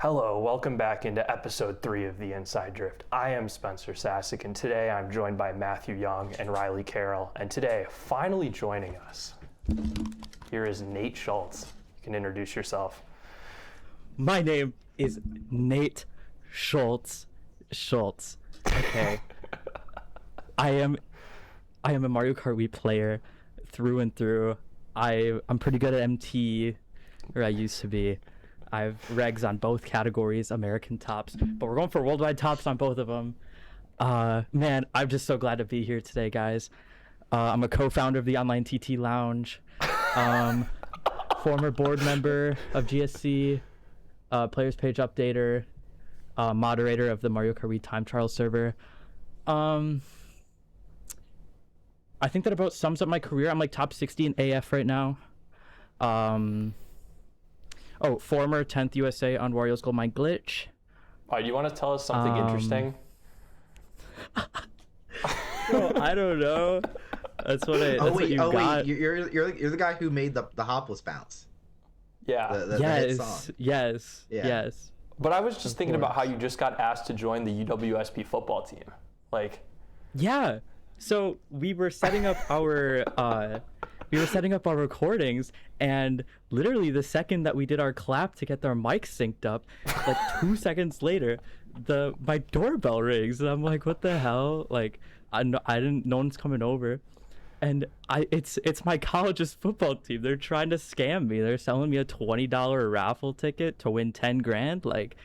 Hello, welcome back into episode 3 of The Inside Drift. I am Spencer Sasek, and today I'm joined by Matthew Young and Riley Carroll. And today, finally joining us, here is Nate Schultz. You can introduce yourself. My name is Nate Schultz. Okay. I am a Mario Kart Wii player through and through. I'm pretty good at MT, or I used to be. I've regs on both categories, American tops, but we're going for worldwide tops on both of them. Man, I'm just so glad to be here today, guys. I'm a co-founder of the Online TT Lounge, former board member of GSC, players page updater, moderator of the Mario Kart Wii time trial server. I think that about sums up my career. I'm like top 60 in AF right now. Former 10th USA on Wario's Gold Mine Glitch. All right, you want to tell us something interesting? Bro, I don't know. That's what wait, got. you're the guy who made the hopless bounce. Yeah. The hit song. Yes. But I was just thinking about how you just got asked to join the UWSP football team. Yeah. So we were setting up our recordings, and literally the second that we did our clap to get our mics synced up, like 2 seconds later, my doorbell rings, and I'm like, what the hell? Like, no one's coming over, and it's my college's football team. They're trying to scam me. They're selling me a $20 raffle ticket to win 10 grand. Like,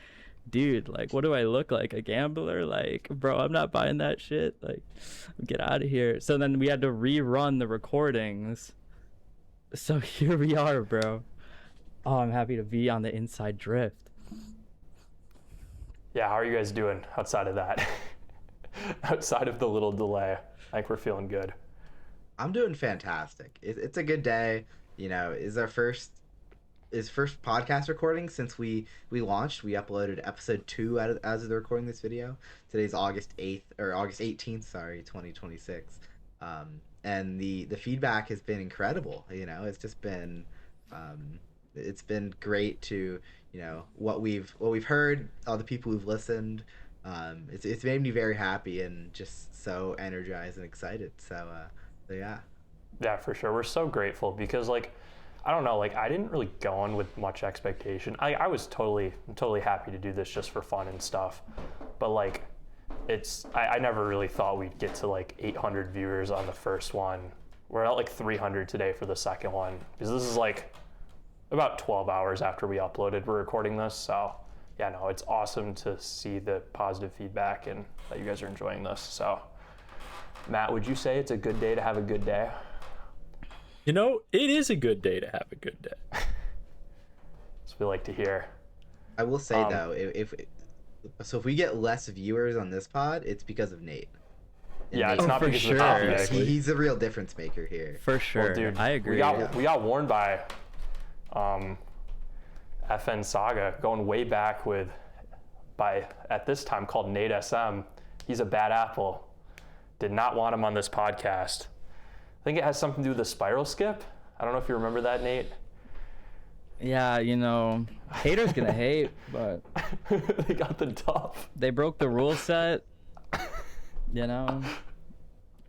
dude, like, what do I look like, a gambler? Like, bro, I'm not buying that shit. Like, get out of here. So then we had to rerun the recordings. So here we are, bro. Oh, I'm happy to be on the Inside Drift. Yeah, how are you guys doing outside of that? Outside of the little delay, I think we're feeling good. I'm doing fantastic. It's a good day. You know, is first podcast recording since we launched. We uploaded episode 2 as of the recording this video. Today's August 18th, sorry, 2026. And the feedback has been incredible. You know, it's just been it's been great to, you know, what we've heard, all the people who've listened. It's made me very happy and just so energized and excited. So yeah. Yeah, for sure. We're so grateful because, like, I don't know, like, I didn't really go in with much expectation. I was totally happy to do this just for fun and stuff. But, like, I never really thought we'd get to, like, 800 viewers on the first one. We're at, like, 300 today for the second one. Because this is, like, about 12 hours after we uploaded. We're recording this. So, yeah, no, it's awesome to see the positive feedback and that you guys are enjoying this. So, Matt, would you say it's a good day to have a good day? You know, it is a good day to have a good day. That's what we like to hear. I will say though, if we get less viewers on this pod, it's because of Nate. And yeah, Nate, it's not for because sure. of the topic. He's a real difference maker here. For sure. Well, dude, I agree. We got warned by FN Saga going way back at this time called Nate SM. He's a bad apple. Did not want him on this podcast. I think it has something to do with the spiral skip. I don't know if you remember that, Nate. Yeah, you know, haters gonna hate, but They got the tough. they broke the rule set. You know,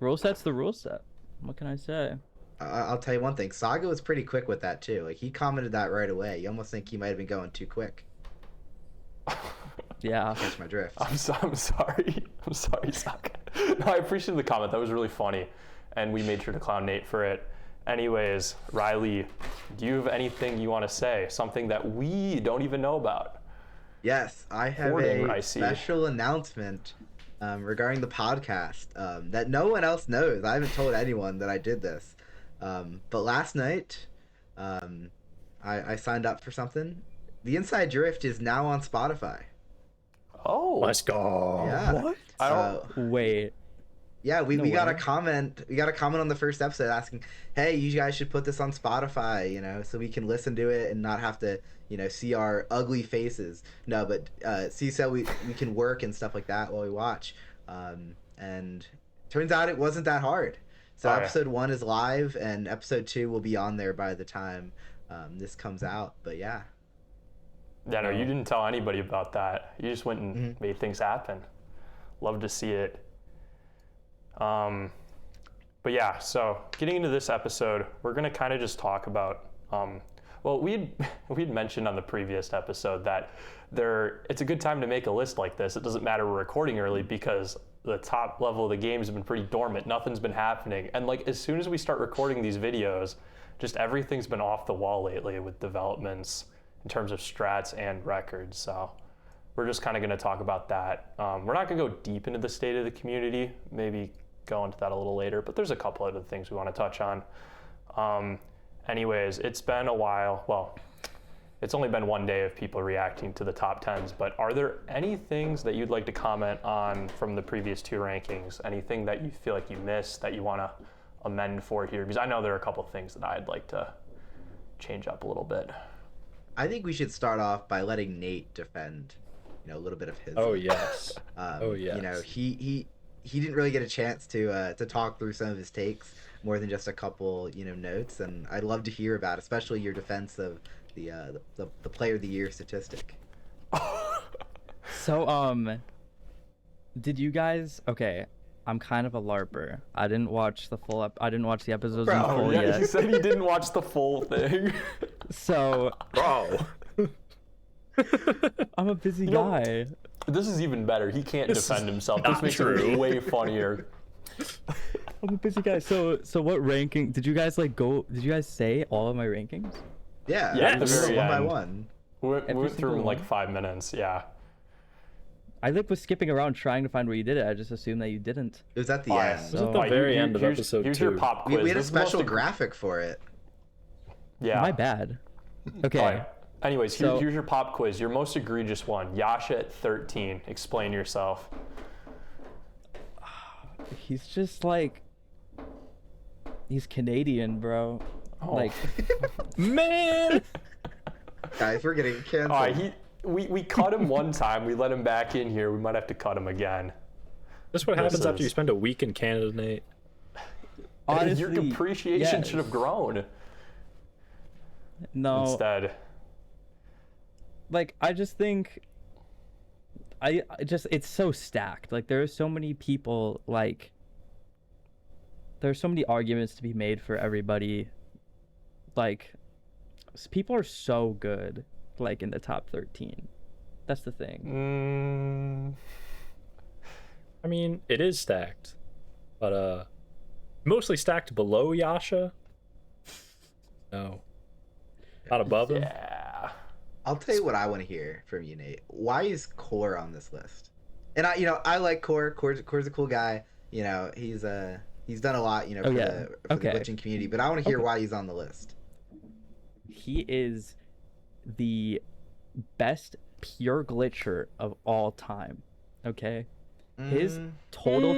rule set's the rule set. What can I say? I'll tell you one thing. Saga was pretty quick with that too. Like, he commented that right away. You almost think he might have been going too quick. Yeah. Catch my drift. I'm sorry, Saga. No, I appreciate the comment. That was really funny. And we made sure to clown Nate for it. Anyways, Riley, do you have anything you want to say? Something that we don't even know about? Yes, I have a special announcement regarding the podcast that no one else knows. I haven't told anyone that I did this. But last night, I signed up for something. The Inside Drift is now on Spotify. Oh. Let's go. Yeah. What? Wait. Yeah, we got a way. comment. We got a comment on the first episode asking, "Hey, you guys should put this on Spotify, you know, so we can listen to it and not have to, you know, see our ugly faces." No, but see, so we can work and stuff like that while we watch. And turns out it wasn't that hard. So episode 1 is live, and episode 2 will be on there by the time this comes out. But yeah. Yeah, no, you didn't tell anybody about that. You just went and Mm-hmm. made things happen. Love to see it. But yeah, so getting into this episode, we're gonna kind of just talk about, well, we'd mentioned on the previous episode that it's a good time to make a list like this. It doesn't matter we're recording early because the top level of the games have been pretty dormant. Nothing's been happening. And like as soon as we start recording these videos, just everything's been off the wall lately with developments in terms of strats and records. So we're just kind of gonna talk about that. We're not gonna go deep into the state of the community, maybe go into that a little later, but there's a couple other things we want to touch on. Anyways, it's been a while. Well, it's only been one day of people reacting to the top 10s, but are there any things that you'd like to comment on from the previous 2 rankings? Anything that you feel like you missed that you want to amend for here? Because I know there are a couple of things that I'd like to change up a little bit. I think we should start off by letting Nate defend, a little bit of his. Oh yes. He didn't really get a chance to talk through some of his takes more than just a couple notes, and I'd love to hear about, especially your defense of the Player of the Year statistic. So did you guys? Okay, I'm kind of a LARPer. I didn't watch the full. I didn't watch the episodes in full Yeah, yet. he said he didn't watch the full thing. So Bro. I'm a busy know- guy. This is even better. He can't This defend is himself. not This makes true. it way funnier. I'm a busy guy. So what ranking did you guys like go? Did you guys say all of my rankings? Yeah, Yeah, at the we went very one by end. one. We went Every through in single like one? 5 minutes. Yeah. I like was skipping around trying to find where you did it. I just assumed that you didn't. It was at the Alright, end. so- At the Alright, very end of here's- episode Here's 2. your pop quiz. We had a This is the most special ag- graphic for it. Yeah. My bad. Okay. All right. Anyways, So- here's your pop quiz. Your most egregious one. Yasha at 13. Explain yourself. He's just like he's Canadian, bro. Oh. Like Man. Guys, we're getting canceled. All right. We cut him one time. We let him back in here. We might have to cut him again. That's what happens after you is- spend a week in Canada, Nate. honestly, your appreciation should have yes. grown No, instead. like I just think I just it's so stacked. Like there are so many people, like there's so many arguments to be made for everybody. Like people are so good like in the top 13. That's the thing. I mean, it is stacked, but mostly stacked below Yasha. No, not above him. Yeah. I'll tell you what I want to hear from you, Nate. Why is Core on this list? And I like Core. Core's a cool guy. He's done a lot, for, Oh, yeah. the Okay. glitching community. But I want to hear Okay. why he's on the list. He is the best pure glitcher of all time. Okay? His total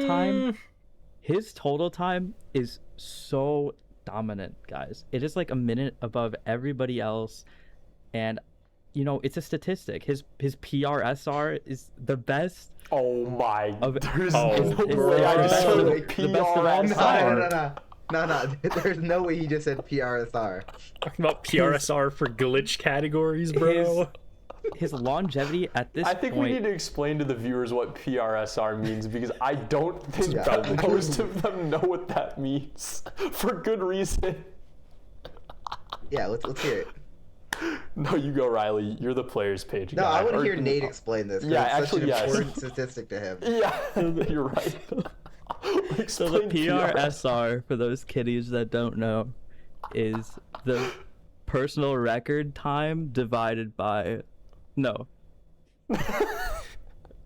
time is so dominant, guys. It is like a minute above everybody else, and it's a statistic. His PRSR is the best. Oh my. Of- There's Oh, no bro. way I just said The a best of all PRSR. time. No. There's no way he just said PRSR. Talking about PRSR for glitch categories, bro. His longevity at this I think point. we need to explain to the viewers what PRSR means because I don't think Yeah. that most of them know what that means for good reason. Yeah, let's hear it. No, you go, Riley. You're the players page No, guy. I want to Or- hear Nate explain this. 'cause Yeah, it's such actually, an yes. important statistic to him. Yeah, you're right. So the Explain PRSR, for those kiddies that don't know, is the personal record time divided by no.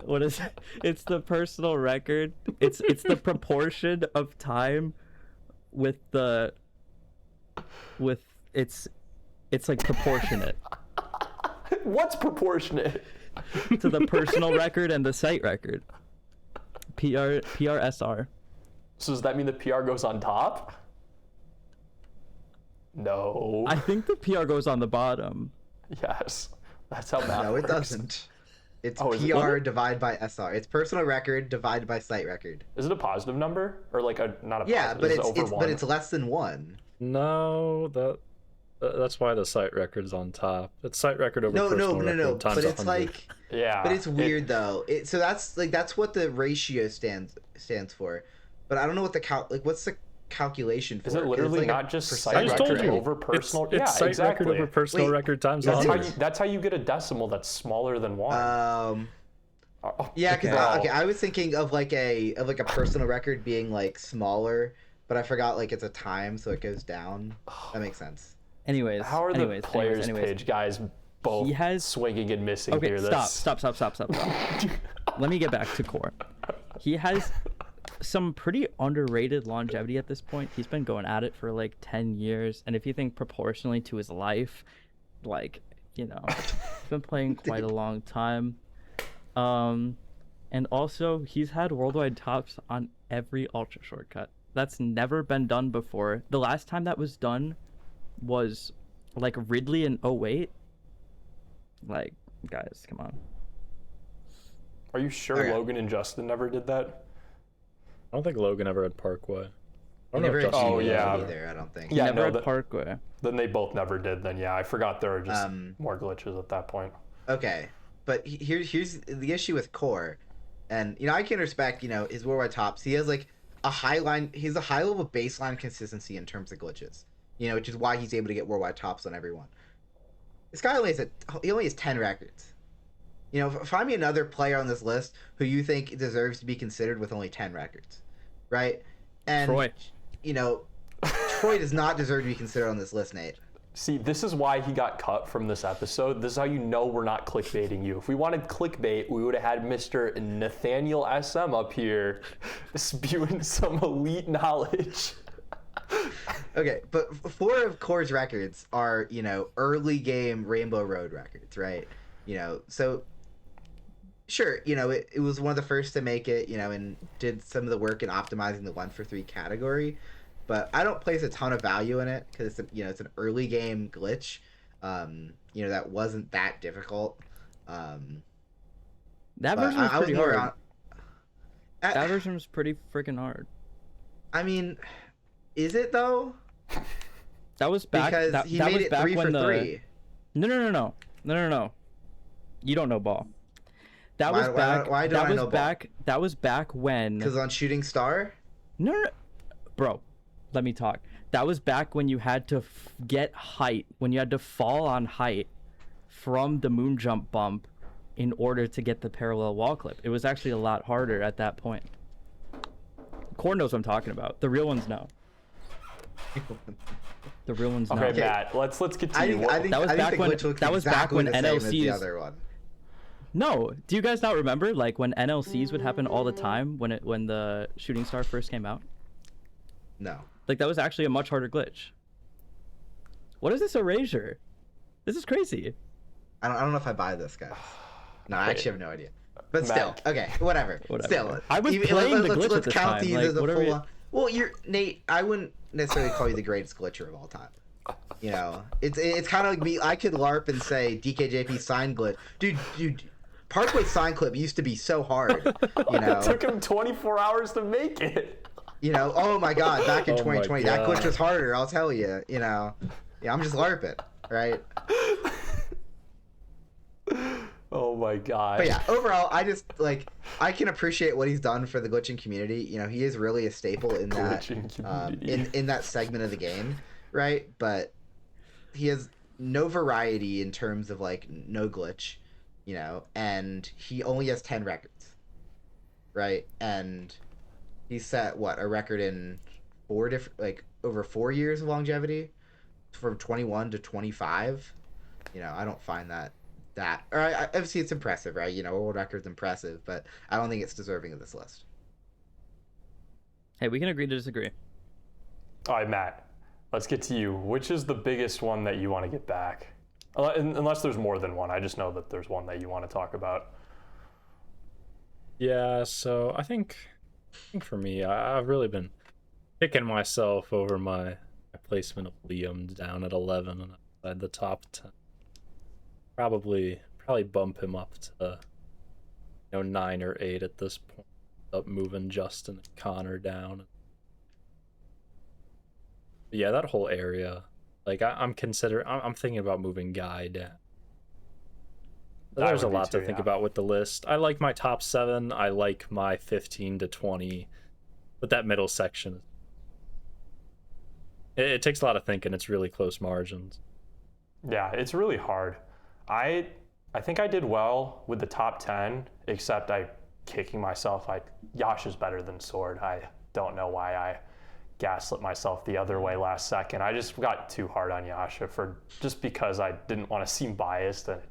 What is it? It's the personal record. It's the proportion of time with it's like proportionate What's proportionate? to the personal record and the site record. PRSR. So does that mean the PR goes on top? No. I think the PR goes on the bottom. Yes. That's how math No, it works. doesn't. It's Oh, is it- PR was it? divided by SR. It's personal record divided by site record. Is it a positive number or like a not a Yeah, positive? but is it it's over but one? it's less than one. No, That's why the site record's on top. It's site record over No, personal no, no, record no. times But it's 100. like, Yeah. but it's weird though. So that's what the ratio stands for. But I don't know what what's the calculation for? Is it 'Cause it's literally like a not just percent I site just record, told record you. over personal? It's Yeah, site exactly. record over personal Wait, record times That's how 100. that's how you get a decimal that's smaller than one. Oh, Yeah, because bro. I was thinking of like a personal record being like smaller, but I forgot like it's a time, so it goes down. That makes sense. Anyways, How are the players page guys both He has- swinging and missing Okay, here? stop. Let me get back to Core. He has some pretty underrated longevity at this point. He's been going at it for like 10 years, and if you think proportionally to his life, like, you know, he's been playing quite a long time. And also he's had worldwide tops on every ultra shortcut. That's never been done before. The last time that was done was like Ridley in 08. Like, guys, come on. Are you sure Okay. Logan and Justin never did that? I don't think Logan ever had Parkway. I He don't know never if had Justin Oh, Gmail yeah. either. I don't think. Yeah, Never no, had that- Parkway. Then they both never did. Then yeah, I forgot there were just Um, more glitches at that point. Okay, but here's the issue with Core, and you know I can respect his worldwide tops. He has like a high line. He's a high level baseline consistency in terms of glitches. Which is why he's able to get worldwide tops on everyone. This guy he only has 10 records. Find me another player on this list who you think deserves to be considered with only 10 records, right? And Troy. Troy does not deserve to be considered on this list, Nate. See, this is why he got cut from this episode. This is how you know we're not clickbaiting you. If we wanted clickbait, we would have had Mr. Nathaniel SM up here spewing some elite knowledge. Okay, but 4 of Core's records are, early game Rainbow Road records, right? So sure, it was one of the first to make it, and did some of the work in optimizing the 1 for 3 category, but I don't place a ton of value in it because it's an early game glitch, that wasn't that difficult. That But version was I was pretty more hard. on. That version was pretty freaking hard. I mean, is it though? That was back. Because that, he that made was it back 3 when for the 3. No. You don't know ball. That Why- was why- back. why don't that I was know ball? back. That was back when. Because on Shooting Star. No, bro. Let me talk. That was back when you had to get height. When you had to fall on height from the moon jump bump in order to get the parallel wall clip. It was actually a lot harder at that point. Core knows what I'm talking about. The real ones know. The real ones know. Okay, Matt, let's I continue. think, I think, That was I think back the when- glitch looks that was back exactly when the same as the NLCs other one. No, do you guys not remember like when NLCs would happen all the time when the Shooting Star first came out? No. Like that was actually a much harder glitch. What is this erasure? This is crazy. I don't know if I buy this, guys. No, I actually have no idea. But Matt. still, okay, whatever. Whatever. Still, I was playing the glitch at let's the count time, these like, as a what are we- full. Well, Nate. I wouldn't necessarily call you the greatest glitcher of all time. It's kind of like me. I could LARP and say DKJP sign glitch, dude. Parkway sign clip used to be so hard. It took him 24 hours to make it. Oh my god, back in Oh my 2020, that glitch God. was harder. I'll tell you. Yeah, I'm just LARPing, right? Oh my god. But yeah, overall, I can appreciate what he's done for the glitching community. He is really a staple in that Glitching community. in that segment of the game, right? But he has no variety in terms of like no glitch, and he only has 10 records, right? And he set a record in 4 different over 4 years of longevity, from 21 to 25. I don't find that. Or obviously it's impressive, right? World record's impressive, but I don't think it's deserving of this list. Hey, we can agree to disagree. All right, Matt, let's get to you. Which is the biggest one that you want to get back? Unless there's more than one. I just know that there's one that you want to talk about. Yeah, so I think for me, I've really been kicking myself over my placement of Liam down at 11 and outside the top 10. Probably bump him up to 9 or 8 at this point. Up moving Justin and Connor down. Yeah, that whole area Like I'm thinking about moving Guy down. That There's a would be lot to too, think yeah. about with the list. I like my top 7. I like my 15 to 20, but that middle section, it takes a lot of thinking. It's really close margins. Yeah, it's really hard. I I think I did well with the top 10, except I kicking myself. Yash is better than Sword. I don't know why I gaslit myself the other way last second. I just got too hard on Yasha just because I didn't want to seem biased, and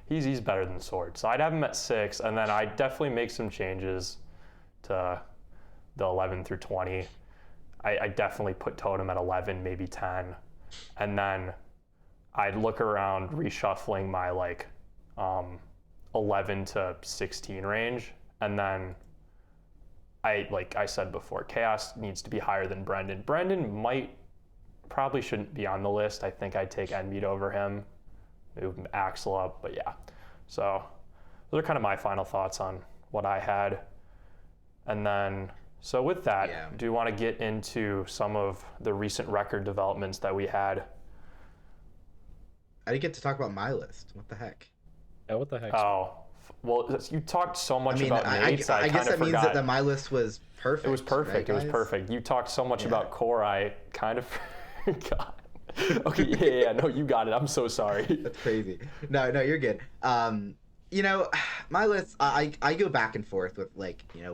he's better than Sword. So I'd have him at 6, and then I definitely make some changes to the 11 through 20. I definitely put Totem at 11, maybe 10, and then I'd look around reshuffling my 11 to 16 range, and then like I said before, Chaos needs to be higher than Brendan. Brendan probably shouldn't be on the list. I think I'd take Enmead over him, move Axel up, but yeah. So those are kind of my final thoughts on what I had. And then, so with that, do you want to get into some of the recent record developments that we had? I didn't get to talk about my list. What the heck? Yeah, what the heck? Oh, well, you talked so much about Nate's, I guess that means forgot. that my list was perfect. It was perfect. Right, it was guys? perfect. You talked so much about Core, I kind of forgot. Okay, yeah, no, you got it. I'm so sorry. That's crazy. No, you're good. You know, my list, I go back and forth with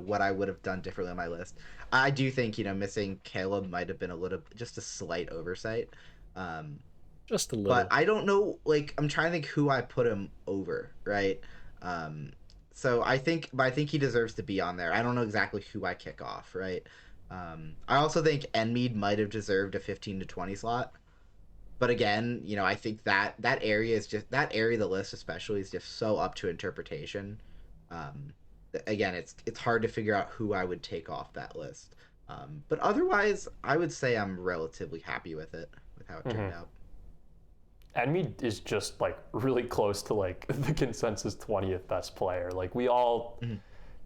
what I would have done differently on my list. I do think, missing Caleb might have been just a slight oversight. Just a little. But I don't know, I'm trying to think who I put him over, right? So I think he deserves to be on there. I don't know exactly who I kick off, right? I also think Enmead might have deserved a 15 to 20 slot. But again, I think that area of the list especially is just so up to interpretation. Again, it's hard to figure out who I would take off that list. But otherwise, I would say I'm relatively happy with how it turned out. Enmead is just really close to the consensus 20th best player. We all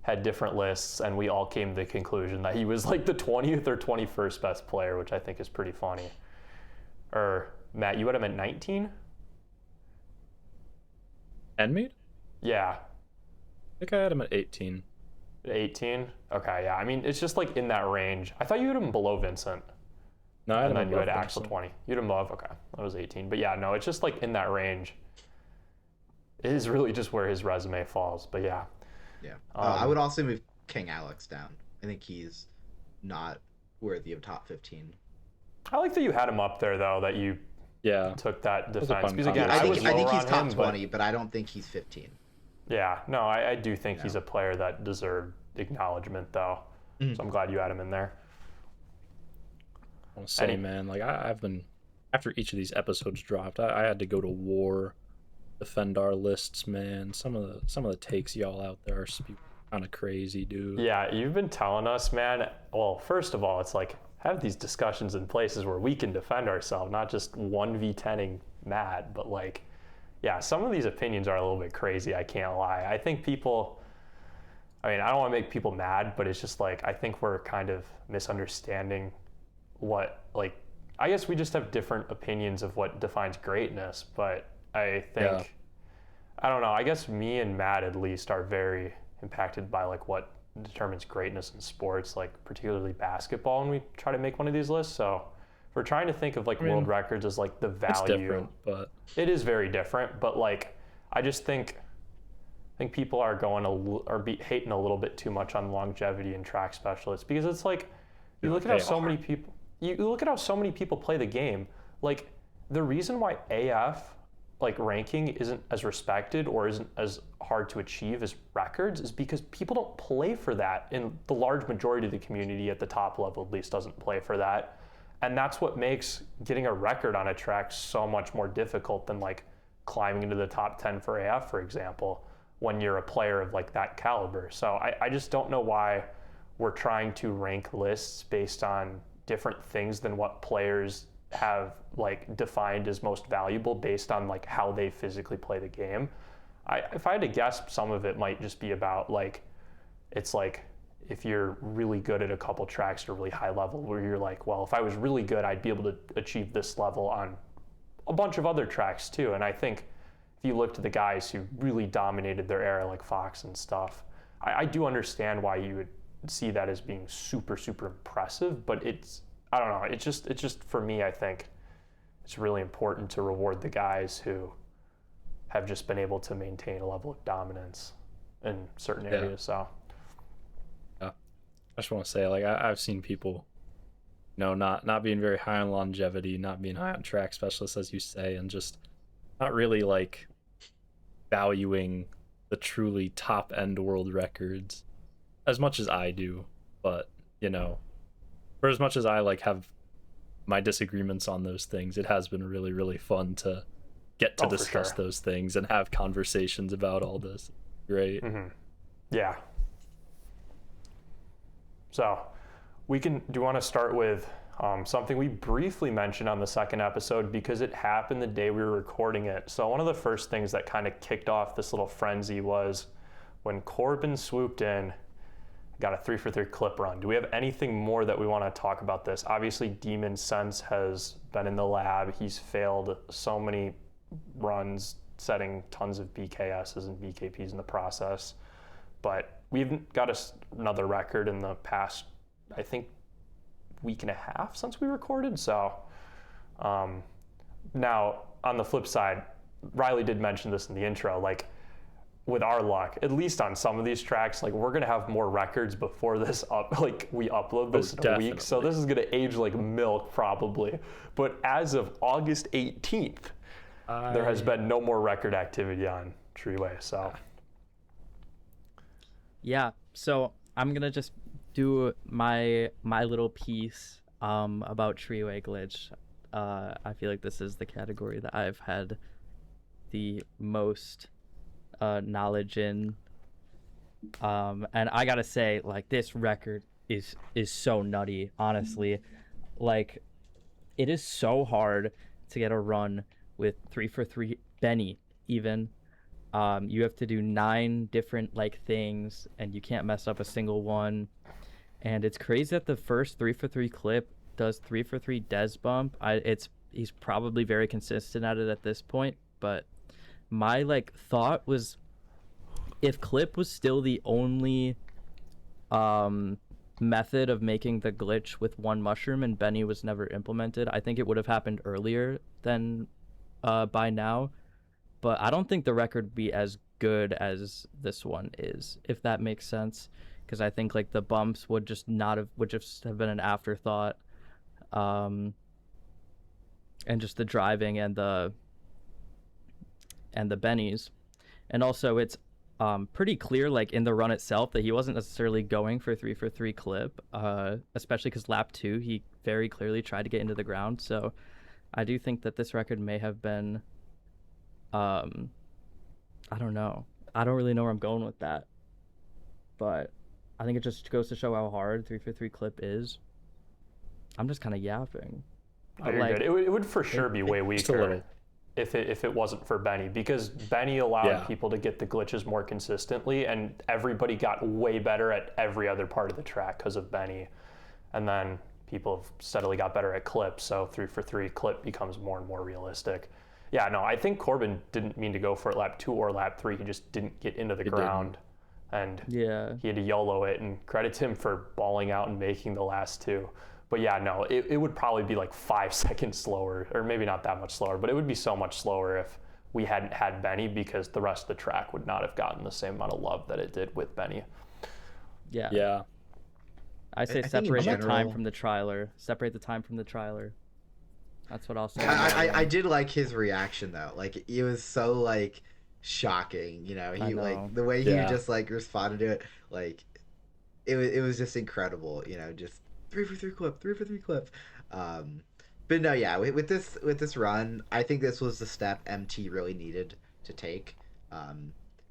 had different lists, and we all came to the conclusion that he was the 20th or 21st best player, which I think is pretty funny. Or Matt, you had him at 19? Enmead? Yeah. I think I had him at 18. 18? Okay, yeah. I mean, it's just in that range. I thought you had him below Vincent. No, I had him and then you had above Axel Vincent. 20. You had him above? Okay. That was 18. But yeah, no, it's just in that range. It is really just where his resume falls. But yeah. Yeah. I would also move King Alex down. I think he's not worthy of top 15. I like that you had him up there, though, that you took that was a defense. fun Because again, I think was lower he's on top him, 20, but I don't think he's 15. Yeah, no, I do think he's a player that deserved acknowledgement, though. So I'm glad you had him in there. I want to say, man, I've been, after each of these episodes dropped, I had to go to war, defend our lists, man. Some of the takes y'all out there are kind of crazy, dude. Yeah, you've been telling us, man. Well, first of all, it's have these discussions in places where we can defend ourselves, not just 1v10ing Matt, but yeah, some of these opinions are a little bit crazy, I can't lie. I think I don't want to make people mad, but it's just I think we're kind of misunderstanding what, I guess we just have different opinions of what defines greatness, but I think, I don't know, I guess me and Matt at least are very impacted by what determines greatness in sports, particularly basketball, when we try to make one of these lists. So if we're trying to think of world records as the value, it's different, but it is very different. But I just think people are hating a little bit too much on longevity and track specialists, because it's you look at how so many people play the game. The reason why AF ranking isn't as respected or isn't as hard to achieve as records is because people don't play for that, and the large majority of the community at the top level at least doesn't play for that. And that's what makes getting a record on a track so much more difficult than climbing into the top 10 for AF, for example, when you're a player of that caliber. So I just don't know why we're trying to rank lists based on different things than what players have defined as most valuable based on how they physically play the game. If I had to guess, some of it might just be about it's if you're really good at a couple tracks at a really high level, where you're well, if I was really good, I'd be able to achieve this level on a bunch of other tracks too. And I think if you look to the guys who really dominated their era, like Fox and stuff, I do understand why you would see that as being super, super impressive. But I don't know. It's just for me, I think it's really important to reward the guys who have just been able to maintain a level of dominance in certain areas. So I just want to say, like, I've seen people, not being very high on longevity, not being high on track specialists, as you say, and just not really like valuing the truly top end world records as much as I do. But for as much as I like have my disagreements on those things, it has been really, really fun to get to discuss those things and have conversations about all this. Great. Yeah. So do you want to start with something we briefly mentioned on the second episode because it happened the day we were recording it. So one of the first things that kind of kicked off this little frenzy was when Korben swooped in, got a 3-for-3 clip run. Do we have anything more that we want to talk about this? Obviously, Demon Sense has been in the lab. He's failed so many runs, setting tons of BKSs and BKPs in the process. But we've got another record in the past, I think, week and a half since we recorded. So now on the flip side, Riley did mention this in the intro, like with our luck, at least on some of these tracks, like we're gonna have more records before this we upload this in a week. So this is gonna age like milk probably. But as of August 18th, there has been no more record activity on Treeway. So yeah, so I'm gonna just do my little piece about Treeway glitch. I feel like this is the category that I've had the most knowledge in, and I gotta say, like, this record is so nutty, honestly. Like, it is so hard to get a run with 3-for-3 Benny even. You have to do 9 different like things and you can't mess up a single one. And it's crazy that the first 3-for-3 clip does 3-for-3 Des bump. He's probably very consistent at it at this point, but my like thought was, if clip was still the only method of making the glitch with one mushroom and Benny was never implemented, I think it would have happened earlier than by now. But I don't think the record would be as good as this one is, if that makes sense. Because I think like the bumps would just have been an afterthought, and just the driving and the bennies, and also it's pretty clear like in the run itself that he wasn't necessarily going for 3-for-3 clip, especially because lap 2 he very clearly tried to get into the ground. So I do think that this record may have been, I don't know. I don't really know where I'm going with that, but I think it just goes to show how hard 3-for-3 clip is. I'm just kind of yapping. Oh, you're good. It would for sure be way weaker if it wasn't for Benny, because Benny allowed people to get the glitches more consistently, and everybody got way better at every other part of the track because of Benny. And then people have steadily got better at clip, so 3-for-3 clip becomes more and more realistic. Yeah, no, I think Korben didn't mean to go for it lap 2 or lap 3. He just didn't get into the ground. And he had to YOLO it, and credit to him for balling out and making the last 2. But yeah, no, it would probably be like 5 seconds slower, or maybe not that much slower, but it would be so much slower if we hadn't had Benny, because the rest of the track would not have gotten the same amount of love that it did with Benny. Yeah. I say separate the time from the trialer. Separate the time from the trialer. That's what I'll say. I did like his reaction though. Like, it was so like shocking, he like the way he just like responded to it, like it was just incredible, just 3-for-3 clip, 3-for-3 clip. But no, yeah, with this run, I think this was the step MT really needed to take.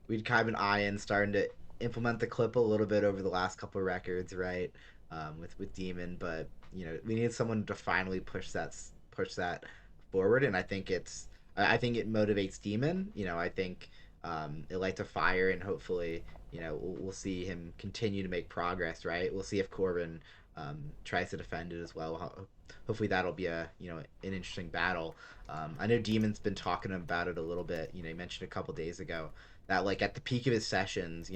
We'd kind of been eyeing starting to implement the clip a little bit over the last couple of records, right? With Demon, but we needed someone to finally push that forward, and I think it motivates Demon. I think it lights a fire, and hopefully we'll see him continue to make progress, right? We'll see if Korben tries to defend it as well. hopefully that'll be a an interesting battle. I know Demon's been talking about it a little bit. He mentioned a couple days ago that like at the peak of his sessions,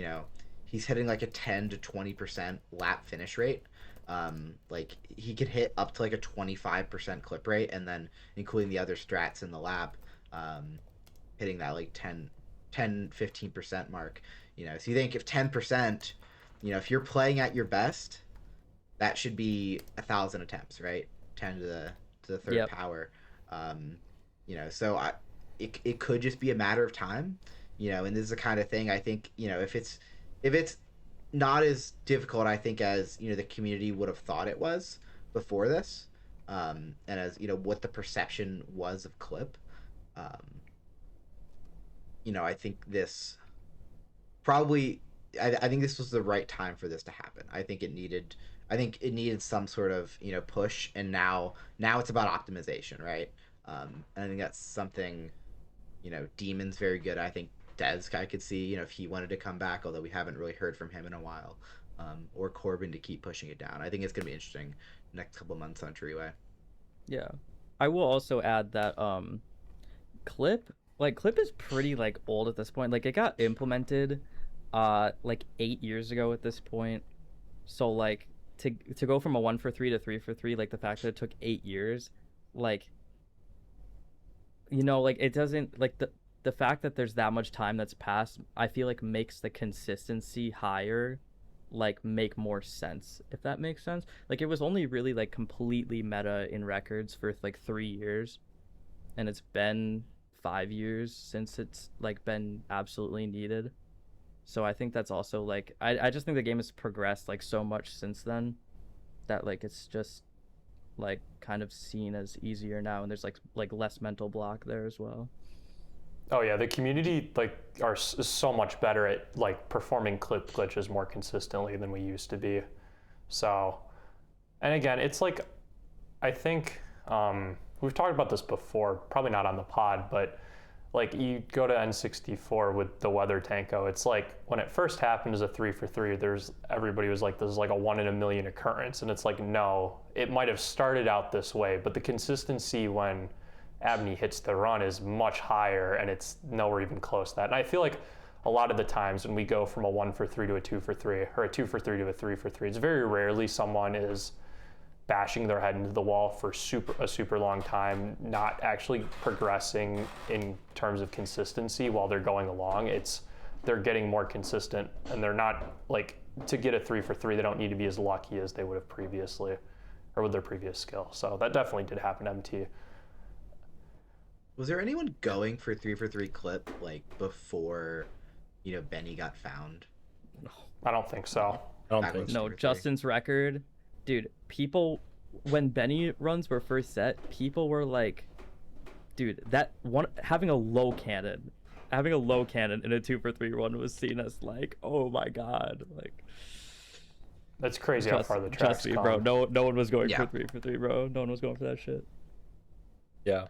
he's hitting like a 10 to 20% lap finish rate. Like he could hit up to like a 25% clip rate, and then including the other strats in the lap, hitting that like 15% mark. So you think if 10%, if you're playing at your best, that should be 1,000 attempts, right? 10 to the third Yep. power. So it could just be a matter of time, and this is the kind of thing I think, if it's not as difficult, I think, as the community would have thought it was before this, and as what the perception was of clip, I think this probably, I think this was the right time for this to happen. I think it needed some sort of push, and now it's about optimization, right? And I think that's something Demon's very good. I think Dez, I could see if he wanted to come back, although we haven't really heard from him in a while, or Korben to keep pushing it down. I think it's gonna be interesting next couple months on Treeway. Yeah, I will also add that clip is pretty like old at this point. Like it got implemented like 8 years ago at this point. So like to go from a 1 for 3 to 3 for 3, like the fact that it took 8 years, like like it doesn't, like the fact that there's that much time that's passed, I feel like makes the consistency higher like make more sense, if that makes sense. Like it was only really like completely meta in records for like 3 years, and it's been 5 years since it's like been absolutely needed. So I think that's also like I just think the game has progressed like so much since then that like it's just like kind of seen as easier now, and there's like less mental block there as well. Oh yeah, the community is so much better at like performing clip glitches more consistently than we used to be. So, and again, it's like, I think we've talked about this before, probably not on the pod, but like you go to N64 with the weather tanko, it's like when it first happened as a 3 for 3, everybody was like, this is like a 1 in a million occurrence, and it's like, no, it might have started out this way, but the consistency when Abney hits the run is much higher, and it's nowhere even close to that. And I feel like a lot of the times when we go from a 1 for 3 to a 2 for 3, or a 2 for 3 to a 3 for 3, it's very rarely someone is bashing their head into the wall for a super long time, not actually progressing in terms of consistency while they're going along. They're getting more consistent, and they're not like, to get a 3 for 3, they don't need to be as lucky as they would have previously, or with their previous skill. So that definitely did happen to MT. Was there anyone going for 3 for 3 clip like before Benny got found? I don't think so. I don't think so. No, Justin's record, dude, people, when Benny runs were first set, people were like, dude, that one, having a low cannon in a 2 for 3 run was seen as like, oh my god, like that's crazy how far the track's me, come. bro. No one was going Yeah. for 3 for 3, bro. No one was going for that shit. Yeah.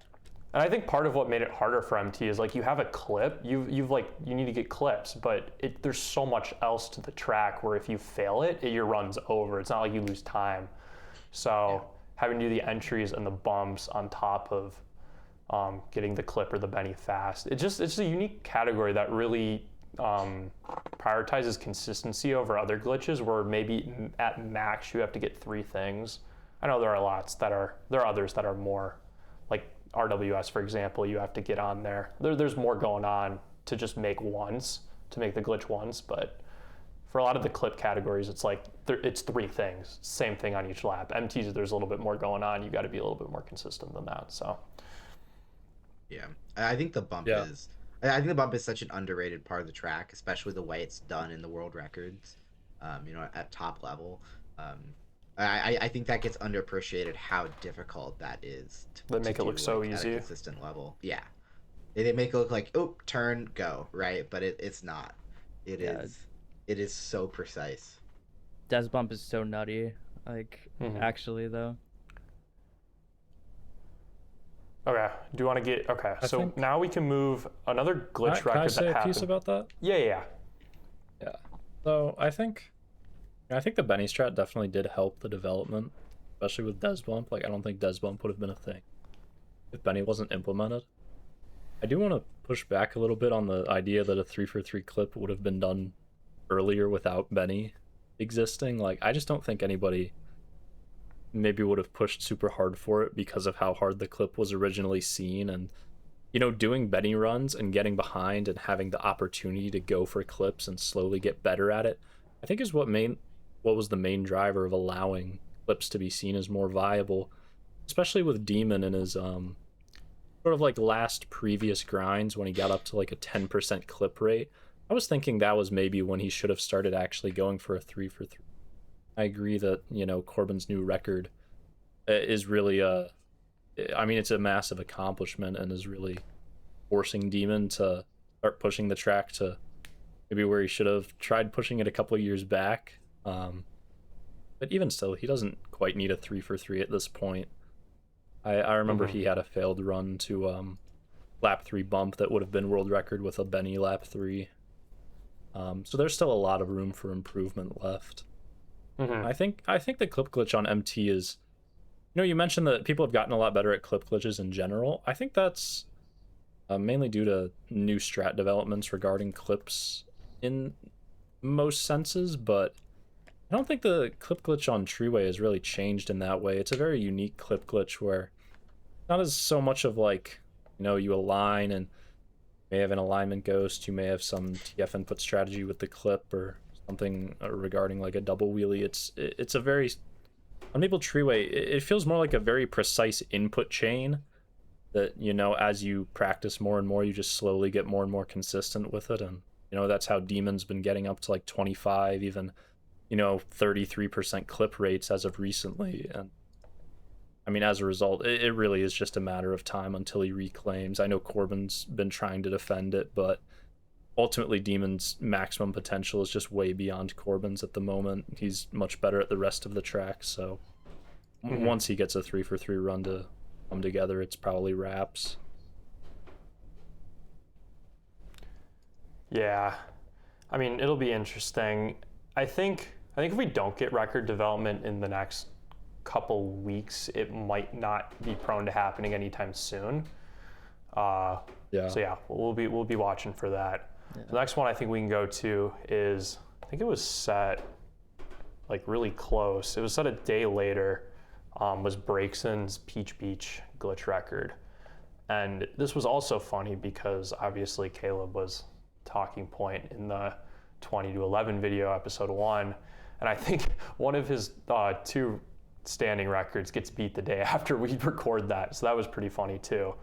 And I think part of what made it harder for MT is like, you have a clip, you need to get clips, but there's so much else to the track where if you fail it, your run's over. It's not like you lose time. So having to do the entries and the bumps on top of getting the clip or the Benny fast, it's a unique category that really prioritizes consistency over other glitches, where maybe at max you have to get 3 things. I know there are others that are more like RWS, for example. You have to get on there. There's more going on to just make the glitch once, but for a lot of the clip categories, it's like it's 3 things, same thing on each lap. MTs, there's a little bit more going on. You got to be a little bit more consistent than that. So yeah, I think the bump is such an underrated part of the track, especially the way it's done in the world records, at top level. I think that gets underappreciated, how difficult that is. They make it look so easy. At a consistent level. Yeah. They make it look like, oh, turn, go, right? But it's not. It is so precise. Des bump is so nutty. Like, actually, though. Okay. Do you want to get... Okay. So now we can move another glitch record that happened. Can I say a piece about that? Yeah. So I think the Benny strat definitely did help the development especially with Des Bump. Like, I don't think Des Bump would have been a thing if Benny wasn't implemented. I do want to push back a little bit on the idea that a 3-for-3 clip would have been done earlier without Benny existing. Like, I just don't think anybody maybe would have pushed super hard for it because of how hard the clip was originally seen. And, you know, doing Benny runs and getting behind and having the opportunity to go for clips and slowly get better at it, I think is what was the main driver of allowing clips to be seen as more viable, especially with Demon in his sort of like last previous grinds when he got up to like a 10% clip rate. I was thinking that was maybe when he should have started actually going for a 3-for-3. I agree that, you know, Korben's new record is really it's a massive accomplishment and is really forcing Demon to start pushing the track to maybe where he should have tried pushing it a couple of years back. But even still, he doesn't quite need a 3-for-3 at this point. I remember he had a failed run to lap 3 bump that would have been world record with a Benny lap 3. So there's still a lot of room for improvement left. I think the clip glitch on MT is, you know, you mentioned that people have gotten a lot better at clip glitches in general. I think that's mainly due to new strat developments regarding clips in most senses, but I don't think the clip glitch on Treeway has really changed in that way. It's a very unique clip glitch where not as so much of like, you know, you align and may have an alignment ghost, you may have some TF input strategy with the clip or something regarding like a double wheelie. It's a very, on Maple Treeway, it feels more like a very precise input chain that, you know, as you practice more and more, you just slowly get more and more consistent with it. And, you know, that's how Demon's been getting up to like 25, even, you know, 33% clip rates as of recently. And I mean, as a result, it really is just a matter of time until he reclaims. I know Korben's been trying to defend it, but ultimately Demon's maximum potential is just way beyond Korben's at the moment. He's much better at the rest of the track, so once he gets a 3-for-3 run to come together, it's probably wraps. Yeah, I mean, it'll be interesting. I think if we don't get record development in the next couple weeks, it might not be prone to happening anytime soon. So yeah, we'll be watching for that. Yeah. The next one I think we can go to is, I think it was set like really close. It was set a day later. Was Braixen's Peach Beach glitch record, and this was also funny because obviously Caleb was talking point in the 20 to 11 video, episode 1, and I think one of his 2 standing records gets beat the day after we record that, so that was pretty funny too.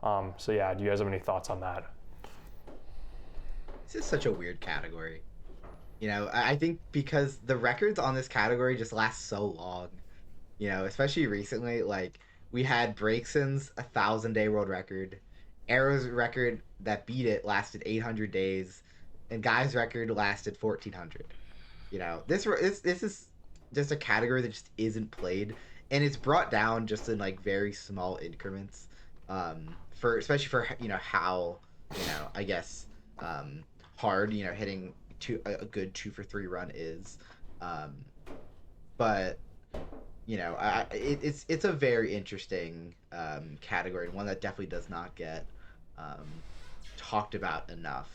So yeah, do you guys have any thoughts on that? This is such a weird category. You know, I think because the records on this category just last so long. You know, especially recently, like, we had Braixen's 1,000-day world record, Arrow's record that beat it lasted 800 days, and Guy's record lasted 1,400. You know, this is just a category that just isn't played, and it's brought down just in, like, very small increments, especially for, you know, how, you know, I guess, hard, you know, hitting a good 2-for-3 run is. But you know, it's a very interesting category, and one that definitely does not get talked about enough.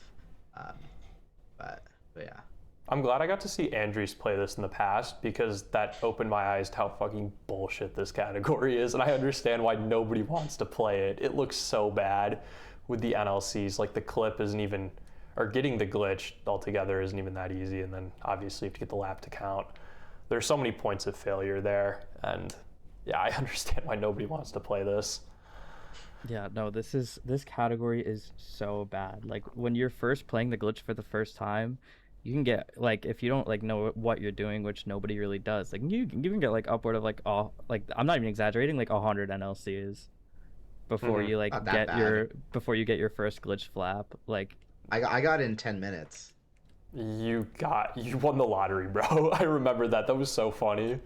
But yeah. I'm glad I got to see Andres play this in the past, because that opened my eyes to how fucking bullshit this category is, and I understand why nobody wants to play it. It looks so bad with the NLCs. Like, the clip isn't even, or getting the glitch altogether isn't even that easy, and then obviously you have to get the lap to count. There's so many points of failure there, and yeah, I understand why nobody wants to play this. Yeah, no, this category is so bad. Like, when you're first playing the glitch for the first time, you can get, like, if you don't like know what you're doing, which nobody really does, like you can get like upward of like I'm not even exaggerating, like 100 NLCs before you like before you get your first glitch flap. Like, I got in 10 minutes. You won the lottery, bro. I remember that. That was so funny.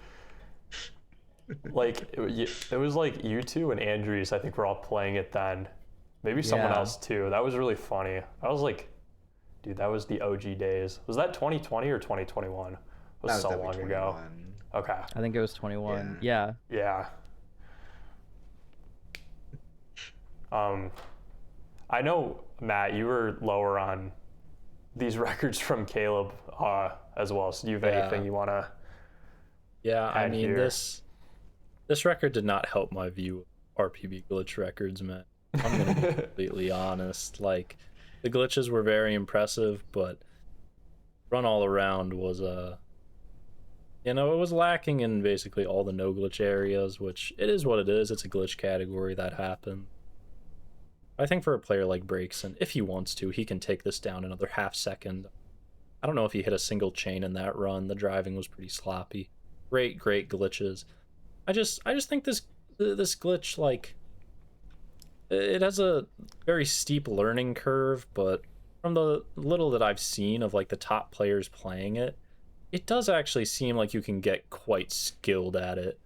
Like, it was like you two and Andres, I think, were all playing it then. Maybe someone else too. That was really funny. I was like, dude, that was the OG days. Was that 2020 or 2021? was That was so definitely long ago. 21. Okay. I think it was 21. Yeah. Yeah. I know, Matt, you were lower on these records from Caleb as well. So do you have anything you want to Yeah, I add mean, here? this record did not help my view of RPB glitch records, man. I'm gonna be completely honest. Like, the glitches were very impressive, but run all around was it was lacking in basically all the no glitch areas, which it is what it is. It's a glitch category that happened. I think for a player like Braixen, if he wants to, he can take this down another half second. I don't know if he hit a single chain in that run. The driving was pretty sloppy. Great glitches. I just think this glitch, like, it has a very steep learning curve, but from the little that I've seen of like the top players playing it, it does actually seem like you can get quite skilled at it,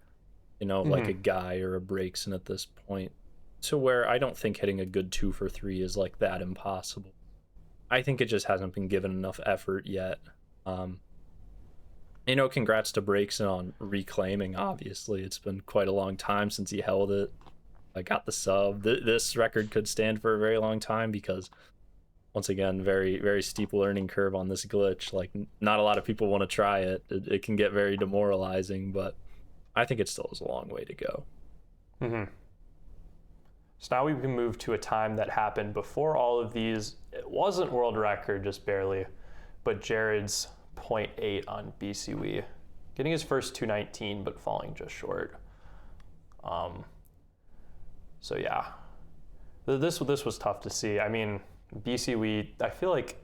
like a guy or a Braixen at this point, to where I don't think hitting a good 2 for 3 is like that impossible. I think it just hasn't been given enough effort yet. Congrats to Braixen on reclaiming. Obviously, it's been quite a long time since he held it. I got the sub. This record could stand for a very long time because, once again, very, very steep learning curve on this glitch. Like, not a lot of people want to try it. It can get very demoralizing, but I think it still has a long way to go. So now we can move to a time that happened before all of these. It wasn't world record, just barely, but Jared's 0.8 on BCwii, getting his first 219, but falling just short. So yeah, this was tough to see. I mean, BCwii, I feel like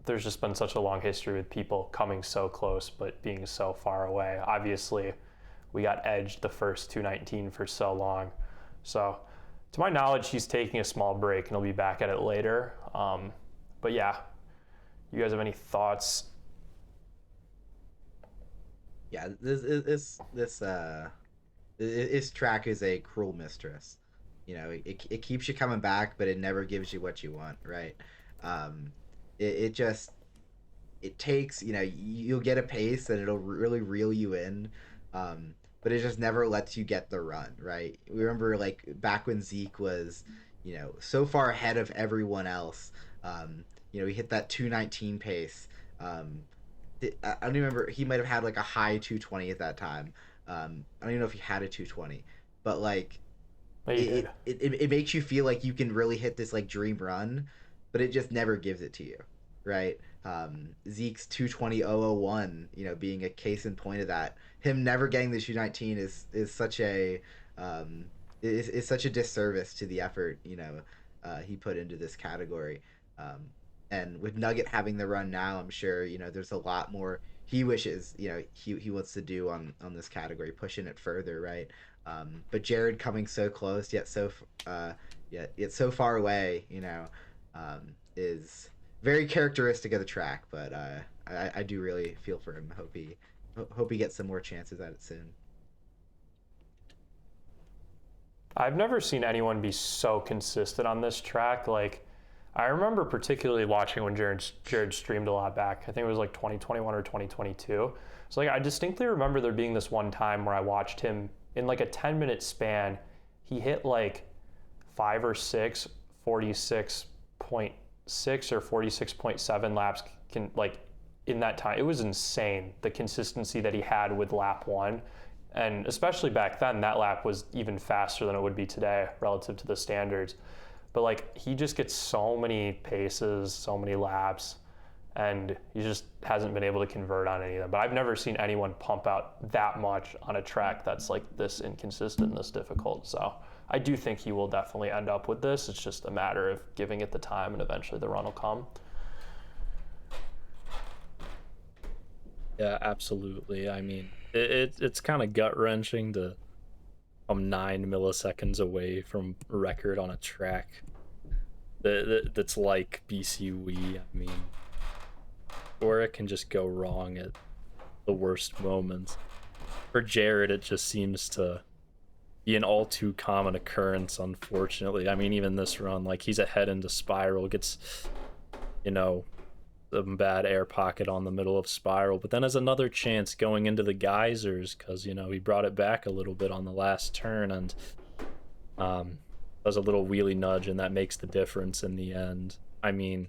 there's just been such a long history with people coming so close but being so far away. Obviously, we got edged the first 219 for so long. So to my knowledge, he's taking a small break and he'll be back at it later. But yeah, you guys have any thoughts? Yeah, this track is a cruel mistress. It keeps you coming back, but it never gives you what you want, right? It takes, you'll get a pace and it'll really reel you in, but it just never lets you get the run, right? We remember, like, back when Zeke was, so far ahead of everyone else, he hit that 219 pace. I don't even remember, he might have had like a high 220 at that time. I don't even know if he had a 220, but like, it makes you feel like you can really hit this like dream run, but it just never gives it to you, right? Zeke's 220.001, being a case in point of that. Him never getting the 219 is such a is such a disservice to the effort he put into this category. And with Nugget having the run now, I'm sure there's a lot more he wishes he wants to do on this category, pushing it further, right? But Jared coming so close yet so far away, is very characteristic of the track. But I do really feel for him. Hope he gets some more chances at it soon. I've never seen anyone be so consistent on this track. Like, I remember particularly watching when Jared streamed a lot back. I think it was like 2021 or 2022. So like, I distinctly remember there being this one time where I watched him in like a 10-minute span. He hit like 5 or 6 46.6 or 46.7 laps in that time. It was insane, the consistency that he had with lap 1. And especially back then, that lap was even faster than it would be today relative to the standards. But like, he just gets so many paces, so many laps, and he just hasn't been able to convert on any of them. But I've never seen anyone pump out that much on a track that's like this inconsistent and this difficult. So I do think he will definitely end up with this. It's just a matter of giving it the time, and eventually the run will come. Yeah, absolutely. I mean, it's kind of gut-wrenching to come 9 milliseconds away from a record on a track that's like BCwii. I mean, where it can just go wrong at the worst moments. For Jared, it just seems to be an all too common occurrence, unfortunately. I mean, even this run, like, he's ahead into Spiral, gets, a bad air pocket on the middle of spiral, but then has another chance going into the geysers because, you know, he brought it back a little bit on the last turn and does a little wheelie nudge, and that makes the difference in the end. I mean,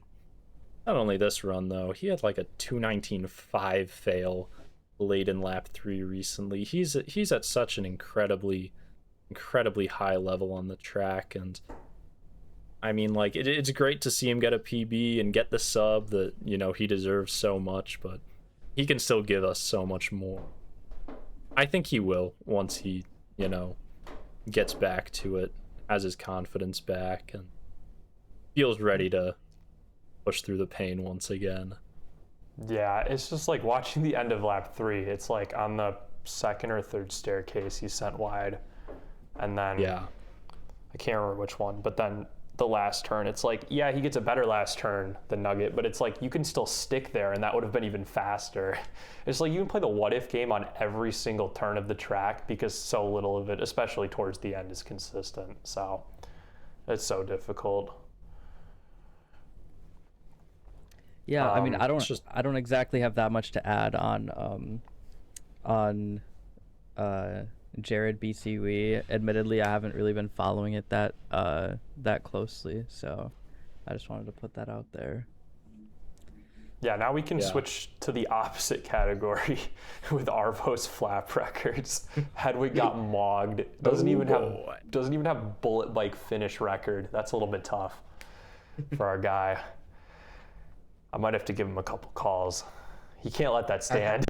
not only this run, though, he had like a 219.5 fail late in lap 3 recently. He's at such an incredibly high level on the track, and I mean, like, it's great to see him get a PB and get the sub that, you know, he deserves so much, but he can still give us so much more. I think he will once he, you know, gets back to it, has his confidence back, and feels ready to push through the pain once again. Yeah, it's just like watching the end of lap 3. It's like on the second or third staircase, he's sent wide. And then, Yeah. I can't remember which one, but then the last turn, it's like, yeah, he gets a better last turn than Nugget, but it's like you can still stick there and that would have been even faster. It's like you can play the what if game on every single turn of the track because so little of it, especially towards the end, is consistent. So it's so difficult. Yeah, I mean, I just- don't exactly have that much to add on Jared BCwii. Admittedly, I haven't really been following it that closely, so I just wanted to put that out there. Yeah, now we can Yeah. switch to the opposite category with Arvo's flap records. Hedwig got mogged. Doesn't even have bullet bike finish record. That's a little bit tough for our guy. I might have to give him a couple calls. He can't let that stand.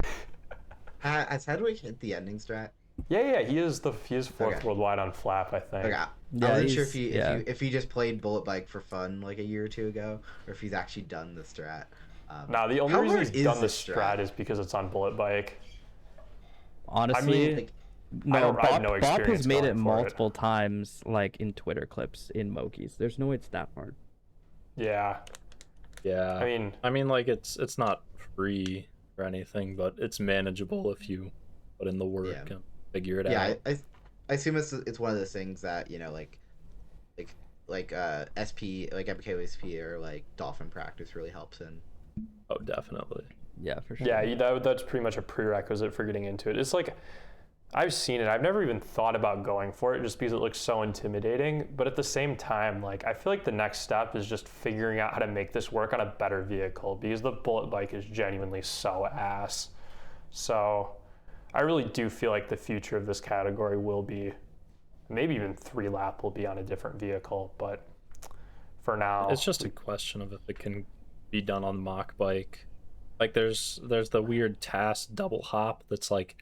Has Hedwig hit the ending strat? Yeah, he is fourth Okay. worldwide on flap, I think. Okay. Yeah, I wasn't sure he's- if he just played bullet bike for fun like a year or two ago, or if he's actually done the strat. Now the only How reason hard he's is done the this strat is because it's on bullet bike. Honestly, like, no, I have no Bop experience has made going it for it. multiple times, like in Twitter clips in Mokies. There's no way it's that hard. Yeah. Yeah. I mean, like it's not free or anything, but it's manageable if you put in the work Yeah. and figure it yeah, out. I assume it's one of those things that, you know, like SP, like MKWii SP or like Dolphin practice really helps in. Oh, definitely. Yeah, for sure. yeah, that's pretty much a prerequisite for getting into it. It's like, I've seen it. I've never even thought about going for it just because it looks so intimidating. But at the same time, like, I feel like the next step is just figuring out how to make this work on a better vehicle because the bullet bike is genuinely so ass. So I really do feel like the future of this category will be, maybe even 3-lap will be on a different vehicle. But for now, It's just a question of if it can be done on mock bike. Like there's the weird TAS double hop that's like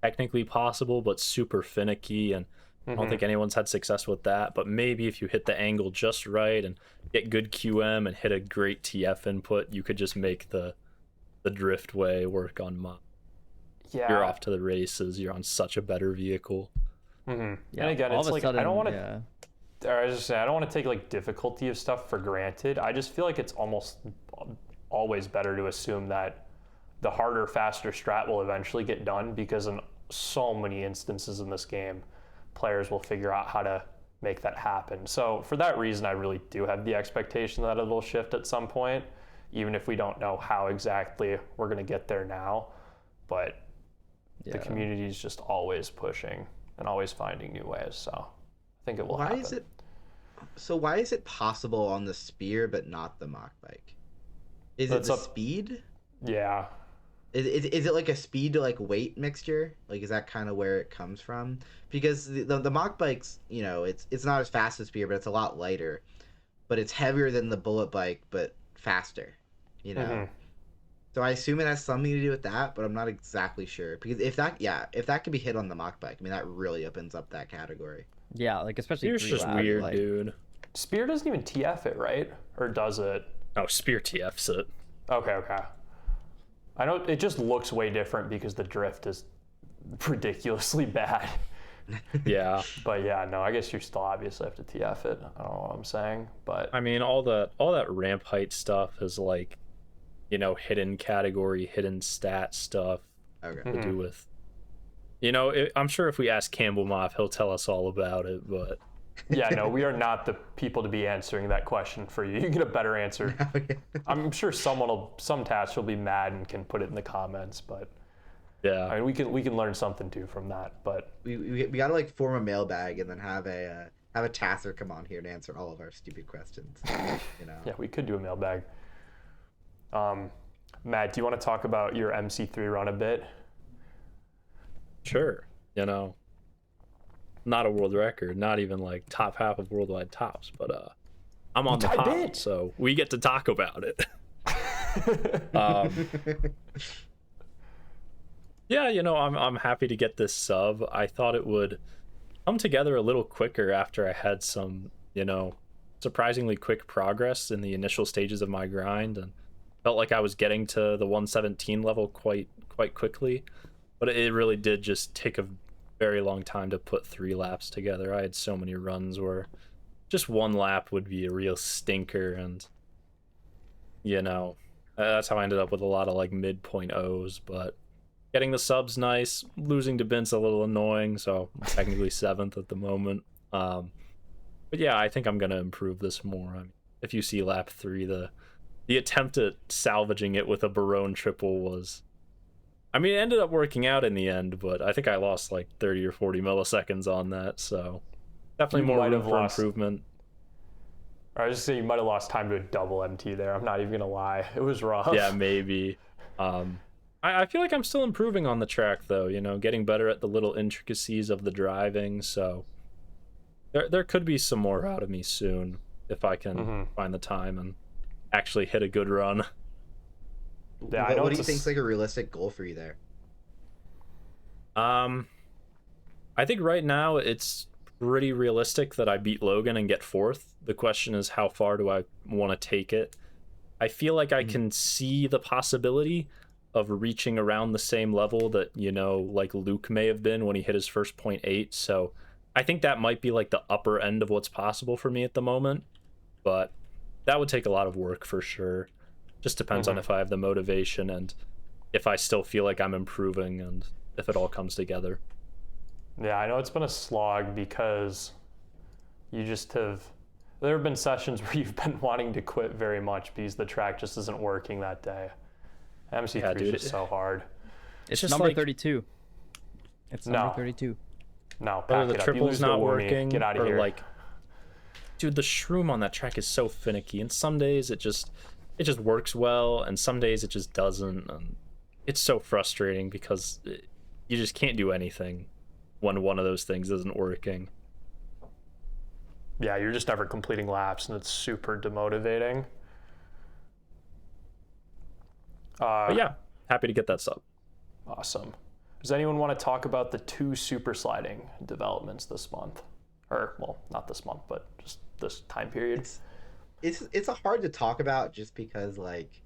technically possible but super finicky, and I don't think anyone's had success with that. But maybe if you hit the angle just right and get good QM and hit a great TF input, you could just make the driftway work on mock. yeah. You're off to the races. You're on such a better vehicle. And Yeah, again, all it's of a like, sudden, I don't want to, yeah. or I was just saying, I don't want to take like difficulty of stuff for granted. I just feel like it's almost always better to assume that the harder, faster strat will eventually get done because in so many instances in this game, players will figure out how to make that happen. So for that reason, I really do have the expectation that it'll shift at some point, even if we don't know how exactly we're going to get there now. But the Yeah. community is just always pushing and always finding new ways. So I think it will Why happen. is it possible on the Spear but not the mock bike? Is That's it the up- speed? Yeah. Is it like a speed to like weight mixture? Like, is that kind of where it comes from? Because the mock bikes, you know, it's not as fast as Spear, but it's a lot lighter, but it's heavier than the bullet bike, but faster. You know. Mhm. So I assume it has something to do with that, but I'm not exactly sure. Because if that could be hit on the mock bike, I mean, that really opens up that category. Yeah, like especially Spear's just 3-lap, weird, like, dude. Spear doesn't even TF it, right? Or does it? No, Spear TFs it. Okay. I know it just looks way different because the drift is ridiculously bad. Yeah. But yeah, no, I guess you still obviously have to TF it. I don't know what I'm saying, but I mean, all that ramp height stuff is like, you know, hidden category, hidden stat stuff Okay. to do with. You know, I'm sure if we ask Campbell Moff, he'll tell us all about it. But Yeah, no, we are not the people to be answering that question for you. You get a better answer. I'm sure some task will be mad and can put it in the comments, but Yeah. I mean, we can learn something too from that. But we gotta like form a mailbag and then have a Tasser come on here to answer all of our stupid questions. You know. yeah, we could do a mailbag. Matt, do you want to talk about your MC3 run a bit? Sure. You know, not a world record, not even like top half of worldwide tops, but I'm on the tied pod, it. so we get to talk about it. Yeah, you know, I'm happy to get this sub. I thought it would come together a little quicker after I had some, you know, surprisingly quick progress in the initial stages of my grind, and felt like I was getting to the 117 level quite quickly. But it really did just take a very long time to put 3 laps together. I had so many runs where just 1 lap would be a real stinker, and you know, that's how I ended up with a lot of like mid-point O's. But getting the sub's nice. Losing to Bint's a little annoying, so I'm technically 7th at the moment. But yeah, I think I'm gonna improve this more. I mean, if you see lap 3, the attempt at salvaging it with a Barone triple was, I mean, it ended up working out in the end, but I think I lost like 30 or 40 milliseconds on that, so definitely more room for improvement. I was just saying you might have lost time to a double MT there. I'm not even gonna lie, it was rough. Yeah, maybe. I feel like I'm still improving on the track though, you know, getting better at the little intricacies of the driving, so there could be some more out of me soon if I can find the time and actually hit a good run. Yeah, what do you think's like a realistic goal for you there? I think right now it's pretty realistic that I beat Logan and get 4th. The question is, how far do I want to take it? I feel like I can see the possibility of reaching around the same level that, you know, like Luke may have been when he hit his first 0.8. So I think that might be like the upper end of what's possible for me at the moment. But that would take a lot of work for sure. Just depends on if I have the motivation and if I still feel like I'm improving and if it all comes together. Yeah, I know it's been a slog because you just have, there have been sessions where you've been wanting to quit very much because the track just isn't working that day. MC3 is just so hard. It's just number like, 32. It's number 32. No, whether the triple's not working, get out of here. Like, dude, the shroom on that track is so finicky, and some days it just works well, and some days it just doesn't, and it's so frustrating because you just can't do anything when one of those things isn't working. Yeah, you're just never completing laps, and it's super demotivating. But yeah, happy to get that sub. Awesome. Does anyone want to talk about the 2 super sliding developments this month? Or, well, not this month, but just this time period. It's a hard to talk about just because, like,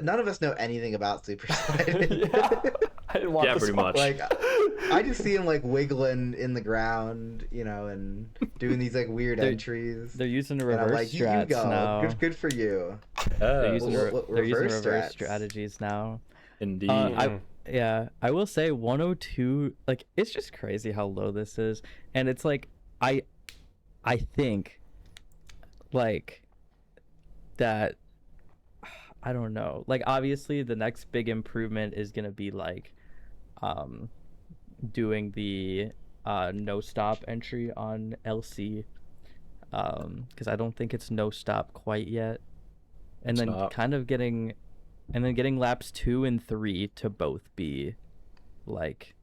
none of us know anything about super sliding. I didn't want pretty much. Like, I just see him like wiggling in the ground, you know, and doing these like weird entries. They're using the And I'm reverse like, strats you go. now. Good for you. They're using, they're using reverse reverse strats. strategies now. Indeed. I will say 102. Like, it's just crazy how low this is, and it's like I think like that. I don't know. Like, obviously, the next big improvement is gonna be like, doing the no stop entry on LC, because I don't think it's no stop quite yet, and then kind of getting laps 2 and 3 to both be like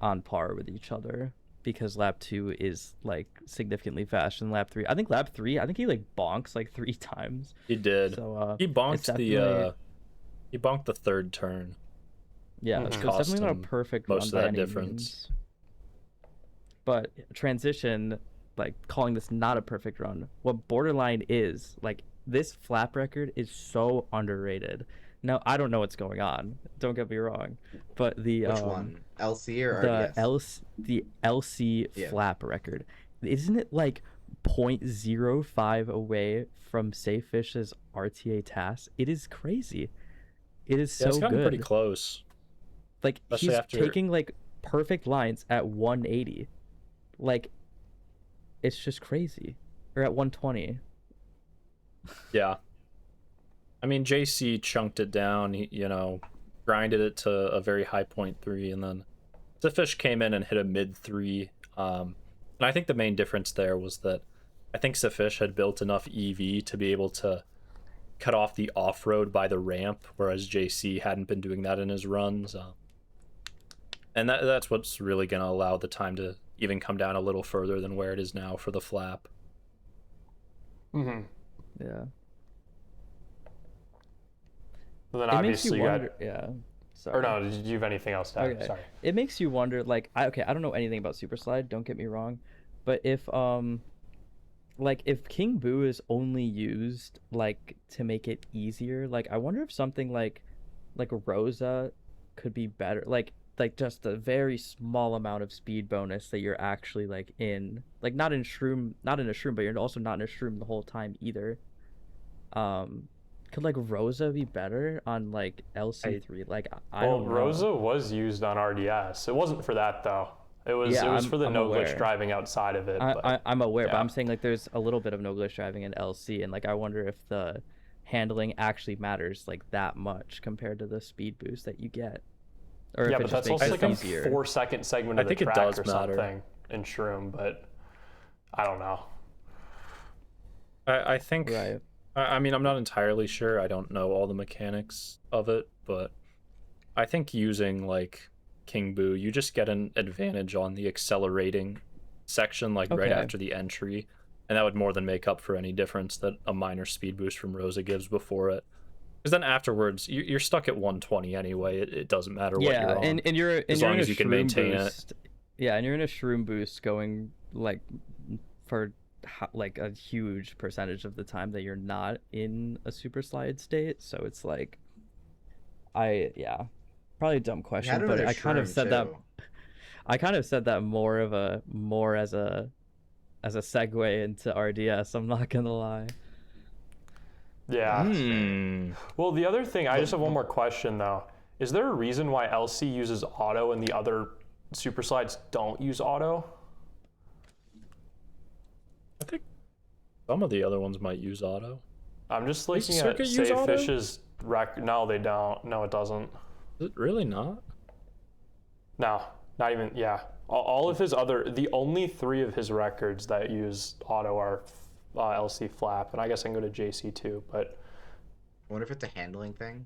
on par with each other, because lap 2 is like significantly faster than lap 3. I think lap 3, he like bonks like 3 times. He did. So he bonked he bonked the 3rd turn. Yeah, so it's definitely not a perfect most run of by that any difference. means. But transition, like calling this not a perfect run, what borderline is, like, this flap record is so underrated. Now, I don't know what's going on, don't get me wrong, but the Which one? LC or the RDS? the LC flap record, isn't it like 0.05 away from Safefish's RTA task? It is crazy. It is so it's gotten good. pretty close. Like, especially he's taking like perfect lines at 180. Like, it's just crazy. Or at 120. Yeah. I mean, JC chunked it down, grinded it to a very high 0.3, and then the fish came in and hit a mid 3. And I think the main difference there was that I think Safish had built enough EV to be able to cut off the off-road by the ramp, whereas JC hadn't been doing that in his runs. And that's what's really going to allow the time to even come down a little further than where it is now for the flap. Mm-hmm. Yeah. But then It makes obviously you you wonder. got... Yeah. Sorry. Or no, did you have anything else to add? Okay. Sorry. It makes you wonder, like, I don't know anything about Super Slide, don't get me wrong, but if King Boo is only used like to make it easier, like I wonder if something like Rosa could be better, like just a very small amount of speed bonus that you're actually like in, like not in a shroom, but you're also not in a shroom the whole time either. Could like Rosa be better on like LC3? Like I don't know. Rosa was used on RDS. It wasn't for that though. It was for the no glitch driving outside of it. I'm aware, yeah. but I'm saying like there's a little bit of no glitch driving in LC, and like I wonder if the handling actually matters like that much compared to the speed boost that you get. Or yeah, if but it that's just makes also like it easier. a 4-second segment of the think it track does or matter. something in Shroom, but I don't know. I think... Right. I mean, I'm not entirely sure. I don't know all the mechanics of it, but I think using like King Boo, you just get an advantage on the accelerating section, like right after the entry, and that would more than make up for any difference that a minor speed boost from Rosa gives before it. Because then afterwards, you're stuck at 120 anyway. It doesn't matter what you're on. and you're as long as you can maintain it. Yeah, and you're in a shroom boost going like for like a huge percentage of the time that you're not in a super slide state, so it's like probably a dumb question, but I kind of said that more as a segue into RDS. I'm not gonna lie. Yeah. Well, the other thing, I just have one more question though. Is there a reason why LC uses auto and the other super slides don't use auto? I think some of the other ones might use auto. I'm just looking at Fish's record. No, they don't. No, it doesn't. Is it really not? No, not even. Yeah, all of his the only 3 of his records that use auto are LC flap, and I guess I can go to JC too. But I wonder if it's a handling thing.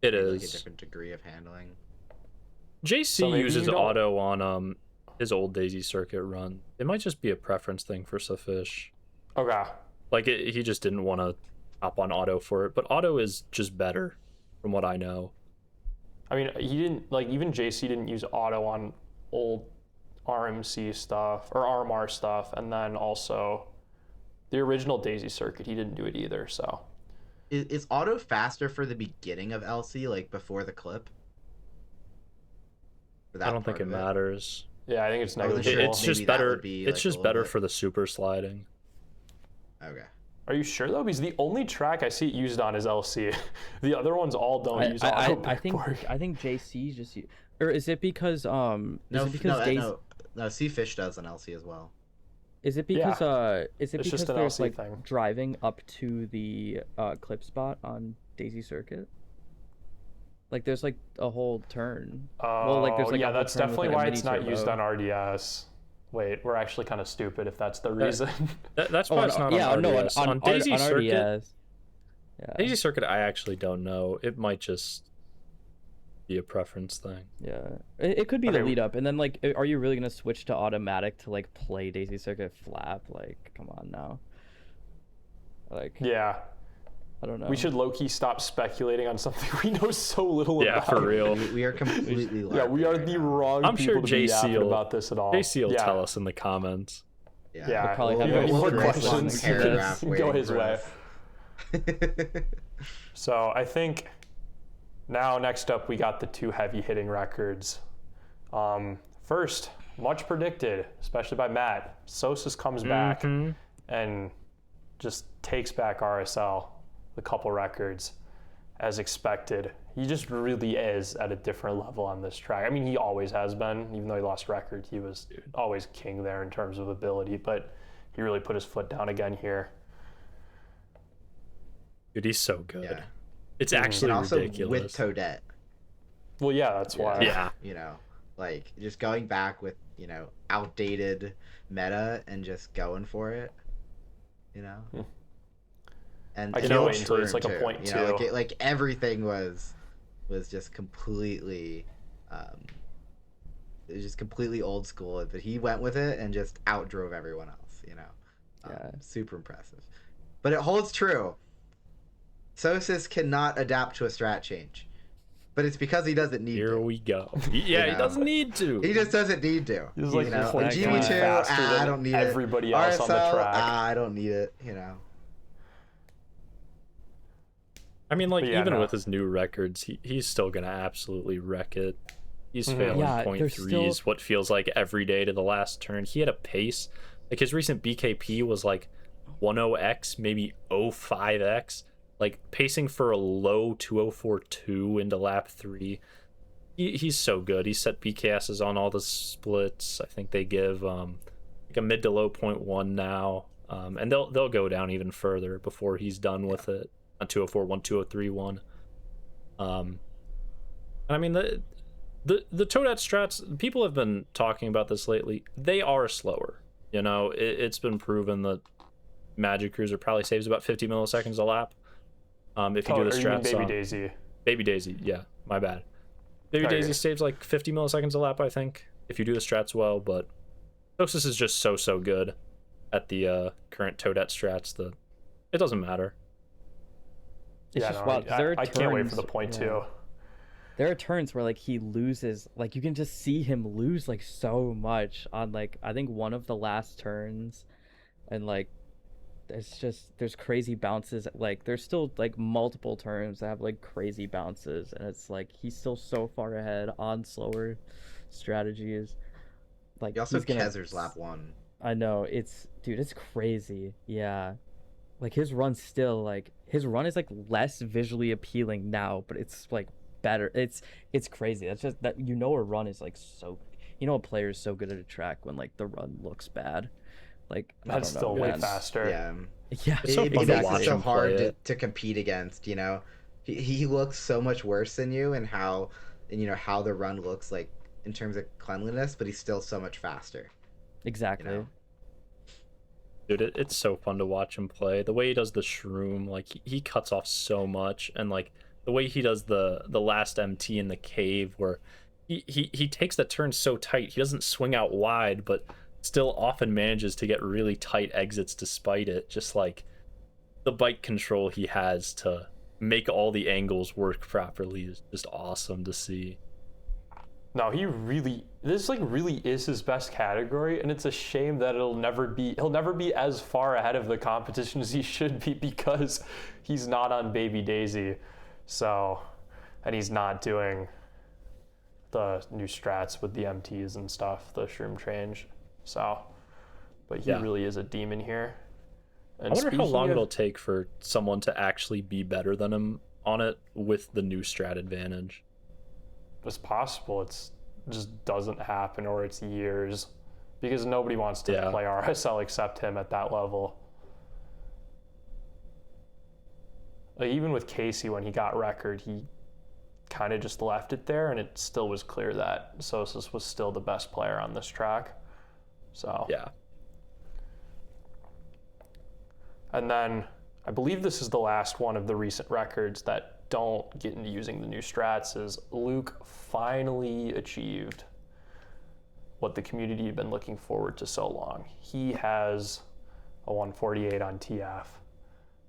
It Maybe is like a different degree of handling. JC uses auto on his old Daisy Circuit run. It might just be a preference thing for Safish. Okay. Like he just didn't want to hop on auto for it, but auto is just better, from what I know. I mean, he didn't even JC didn't use auto on old RMC stuff or RMR stuff, and then also the original Daisy Circuit, he didn't do it either. So is auto faster for the beginning of LC, like before the clip? I don't think it matters. Yeah, I think it's negligible. It's just better. It's just better for the super sliding. Okay. Are you sure though? Because the only track I see it used on is LC. The other ones all don't use auto. I think JC just or is it because No, C-Fish does on LC as well. Is it because because there's like thing. driving up to the clip spot on Daisy Circuit? Like there's like a whole turn. That's definitely why it's not used on RDS. Wait, we're actually kind of stupid if that's the reason. That's why it's not on RDS. On Daisy Circuit, RDS. Yeah. Daisy Circuit, I actually don't know. It might just be a preference thing. Yeah, it could be the lead up, and then like, are you really gonna switch to automatic to like play Daisy Circuit flap? Like, come on now. Like, yeah, I don't know. We should low-key stop speculating on something we know so little about. Yeah, for real. We are completely yeah, we are the wrong I'm people sure to be yapping about this at all. JC will tell us in the comments. Yeah, we'll probably have more questions. Go his way. So I think now next up we got the 2 heavy hitting records. First, much predicted, especially by Matt, Sosis comes back and just takes back RSL, the couple records, as expected. He just really is at a different level on this track. I mean, he always has been, even though he lost record, he was always king there in terms of ability, but he really put his foot down again here. Dude, he's so good. Yeah. It's Mhm. actually And also ridiculous. with Toadette. Well, yeah, that's why. Yeah. You know, like just going back with, you know, outdated meta and just going for it. You know. Hmm. And I and can't no wait until it's shroom like a too, point you know, two. like everything was just completely it was just completely old school, but he went with it and just outdrove everyone else, you know. Yeah. Super impressive. But it holds true. Sosis cannot adapt to a strat change. But it's because he doesn't need Here to. we go. Yeah, he know. doesn't need to. He just doesn't need to. He's like you know, point like three GB2, faster I than don't need everybody it. else on the RSL, track. I don't need it, you know. I mean, like, But yeah, even no. with his new records, he's still going to absolutely wreck it. He's failing Yeah, point there's threes, still- what feels like every day to the last turn. He had a pace. Like, his recent BKP was like 10x, maybe 05x. Like, pacing for a low 2042 into lap 3. He's so good. He set BKSs on all the splits. I think they give like a mid to low 0.1 now. And they'll go down even further before he's done with it on 2041, 2031. And I mean the Toadette strats, people have been talking about this lately. They are slower. You know, it's been proven that Magic Cruiser probably saves about 50 milliseconds a lap. If you do the or you mean strats Baby on Daisy. Baby Daisy, yeah, my bad. Baby Okay. Daisy saves like 50 milliseconds a lap, I think, if you do the strats well, but Sosis is just so good at the current Toadette strats that it doesn't matter. It's Yeah, just no, wild. 'Cause there are I can't wait for turns- the point yeah. two. There are turns where like he loses, like you can just see him lose like so much on like I think one of the last turns, and like there's crazy bounces. Like there's still like multiple turns that have like crazy bounces, and it's like he's still so far ahead on slower strategies. Like He also he's gonna- Kezer's lap 1. I know, it's crazy. Yeah. Like his run is like less visually appealing now, but it's like better. It's crazy. That's just that, you know, a run is like so, you know, a player is so good at a track when like the run looks bad. Like I That's don't still know, way man. faster. Yeah. Yeah, It's so It fun to makes watch it so him play hard it. to compete against, you know. He looks so much worse than you and you know how the run looks like in terms of cleanliness, but he's still so much faster. exactly. You know? Dude, it's so fun to watch him play. The way he does the shroom, like he cuts off so much, and like the way he does the last MT in the cave, where he takes the turn so tight, he doesn't swing out wide, but still often manages to get really tight exits despite it. Just like the bike control he has to make all the angles work properly is just awesome to see. No, this like really is his best category, and it's a shame that he'll never be as far ahead of the competition as he should be because he's not on Baby Daisy. So, and he's not doing the new strats with the MTs and stuff, the shroom change. So, but he Yeah. really is a demon here. And I wonder how speaking long of- it'll take for someone to actually be better than him on it with the new strat advantage. It's possible it's just doesn't happen, or it's years, because nobody wants to Yeah. play RSL except him at that level. Like, even with Casey, when he got record, he kind of just left it there, and it still was clear that Sosis was still the best player on this track. So Yeah. And then I believe this is the last one of the recent records that don't get into using the new strats, is Luke finally achieved what the community had been looking forward to so long. He has a 148 on TF,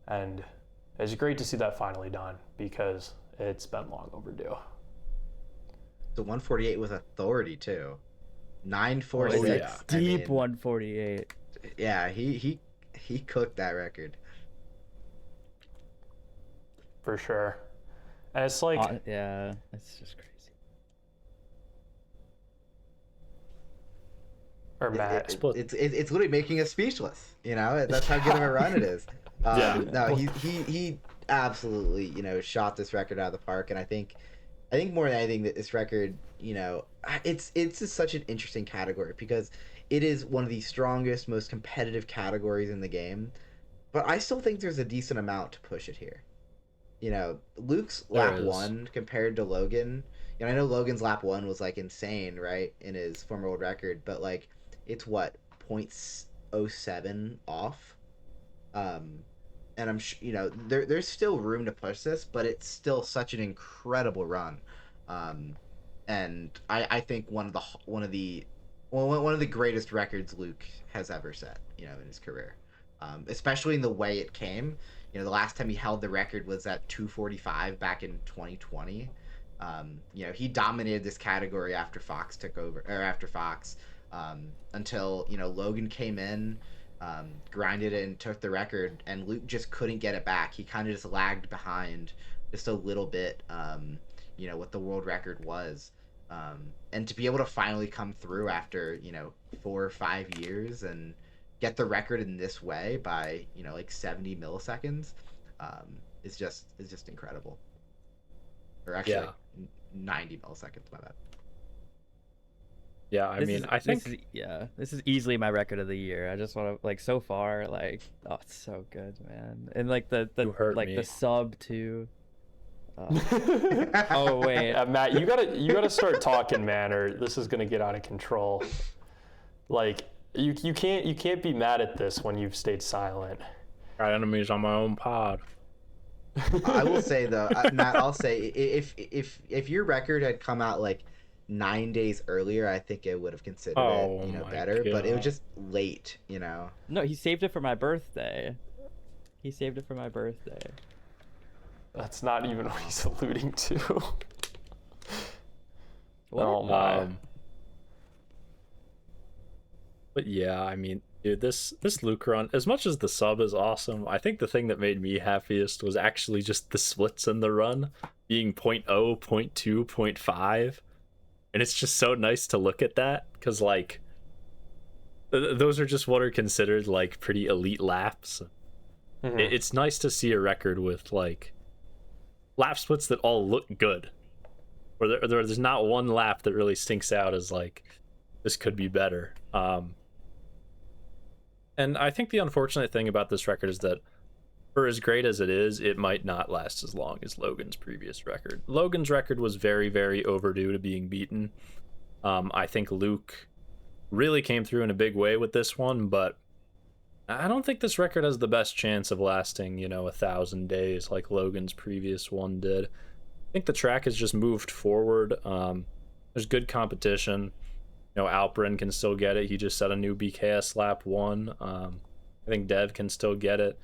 and it's great to see that finally done because it's been long overdue. The 148 with authority too. 946. Oh, yeah. I Deep mean, 148. Yeah, he cooked that record. For sure. And it's like, Yeah, it's just crazy. or Matt, It's literally making us speechless. You know, that's how good of a run it is. Yeah. No, he absolutely, you know, shot this record out of the park, and I think I think more than anything that this record, it's just such an interesting category because it is one of the strongest, most competitive categories in the game. But I still think there's a decent amount to push it here. Luke's There lap is. one compared to Logan. I know Logan's lap one was like insane, right, in his former world record, but like it's what 0.07 off. Um, and there's still room to push this, but it's still such an incredible run. Um, and I think one of the greatest records Luke has ever set, in his career. Especially in the way it came. The last time he held the record was at 245 back in 2020. He dominated this category after Fox took over, or after Fox, until Logan came in, grinded it and took the record, and Luke just couldn't get it back. He kind of just lagged behind just a little bit, what the world record was. And to be able to finally come through after 4 or 5 years and get the record in this way by like 70 milliseconds, is just incredible. Or actually, Yeah. 90 milliseconds. My bad. Yeah, I mean, I think this is easily my record of the year. I just want to like so far, like, oh, it's so good, man. And like the You hurt like me. the sub too. Oh wait, Yeah, Matt, you gotta start talking, man, or this is gonna get out of control. Like you can't be mad at this when you've stayed silent. got enemies on my own pod. I will say though, Matt, I'll say if your record had come out like 9 days earlier, I think I would have considered Oh it, my better. But it was God. just late, no, he saved it for my birthday. He saved it for my birthday. That's not even what he's alluding to. What? Oh my. But yeah, I mean, dude, this Luke run, as much as the sub is awesome, I think the thing that made me happiest was actually just the splits in the run being 0.0, 0.2, 0.5. And it's just so nice to look at that because, like, those are just what are considered like pretty elite laps. Mhm. It's nice to see a record with like lap splits that all look good, where there's not one lap that really stinks out as like this could be better. And I think the unfortunate thing about this record is that for as great as it is, it might not last as long as Logan's previous record. Logan's record was very, very overdue to being beaten. I think Luke really came through in a big way with this one, but I don't think this record has the best chance of lasting, 1,000 days like Logan's previous one did. I think the track has just moved forward. There's good competition. Alperin can still get it. He just set a new BKS lap 1. I think Dev can still get it.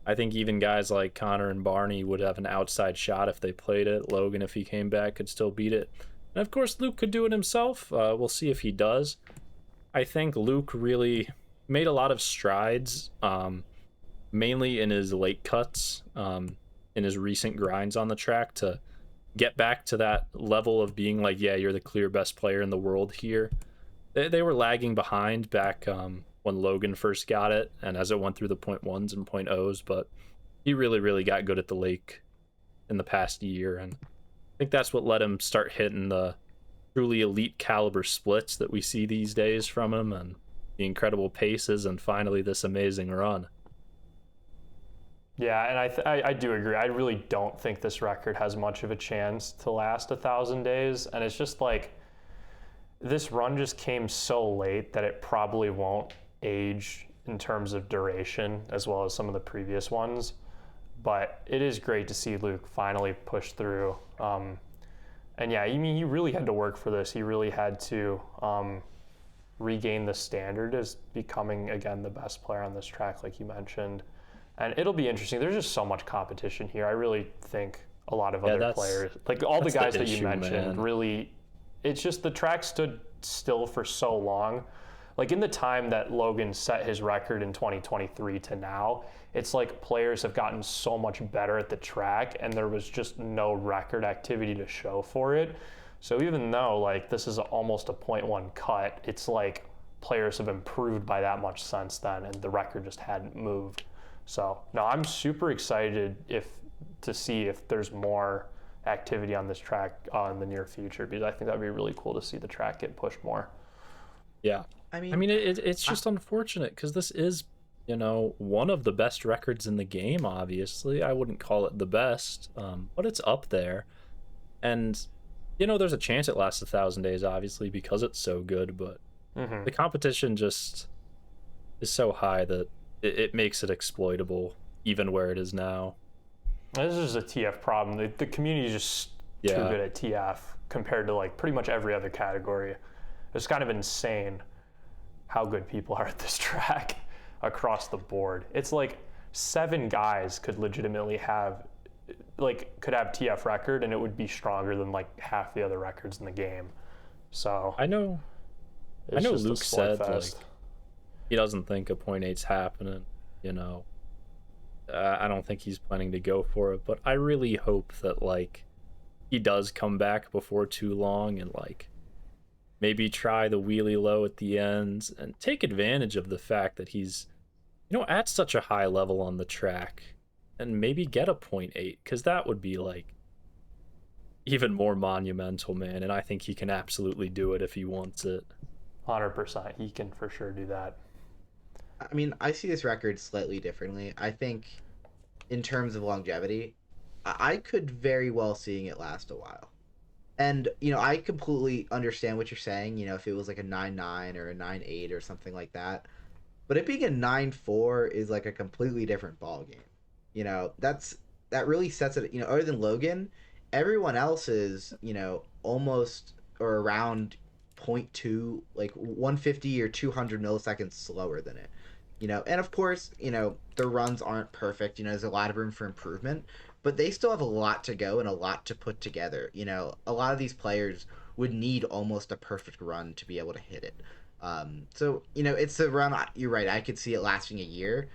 I think even guys like Connor and Barney would have an outside shot if they played it. Logan, if he came back, could still beat it. And of course, Luke could do it himself. We'll see if he does. I think Luke really made a lot of strides, mainly in his late cuts, in his recent grinds on the track to get back to that level of being like, yeah, you're the clear best player in the world here. They were lagging behind back when Logan first got it, and as it went through the 0.1s and 0.0s, but he really, really got good at the lake in the past year, and I think that's what let him start hitting the truly elite caliber splits that we see these days from him, and the incredible paces, and finally this amazing run. Yeah, and I do agree. I really don't think this record has much of a chance to last 1,000 days, and it's just like this run just came so late that it probably won't age in terms of duration as well as some of the previous ones. But it is great to see Luke finally push through. And yeah, I mean, he really had to work for this. He really had to regain the standard as becoming, again, the best player on this track, like you mentioned. And it'll be interesting. There's just so much competition here. I really think a lot of other players, like all the guys that you mentioned, really, it's just the track stood still for so long. Like in the time that Logan set his record in 2023 to now, it's like players have gotten so much better at the track and there was just no record activity to show for it. So even though like this is almost a 0.1 cut, it's like players have improved by that much since then and the record just hadn't moved. So no, I'm super excited to see if there's more activity on this track in the near future, because I think that'd be really cool to see the track get pushed more. Yeah. I I mean, it's just unfortunate because this is, one of the best records in the game, obviously. I wouldn't call it the best, but it's up there. And, there's a chance it lasts 1,000 days, obviously, because it's so good, but the competition just is so high that it makes it exploitable, even where it is now. This is a TF problem. The community is just too good at TF compared to like pretty much every other category. It's kind of insane how good people are at this track across the board. It's like 7 guys could legitimately have TF record, and it would be stronger than like half the other records in the game. So I know just a Luke said slugfest. like he doesn't think a .8's happening, I don't think he's planning to go for it, but I really hope that like he does come back before too long and like maybe try the wheelie low at the ends and take advantage of the fact that he's at such a high level on the track, and maybe get a .8, because that would be like even more monumental, man. And I think he can absolutely do it if he wants it. 100%, he can for sure do that. I mean, I see this record slightly differently. I think in terms of longevity, I could very well seeing it last a while. And, I completely understand what you're saying, if it was like a 9.9 or a 9.8 or something like that. But it being a 9.4 is like a completely different ball game. That really sets it, other than Logan, everyone else is, almost or around 0.2, like 150 or 200 milliseconds slower than it. And of course, their runs aren't perfect. There's a lot of room for improvement, but they still have a lot to go and a lot to put together. A lot of these players would need almost a perfect run to be able to hit it. So, it's a run. You're right. I could see it lasting a year,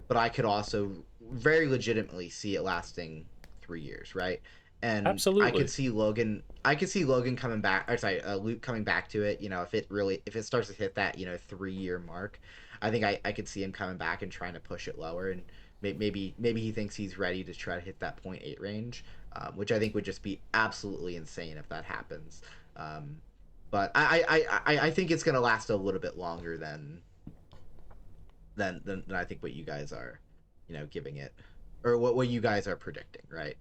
but I could also very legitimately see it lasting 3 years, right? And Absolutely. I could see Logan coming back. Or sorry, Luke coming back to it. If it starts to hit that 3-year mark, I think I could see him coming back and trying to push it lower, and maybe he thinks he's ready to try to hit that 0.8 range, which I think would just be absolutely insane if that happens. But I think it's gonna last a little bit longer than I think what you guys are, giving it, or what you guys are predicting, right?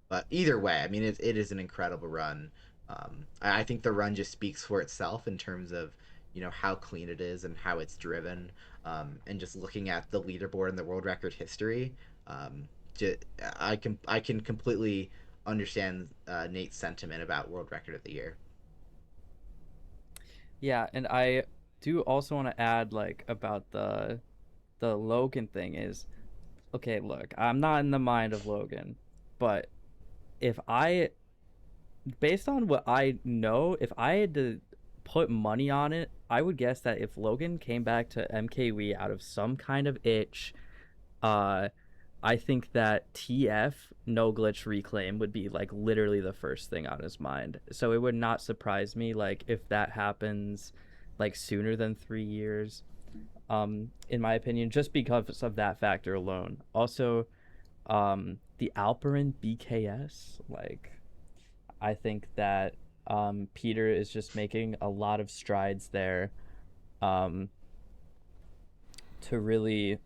But either way, I mean, it is an incredible run. I think the run just speaks for itself in terms of how clean it is and how it's driven, and just looking at the leaderboard and the world record history. I can completely understand Nate's sentiment about world record of the year. Yeah, and I do also want to add like about the Logan thing is, okay, look, I'm not in the mind of Logan, but based on what I know, if I had to put money on it, I would guess that if Logan came back to MKWii out of some kind of itch, I think that TF no glitch reclaim would be like literally the first thing on his mind. So it would not surprise me like if that happens like sooner than 3 years, in my opinion, just because of that factor alone. Also, the Alperin BKS, like I think that Peter is just making a lot of strides there, to really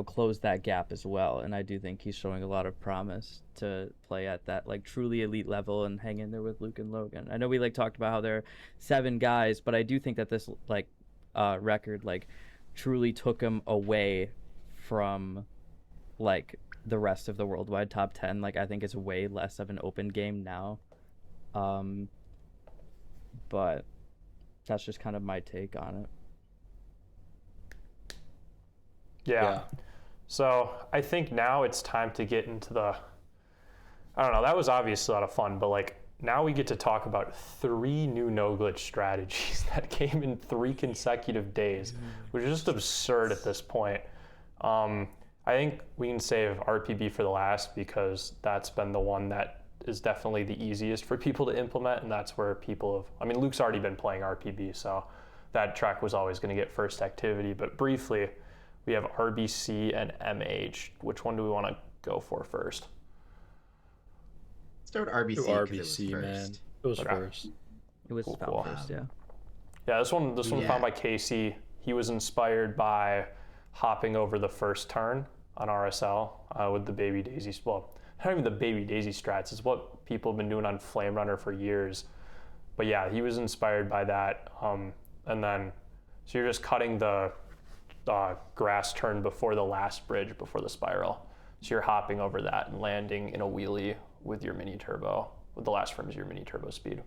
close that gap as well. And I do think he's showing a lot of promise to play at that like truly elite level and hang in there with Luke and Logan. I know we like talked about how there are 7 guys, but I do think that this like record like truly took him away from like the rest of the worldwide top 10. Like I think it's way less of an open game now, but that's just kind of my take on it. Yeah. So I think now it's time to get into I don't know, that was obviously a lot of fun, but like now we get to talk about 3 new no glitch strategies that came in 3 consecutive days, which is just absurd at this point. I think we can save RPB for the last because that's been the one that is definitely the easiest for people to implement, and that's where Luke's already been playing RPB, so that track was always going to get first activity. But briefly, we have RBC and MH. Which one do we want to go for first? Start with RBC To because RBC, it was man. first. It was Okay. first. It was Cool, found cool. first, yeah. Yeah, this one Yeah. found by Casey. He was inspired by hopping over the first turn on RSL with the Baby Daisy. Well, not even the Baby Daisy strats. It's what people have been doing on Flame Runner for years. But yeah, he was inspired by that. And then, so you're just cutting the grass turn before the last bridge, before the spiral. So you're hopping over that and landing in a wheelie with your mini turbo, with the last frames of your mini turbo speed.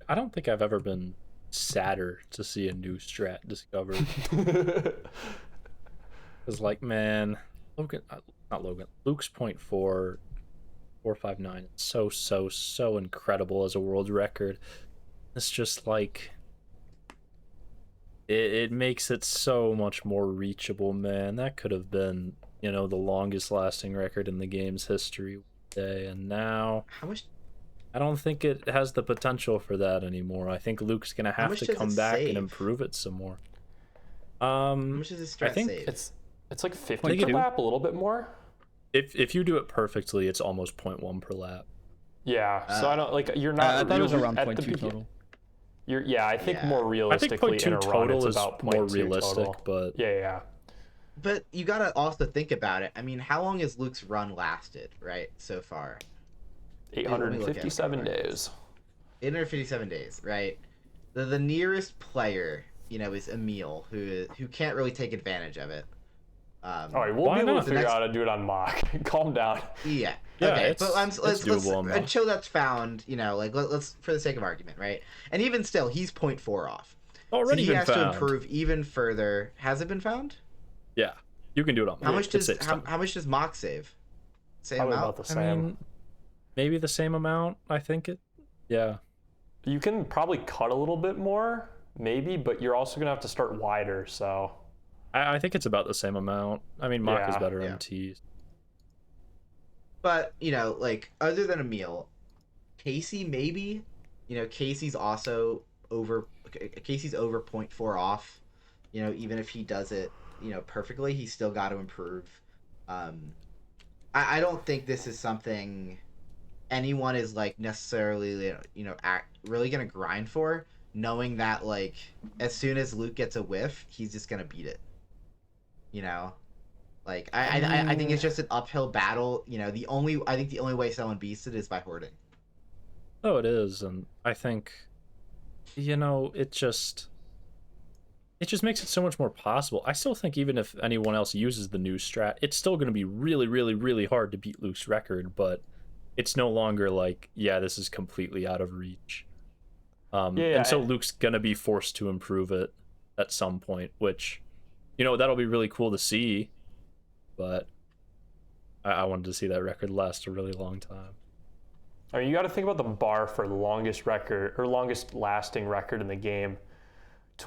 I don't think I've ever been sadder to see a new strat discovered. It's like, man, Luke's 0.459 is so incredible as a world record. It's just like, it makes it so much more reachable, man. That could have been, the longest lasting record in the game's history one day, and now How much? I don't think it has the potential for that anymore. I think Luke's gonna have much to does come it back save? and improve it some more. How much does this strat think save? It's like 50 per 22. lap, a little bit more. if you do it perfectly, it's almost 0.1 per lap. Yeah, so I don't like you're not. I thought it was you're around at the 0.2 begin- total. Yeah, I think Yeah. more I think realistically in a 0.2 run, total it's is about more 0.2 realistic, total. but Yeah. But you gotta also think about it. I mean, how long has Luke's run lasted, right, so far? 857 days. 857 days, right? The nearest player, is Emil, who can't really take advantage of it. All right, we'll Why be able not? to figure out how to do it on mock. Calm down. Yeah. Yeah, Okay. it's- But it's let's doable on that. until that's found, let's for the sake of argument, right? And even still, he's 0.4 off. already so he been has found. to improve even further. Has it been found? Yeah, you can do it on. How mock. much does It saves time. how much does mock save? Same Probably amount. about the I same. mean, maybe the same amount. I think it. Yeah. You can probably cut a little bit more, maybe, but you're also gonna have to start wider. So I think it's about the same amount. I mean, mock is Yeah. better Yeah. MTs. But other than Emil, Casey maybe. Casey's also over. Casey's over 0.4 off. Even if he does it, perfectly, he's still got to improve. I don't think this is something anyone is necessarily really gonna grind for, knowing that as soon as Luke gets a whiff, he's just gonna beat it. I think it's just an uphill battle. I think the only way someone beats it is by hoarding. Oh, it is, and I think, it just makes it so much more possible. I still think even if anyone else uses the new strat, it's still going to be really, really, really hard to beat Luke's record, but it's no longer this is completely out of reach. And so Luke's going to be forced to improve it at some point, which, that'll be really cool to see, but I wanted to see that record last a really long time. I mean, you got to think about the bar for the longest record or longest lasting record in the game,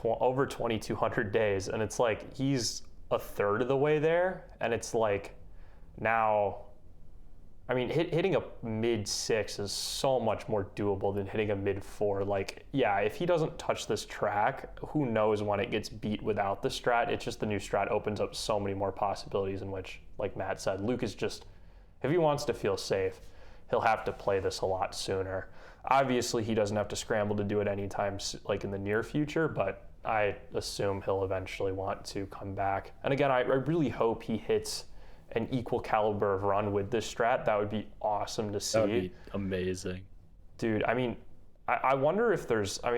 over 2,200 days, and it's he's a third of the way there, and it's now, I mean, hitting a mid 6 is so much more doable than hitting a mid 4. If he doesn't touch this track, who knows when it gets beat without the strat. It's just the new strat opens up so many more possibilities in which, like Matt said, Luke is just, if he wants to feel safe, he'll have to play this a lot sooner. Obviously, he doesn't have to scramble to do it anytime in the near future, but I assume he'll eventually want to come back. And again, I really hope he hits an equal caliber of run with this strat. That would be awesome to see. That would be amazing. Dude, I mean, I wonder if there's, I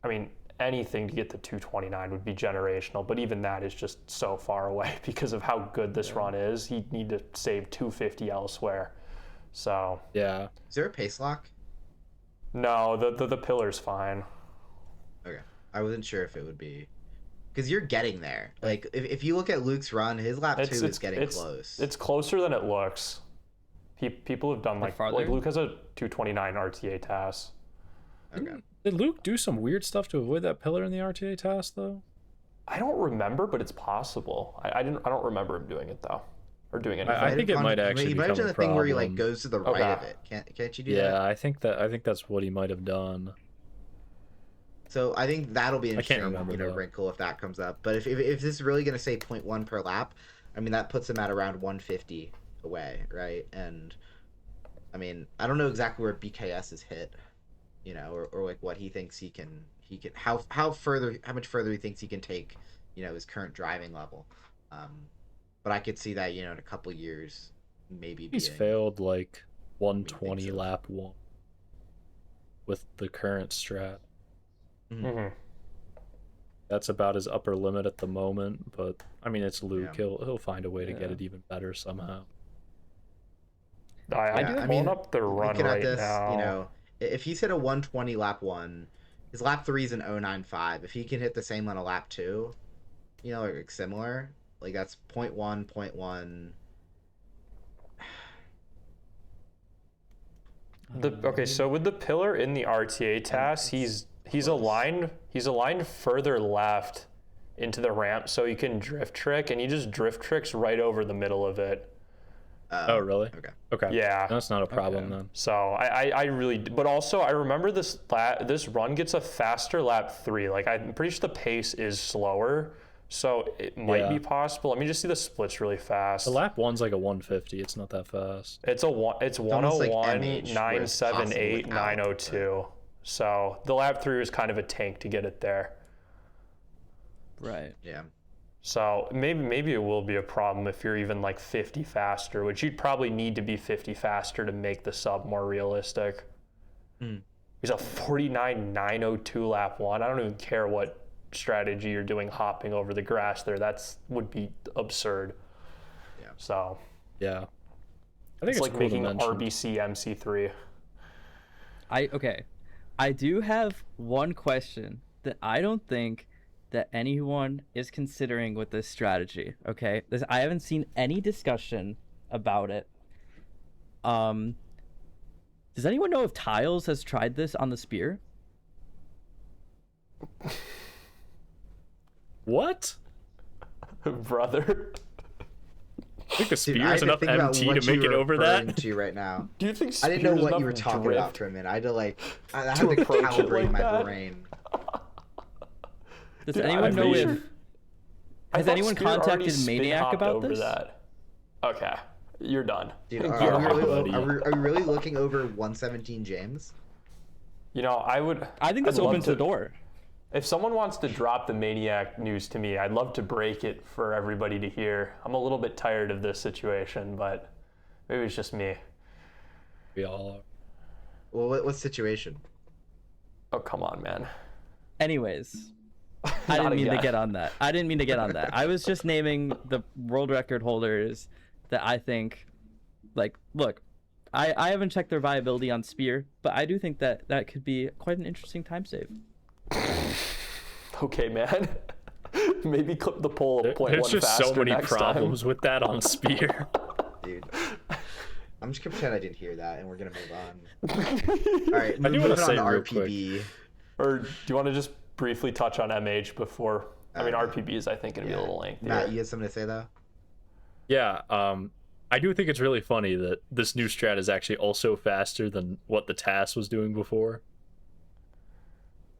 mean, anything to get to 229 would be generational, but even that is just so far away because of how good this run is. He'd need to save 250 elsewhere. So Yeah. Is there a pace lock? no, the pillar's fine. Okay, I wasn't sure if it would be, because you're getting there. If you look at Luke's run, his lap 2 is getting close. It's closer than it looks. People have done farther? Luke has a 229 RTA task. Okay. Did Luke do some weird stuff to avoid that pillar in the RTA task, though? I don't remember, but it's possible. I don't remember him doing it though, or doing anything. I think it might actually He might have become done a the thing where he problem. goes to the right Okay. of it. Can't you do Yeah, that? I think that's what he might have done. So I think that'll be an I can't interesting remember, though. wrinkle if that comes up. But if this is really going to say 0.1 per lap, I mean that puts him at around 150 away, right? And I mean, I don't know exactly where BKS is hit, or like what he thinks he can how much further he thinks he can take, his current driving level. But I could see that, in a couple years, maybe He's being, failed like I 120 think so. lap 1 with the current strat. Mm-hmm. That's about his upper limit at the moment, but I mean, it's Luke. Yeah. He'll find a way to get Yeah. it even better somehow. I'm pulling up the run looking at right this, now. If he's hit a 120 lap 1, his lap 3 is an 095. If he can hit the same on a lap 2, like similar, like that's 0.1, 0.1. Okay, so with the pillar in the RTA task, he's aligned further left into the ramp so he can drift trick, and he just drift tricks right over the middle of it. Oh, really? Okay. Okay. Yeah. That's not a problem Okay. then. So I really, but also I remember this run gets a faster lap 3. Like I'm pretty sure the pace is slower, so it might be possible. Let me just see the splits really fast. The lap 1's like a 150. It's not that fast. It's almost like 101, MH, where it's 978, possible without, 902. So the lap 3 is kind of a tank to get it there. Right. Yeah. So maybe it will be a problem if you're even like 50 faster, which you'd probably need to be 50 faster to make the sub more realistic. He's a 49.902 lap 1. I don't even care what strategy you're doing hopping over the grass there. Would be absurd. Yeah. So Yeah. I think it's like cool to making mention. RBC MC3. I do have one question that I don't think that anyone is considering with this strategy. Okay, I haven't seen any discussion about it. Does anyone know if Tiles has tried this on the spear? What? Brother. I think the Dude, spear I is had to enough think about MT what to make you it were over referring that. to right now. Do you think I didn't know spear's what you enough were talking drift about for a minute. I had to I had to to approach it calibrate like my that? brain. Does Dude, anyone I'm know pretty if sure- I has thought anyone Spear already contacted spin Maniac hopped about over this? that. Okay, you're done. Dude, You're are we out, really, buddy. are we really looking over 117 James? I think this I'd love opens the door. If someone wants to drop the Maniac news to me, I'd love to break it for everybody to hear. I'm a little bit tired of this situation, but maybe it's just me. We all are. Well, what situation? Oh, come on, man. Anyways, I Not didn't mean to again. get on that. I was just naming the world record holders that I think, like, look, I haven't checked their viability on Spear, but I do think that that could be quite an interesting time save. Okay, man. Maybe clip the poll at 0.1 There's just faster so many next problems time. with that on spear. Dude. I'm just gonna pretend I didn't hear that, and we're gonna move on. All right, I do moving wanna on say to real RPB. Or do you want to just briefly touch on MH before? I mean, Okay. RPB is, I think, going to be a little lengthy. Matt, you had something to say though? Yeah, I do think it's really funny that this new strat is actually also faster than what the TAS was doing before.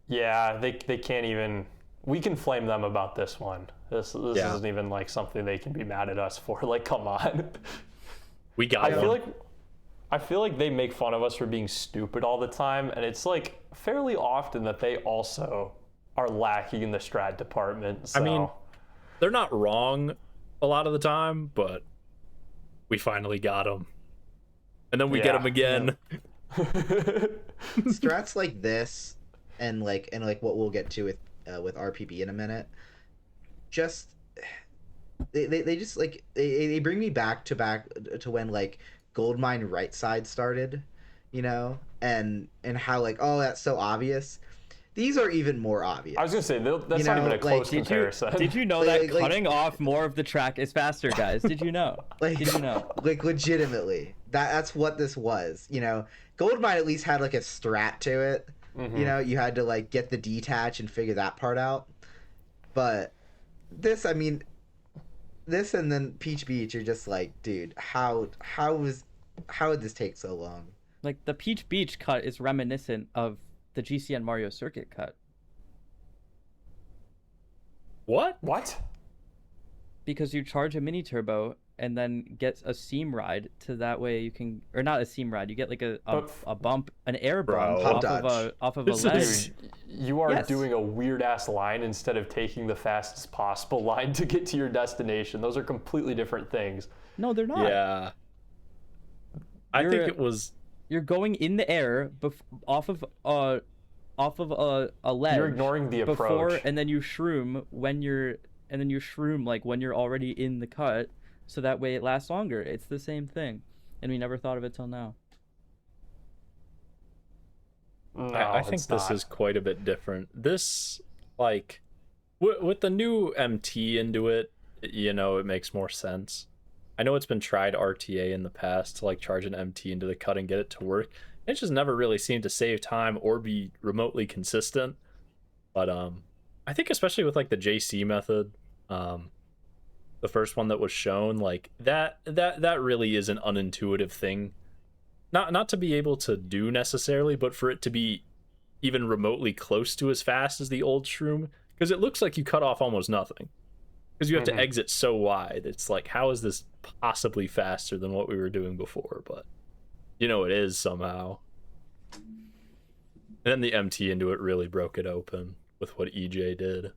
Yeah, they can't even. We can flame them about this one. This Yeah. isn't even like something they can be mad at us for. Like, come on. We got I feel like they make fun of us for being stupid all the time, and it's like fairly often that they also are lacking in the strat department. So. I mean, they're not wrong a lot of the time, but we finally got them. And then we get Yeah. them again. Strats like this, and like what we'll get to with RPB in a minute, just they just like they bring me back to when like Goldmine right side started, and how like, oh, that's so obvious. These are even more obvious. I was gonna say that's not even a close comparison. Did you know Like- that cutting off more of the track is faster, guys? Did you know? Like, Did you know? like legitimately, that's what this was. Goldmine at least had like a strat to it. Mhm. You had to like get the detach and figure that part out. But this, I mean, this and then Peach Beach are just like, dude, how would this take so long? Like the Peach Beach cut is reminiscent of the GCN Mario Circuit cut What? What? because you charge a mini turbo and then get a seam ride to that way you can, or not a seam ride, you get like a bump, an air bump Bro. off of a This ledge. is- Dude, you are Yes. doing a weird ass line instead of taking the fastest possible line to get to your destination. Those are completely different things. No, they're not. Yeah. I You're- think it was. You're going in the air off of a ledge. You're ignoring the before, approach. and then you shroom like when you're already in the cut, so that way it lasts longer. It's the same thing, and we never thought of it till now. No, I think it's this not. is quite a bit different. This, like, with the new MT into it, it makes more sense. I know it's been tried RTA in the past to like charge an MT into the cut and get it to work. It just never really seemed to save time or be remotely consistent. But I think especially with like the JC method, the first one that was shown, like that really is an unintuitive thing. Not to be able to do necessarily, but for it to be even remotely close to as fast as the old shroom, because it looks like you cut off almost nothing. Because you have to exit so wide. It's like, how is this possibly faster than what we were doing before? But it is somehow. And then the MT into it really broke it open with what EJ did.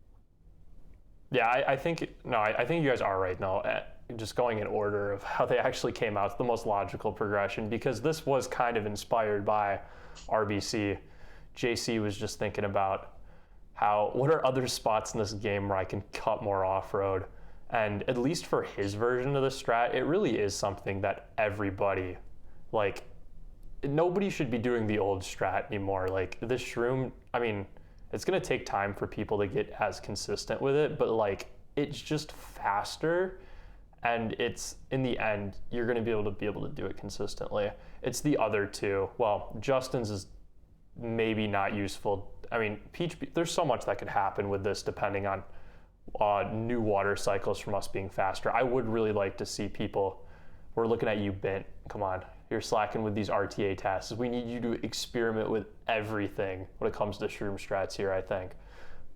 Yeah, I think you guys are right now. Just going in order of how they actually came out, it's the most logical progression, because this was kind of inspired by RBC. JC was just thinking about what are other spots in this game where I can cut more off-road, and at least for his version of the strat, it really is something that everybody, like, nobody should be doing the old strat anymore. Like, this shroom, I mean, it's gonna take time for people to get as consistent with it, but like, it's just faster, and it's, in the end, you're gonna be able to do it consistently. It's the other two. Well, Justin's is maybe not useful. I mean, there's so much that could happen with this depending on new water cycles from us being faster. I would really like to see people, we're looking at you, Bint, come on, you're slacking with these RTA tasks. We need you to experiment with everything when it comes to shroom strats here, I think.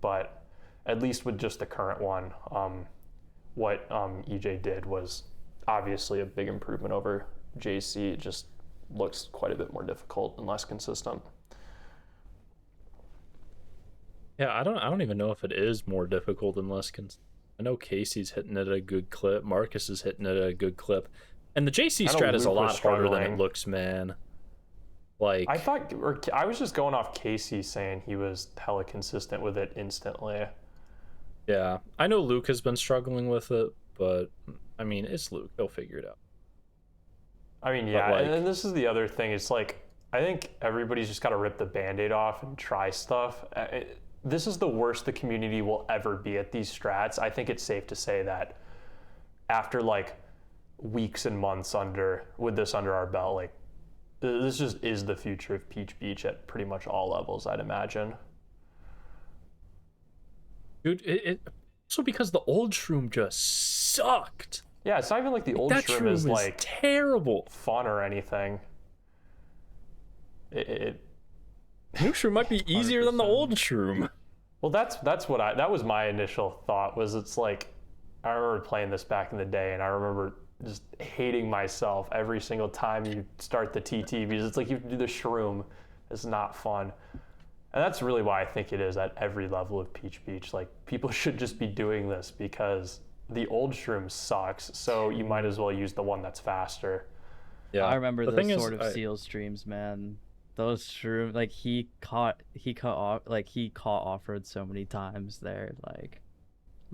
But at least with just the current one, what EJ did was obviously a big improvement over JC. It just looks quite a bit more difficult and less consistent. Yeah, I don't even know if it is more difficult and less I know Casey's hitting it at a good clip. Marcus is hitting it at a good clip. And the JC strat is a lot harder than it looks, man. Like, I was just going off Casey saying he was hella consistent with it instantly. Yeah, I know Luke has been struggling with it, but I mean, it's Luke. He'll figure it out. I mean, yeah, like, and this is the other thing. It's like, I think everybody's just got to rip the Band-Aid off and try stuff. This is the worst the community will ever be at these strats. I think it's safe to say that after like weeks and months with this under our belt, like, this just is the future of Peach Beach at pretty much all levels, I'd imagine. Dude, it also because the old shroom just sucked. Yeah, it's not even like the old That shroom is like terrible. fun or anything. New shroom might be easier than the old shroom. Well, that was my initial thought. Was it's like, I remember playing this back in the day, and I remember just hating myself every single time you start the TT, because it's like you have to do the shroom. It's not fun. And that's really why I think it is at every level of Peach Beach. Like, people should just be doing this because the old shroom sucks, so you might as well use the one that's faster. Yeah, I remember the the thing is, sort of seal streams, man. Those shroom, like he caught off-road so many times there, like,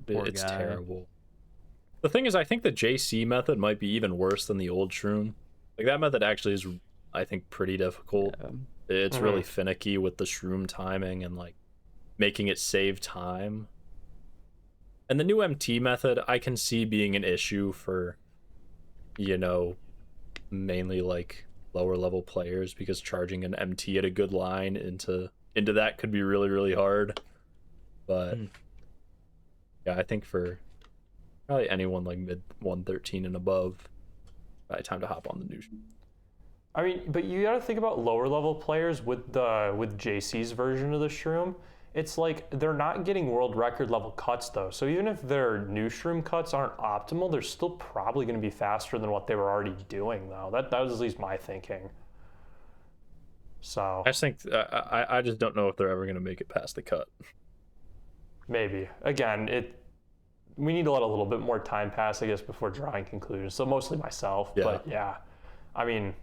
poor it's guy. terrible. The thing is, I think the JC method might be even worse than the old shroom. Like, that method actually is, I think, pretty difficult. Yeah. It's really finicky with the shroom timing and like making it save time. And the new MT method, I can see being an issue for, mainly like lower level players, because charging an MT at a good line into that could be really, really hard. But yeah, I think for probably anyone like mid 113 and above, probably time to hop on the new. I mean, but you got to think about lower level players with JC's version of the shroom. it's like they're not getting world record level cuts though. So even if their new shroom cuts aren't optimal, they're still probably going to be faster than what they were already doing though. That was at least my thinking. So I just think I just don't know if they're ever going to make it past the cut. maybe. Again, we need to let a little bit more time pass, I guess, before drawing conclusions. So mostly myself, but yeah. I mean,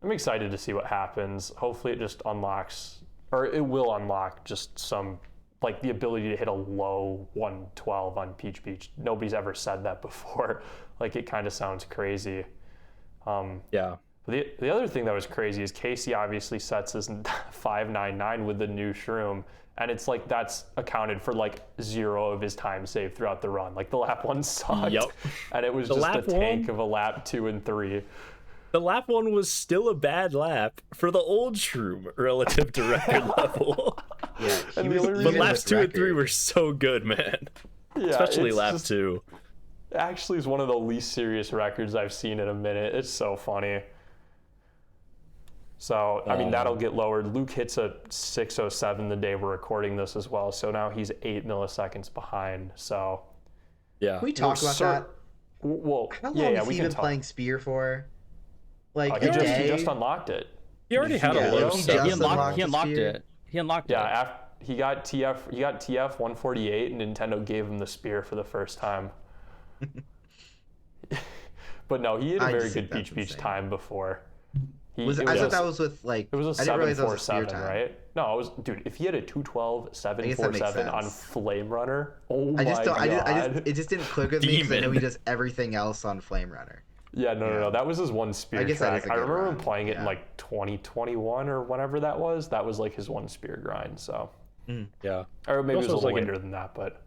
I'm excited to see what happens. Hopefully it just unlocks, or it will unlock just some, like the ability to hit a low 112 on Peach Beach. Nobody's ever said that before. Like it kind of sounds crazy. Yeah. The other thing that was crazy is Casey obviously sets his 599 with the new shroom, and it's like that's accounted for like 0 of his time saved throughout the run. Like the lap 1 sucked, and it was just a tank of a lap 2 and 3. The lap 1 was still a bad lap for the old shroom relative to record level. Yeah, but laps 2 and 3 were so good, man. Yeah, especially lap 2. Actually, is one of the least serious records I've seen in a minute. It's so funny. So, I mean, that'll get lowered. Luke hits a 6:07 the day we're recording this as well. So now he's 8 milliseconds behind. So, yeah. Can we talk about that? Well, how long has he been playing Spear for? Like he just unlocked it. He already had a low He unlocked it. He unlocked it. Yeah, he got TF 148, and Nintendo gave him the Spear for the first time. But no, he had a very good Peach Beach time before. I thought that was with like. It was a I didn't realize that was a 747, right? No, it was, dude. If he had a 212 747 on Flame Runner, oh my god! It just didn't click with me because I know he does everything else on Flame Runner. Yeah, no. That was his one Spear track. I remember him playing it in like 2021 or whenever that was. That was like his one Spear grind. So yeah, or maybe it was a little later than that, but.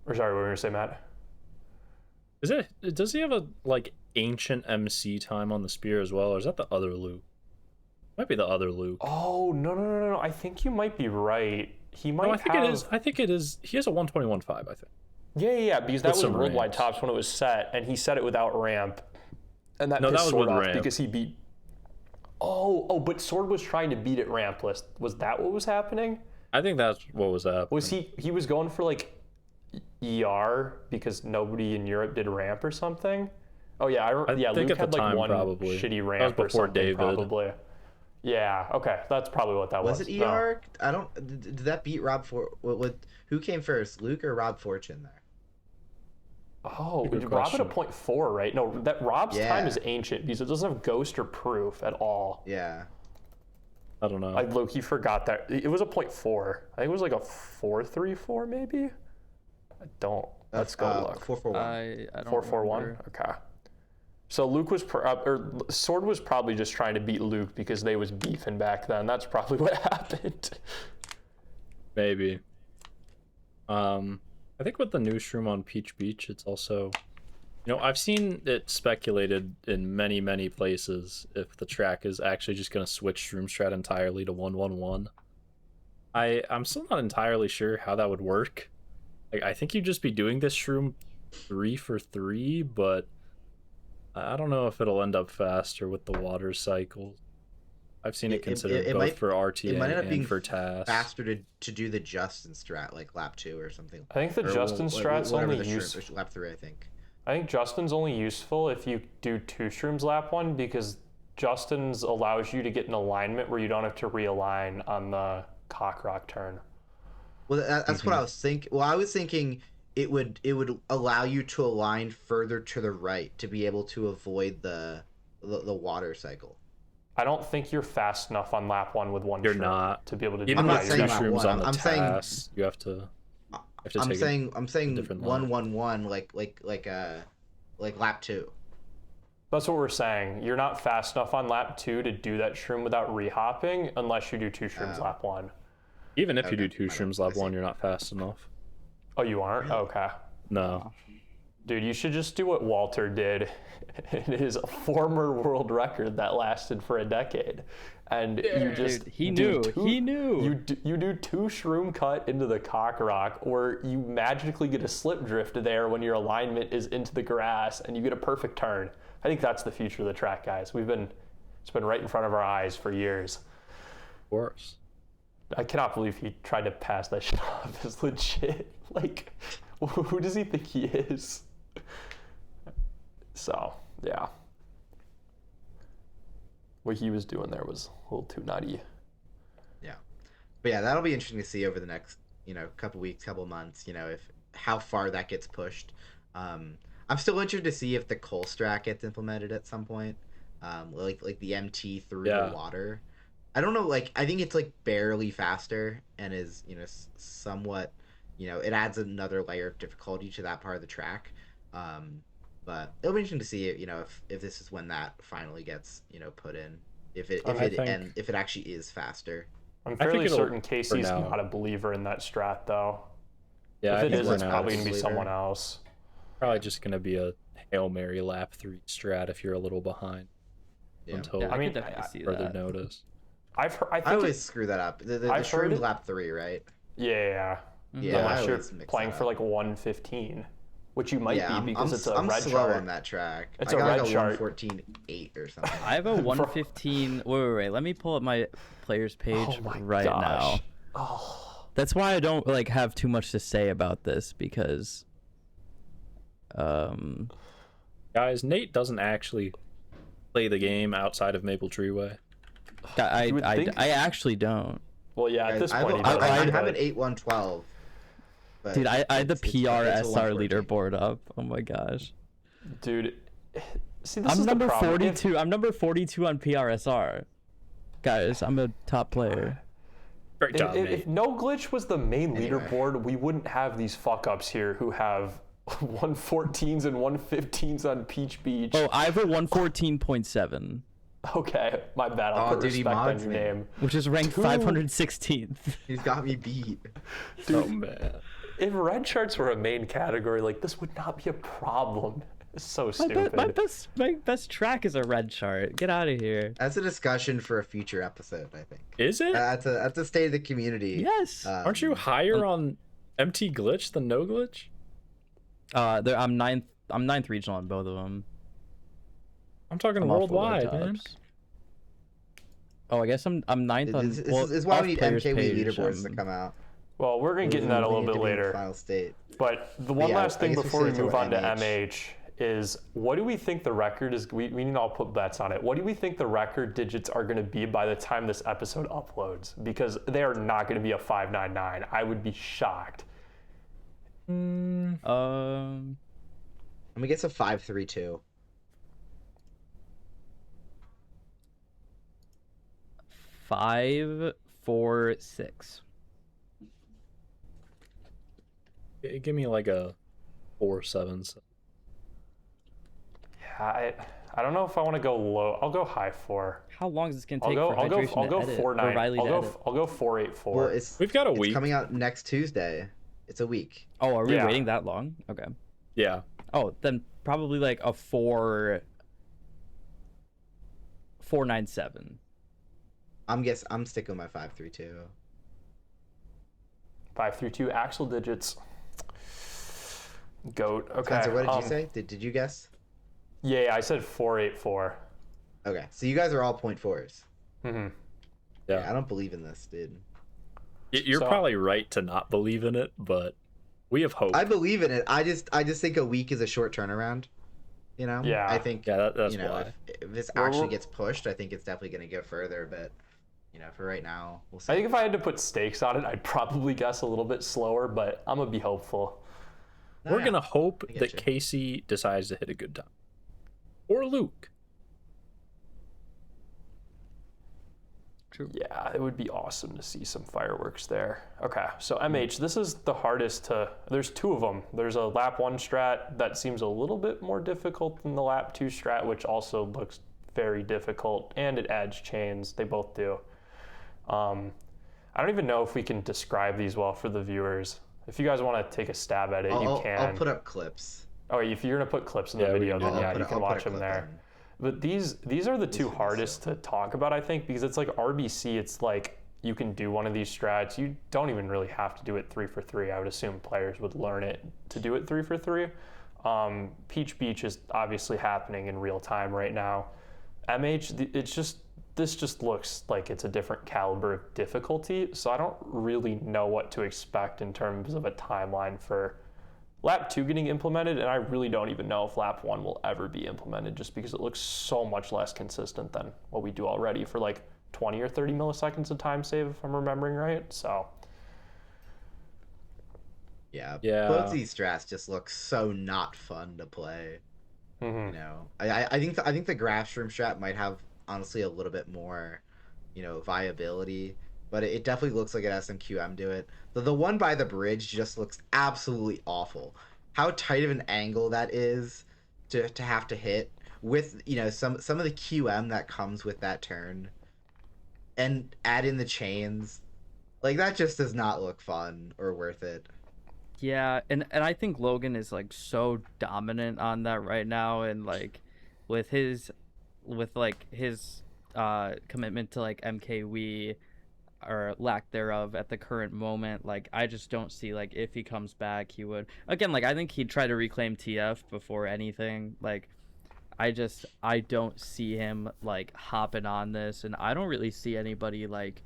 Or sorry, what were you gonna say, Matt? Does he have a like ancient MC time on the Spear as well, or is that the other Luke? Might be the other Luke. Oh no! I think you might be right. He might. No, I think it is. He has a 121.5, I think. Yeah. Because that was worldwide tops when it was set, and he set it without ramp, and that was with off ramp because he beat. Oh! But Sword was trying to beat it rampless. Was that what was happening? I think that's what was happening. Was he was going for like ER because nobody in Europe did ramp or something? Oh yeah, I think Luke at the had like time, one probably. shitty ramp or something. David. Probably. Yeah. Okay, that's probably what that was. Was it ER? No. I don't. Did that beat Rob who came first, Luke or Rob Fortune there? Oh, Rob at a 0.4, right? No, that Rob's time is ancient because it doesn't have ghost or proof at all. Yeah. I don't know. I low-key forgot that it was a 0.4. I think it was like a 4.34 maybe. I don't. Let's go look. 4.41. I don't 4.41. Okay. So Luke was or Sword was probably just trying to beat Luke because they was beefing back then. That's probably what happened. Maybe. I think with the new shroom on Peach Beach, it's also, I've seen it speculated in many, many places if the track is actually just going to switch shroom strat entirely to 111. I'm still not entirely sure how that would work. Like, I think you'd just be doing this shroom 3 for 3, but I don't know if it'll end up faster with the water cycles. I've seen it considered both for RTA and for tasks. Faster to do the Justin strat, like lap 2 or something. I think the Justin strat's only useful. Lap 3, I think. I think Justin's only useful if you do 2 shrooms lap 1 because Justin's allows you to get an alignment where you don't have to realign on the cock rock turn. Well, that's what I was thinking. Well, I was thinking it would allow you to align further to the right to be able to avoid the water cycle. I don't think you're fast enough on lap 1 with one. You're shroom not to be able to do. I'm not saying lap shrooms 1. on the I'm task. You have to. I'm saying 111 like lap 2. That's what we're saying. You're not fast enough on lap 2 to do that shroom without rehopping unless you do 2 shrooms lap 1. Even if you do 2 shrooms lap 1, you're not fast enough. Oh, you aren't? Really? Okay. No. Dude, you should just do what Walter did in his former world record that lasted for a decade. And you just... Dude, he knew. You do 2 shroom cut into the cock rock, or you magically get a slip drift there when your alignment is into the grass, and you get a perfect turn. I think that's the future of the track, guys. It's been right in front of our eyes for years. course. I cannot believe he tried to pass that shit off as legit. Like, who does he think he is? So, yeah. What he was doing there was a little too nutty. Yeah. But yeah, that'll be interesting to see over the next, couple weeks, couple months, if how far that gets pushed. I'm still interested to see if the coal strat gets implemented at some point. Like the MT through the water. I don't know, I think it's barely faster and is, somewhat, it adds another layer of difficulty to that part of the track. But it'll be interesting to see, if this is when that finally gets, put in, if it actually is faster. I'm fairly certain Casey's not a believer in that strat, though. Yeah, if it is, it's probably going to be someone else. Probably just going to be a Hail Mary lap 3 strat if you're a little behind. Until further notice. I always screw that up. The shrooms lap 3, right? Yeah. Yeah, unless you're playing for 115, which you might be because it's a red chart. I'm slow on that track. It's a red chart. 114.8 or something. I have a 115. Wait. Let me pull up my players page now. Oh. That's why I don't have too much to say about this because, guys, Nate doesn't actually play the game outside of Maple Tree Way. I actually don't. Well, yeah, at this point, I have an 8-1-12. Dude, I had the PRSR leaderboard up. Oh my gosh. Dude, see, this I'm is number the problem. 42. I'm number 42 on PRSR. Guys, I'm a top player. Great job, if No Glitch was the main leaderboard, we wouldn't have these fuck-ups here who have 114s and 115s on Peach Beach. Oh, I have a 114.7. Okay, my bad. I'll put respect on your name. Which is ranked 516th. He's got me beat. Dude, oh, man. If red charts were a main category, this would not be a problem. It's so stupid. My best track is a red chart. Get out of here. That's a discussion for a future episode, I think. Is it? That's a state of the community. Yes. Aren't you higher on MT Glitch than No Glitch? I'm ninth. I'm ninth regional on both of them. I'm talking worldwide, man. Oh, I guess I'm ninth on. This is why we need MKWii leaderboards to come out. Well, we're gonna get into that a little bit later. Final state. But the one last thing before we move on to MH is, what do we think the record is? We need to all put bets on it. What do we think the record digits are going to be by the time this episode uploads? Because they are not going to be a 599. I would be shocked. I'm gonna get a 532. 546. Give me a 4.7. Yeah, I don't know if I want to go low. I'll go high 4. How long is this gonna take? I'll go 4.9. I'll go 4.84. Well, we've got a week. It's coming out next Tuesday. It's a week. Oh, are we waiting that long? Okay. Yeah. Oh, then probably a 4.97. I'm sticking with my 532. 532 axle digits. Goat. Okay. Spencer, what did you say? Did you guess? Yeah, I said 4.84. Okay, so you guys are all 0.4s. Mm-hmm. Yeah, I don't believe in this, dude. You're probably right to not believe in it, but we have hope. I believe in it. I just think a week is a short turnaround. Yeah. I think. Yeah, that's why. If this actually gets pushed, I think it's definitely going to go further. But for right now, we'll see. I think if I had to put stakes on it, I'd probably guess a little bit slower, but I'm gonna be hopeful. We're gonna hope that Casey decides to hit a good time, or Luke. True. Yeah, it would be awesome to see some fireworks there. Okay, so MH, this is the hardest to. There's two of them. There's a lap 1 strat that seems a little bit more difficult than the lap 2 strat, which also looks very difficult, and it adds chains. They both do. I don't even know if we can describe these well for the viewers. If you guys want to take a stab at it, you can. I'll put up clips. Oh, if you're gonna put clips in the video, then you can watch them there. But these are the two hardest to talk about, I think, because it's like RBC. It's like you can do one of these strats. You don't even really have to do it 3 for 3. I would assume players would learn it to do it 3 for 3. Peach Beach is obviously happening in real time right now. MH, it's just this just looks like it's a different caliber of difficulty. So I don't really know what to expect in terms of a timeline for lap 2 getting implemented, and I really don't even know if lap 1 will ever be implemented, just because it looks so much less consistent than what we do already for like 20 or 30 milliseconds of time save, if I'm remembering right. So Yeah. Yeah. Both these strats just look so not fun to play. You know, I think I think the grass shroom strat might have honestly a little bit more, you know, viability, but it definitely looks like it has some QM to it. The one by the bridge just looks absolutely awful. How tight of an angle that is to have to hit with, you know, some of the QM that comes with that turn, and add in the chains, like that just does not look fun or worth it. Yeah, and I think Logan is like so dominant on that right now, and like with his commitment to like MKWii or lack thereof at the current moment, like I just don't see, like, if he comes back he would again, like I think he'd try to reclaim TF before anything. Like I don't see him like hopping on this, and I don't really see anybody like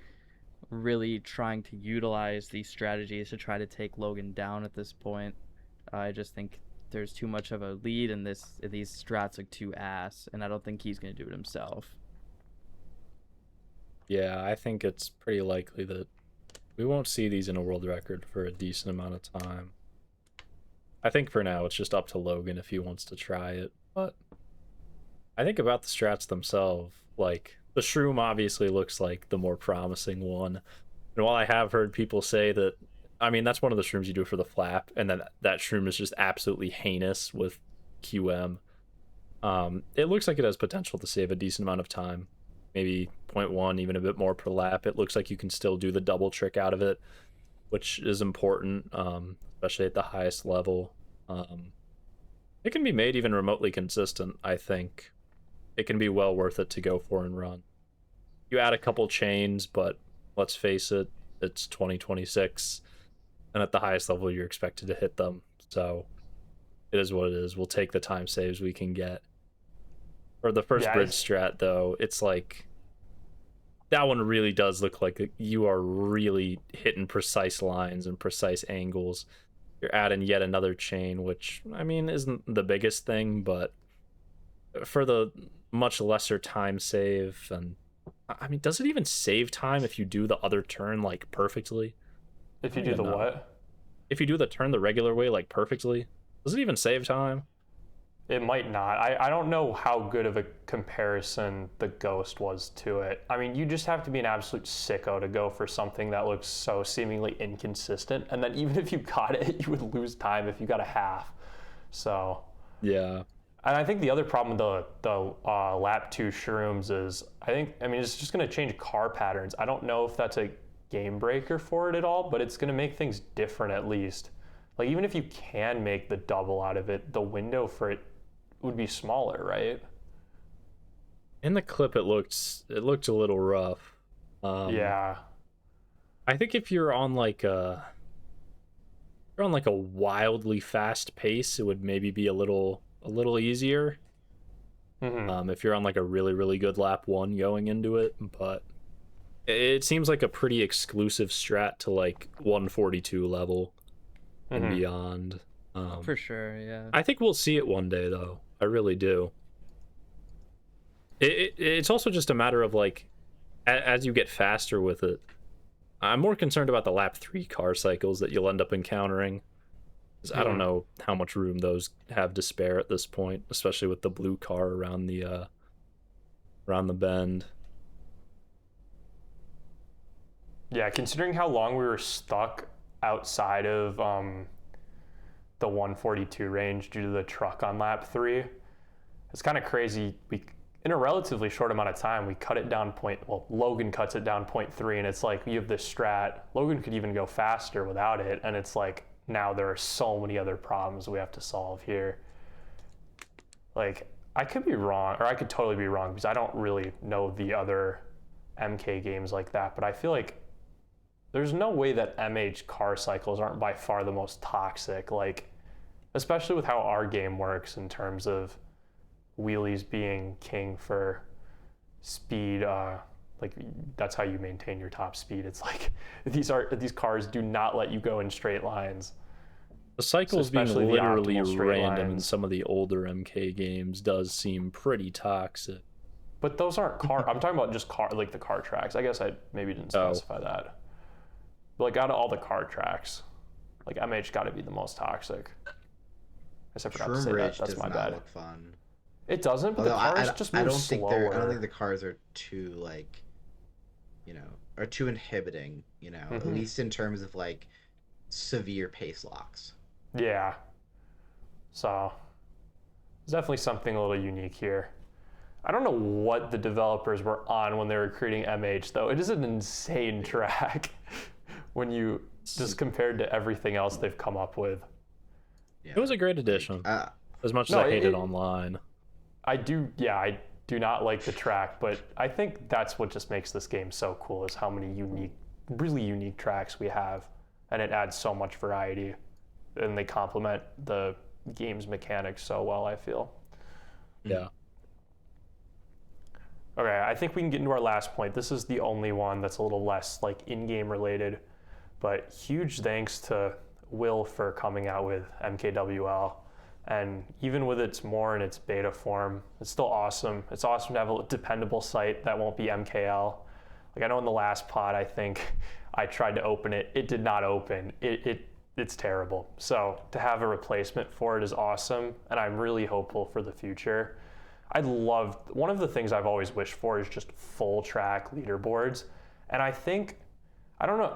really trying to utilize these strategies to try to take Logan down at this point. I just think there's too much of a lead, and these strats look too ass, and I don't think he's gonna do it himself. Yeah, I think it's pretty likely that we won't see these in a world record for a decent amount of time. I think for now it's just up to Logan if he wants to try it. But I think about the strats themselves, like the shroom obviously looks like the more promising one. And while I have heard people say that, I mean, that's one of the shrooms you do for the flap, and then that shroom is just absolutely heinous with QM. It looks like it has potential to save a decent amount of time, maybe 0.1, even a bit more per lap. It looks like you can still do the double trick out of it, which is important, especially at the highest level. It can be made even remotely consistent, I think. It can be well worth it to go for and run. You add a couple chains, but let's face it, it's 2026, and at the highest level you're expected to hit them, so it is what it is. We'll take the time saves we can get. For the first bridge strat, though, it's like that one really does look like you are really hitting precise lines and precise angles. You're adding yet another chain, which, I mean, isn't the biggest thing, but for the much lesser time save, and I mean, does it even save time if you do the other turn like perfectly? If you do the what? If you do the turn the regular way like perfectly, does it even save time? It might not. I don't know how good of a comparison the Ghost was to it. I mean, you just have to be an absolute sicko to go for something that looks so seemingly inconsistent, and then even if you got it, you would lose time if you got a half. So yeah. And I think the other problem with the lap 2 shrooms is, I mean, it's just going to change car patterns. I don't know if that's a game breaker for it at all, but it's going to make things different at least. Like, even if you can make the double out of it, the window for it would be smaller, right? In the clip, it looked a little rough. Yeah. I think if you're on like a wildly fast pace, it would maybe be a little easier. If you're on like a really good lap 1 going into it, but it seems like a pretty exclusive strat to like 142 level and beyond. For sure, yeah. I think we'll see it one day, though. I really do. It's also just a matter of like, as you get faster with it, I'm more concerned about the lap 3 car cycles that you'll end up encountering. I don't know how much room those have to spare at this point, especially with the blue car around the bend. Yeah, considering how long we were stuck outside of the 142 range due to the truck on lap 3, it's kind of crazy. In a relatively short amount of time, we cut it down Logan cuts it down 0.3, and it's like you have this strat. Logan could even go faster without it, and it's like, now there are so many other problems we have to solve here. Like, I could be wrong, or I could totally be wrong, because I don't really know the other MK games like that, but I feel like there's no way that MH car cycles aren't by far the most toxic, like, especially with how our game works in terms of wheelies being king for speed. Like that's how you maintain your top speed. It's like these cars do not let you go in straight lines. The cycles being especially the literally optimal straight random in lines. some of the older MK games does seem pretty toxic. But those aren't car. I'm talking about just like the car tracks. I guess I maybe didn't specify that. But like out of all the car tracks, like MH got to be the most toxic. I guess I forgot to Shroom say Ridge that. That's does my not bad. look fun. It doesn't, but Although the cars just move slower. I don't think the cars are too like, are too inhibiting. At least in terms of like severe pace locks. Yeah. So there's definitely something a little unique here. I don't know what the developers were on when they were creating MH, though. It is an insane track when you just compared to everything else they've come up with. Yeah. It was a great addition. As much as I hate it online. I do not like the track, but I think that's what just makes this game so cool is how many really unique tracks we have, and it adds so much variety, and they complement the game's mechanics so well, I feel. Yeah. Okay, I think we can get into our last point. This is the only one that's a little less like in-game related, but huge thanks to Will for coming out with MKWL. And even with its more in its beta form, it's still awesome. It's awesome to have a dependable site that won't be MKL. Like I know in the last pod, I think I tried to open it. It did not open. It's terrible. So to have a replacement for it is awesome, and I'm really hopeful for the future. One of the things I've always wished for is just full track leaderboards. And I think, I don't know,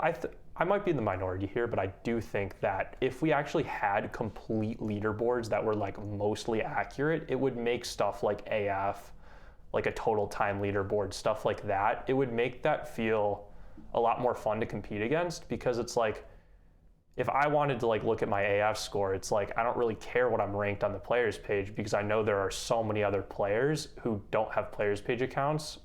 I might be in the minority here, but I do think that if we actually had complete leaderboards that were like mostly accurate, it would make stuff like AF, like a total time leaderboard, stuff like that. It would make that feel a lot more fun to compete against, because it's like, if I wanted to like look at my AF score, it's like I don't really care what I'm ranked on the players page, because I know there are so many other players who don't have players page accounts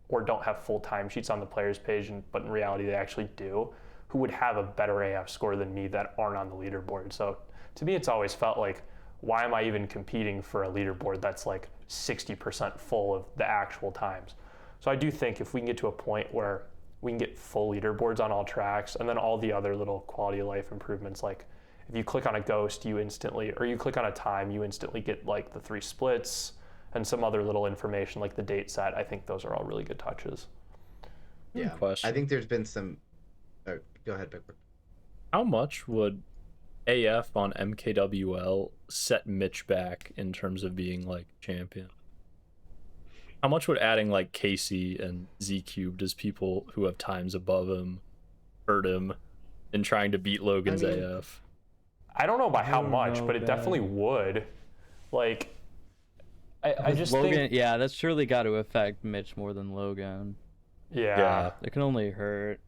or don't have full timesheets on the players page, but in reality they actually do, who would have a better AF score than me that aren't on the leaderboard. So to me, it's always felt like, why am I even competing for a leaderboard that's like 60% full of the actual times? So I do think if we can get to a point where we can get full leaderboards on all tracks, and then all the other little quality of life improvements, like if you click on a ghost, you click on a time, you instantly get like the 3 splits and some other little information like the date set. I think those are all really good touches. Yeah, I think there's been some. Go ahead, Bickbork. How much would AF on MKWL set Mitch back in terms of being like champion? How much would adding like Casey and Z Cubed as people who have times above him hurt him in trying to beat Logan's AF? I don't know by how much, but it definitely would. Like, I just Logan, think... Yeah, that's surely got to affect Mitch more than Logan. Yeah. It can only hurt.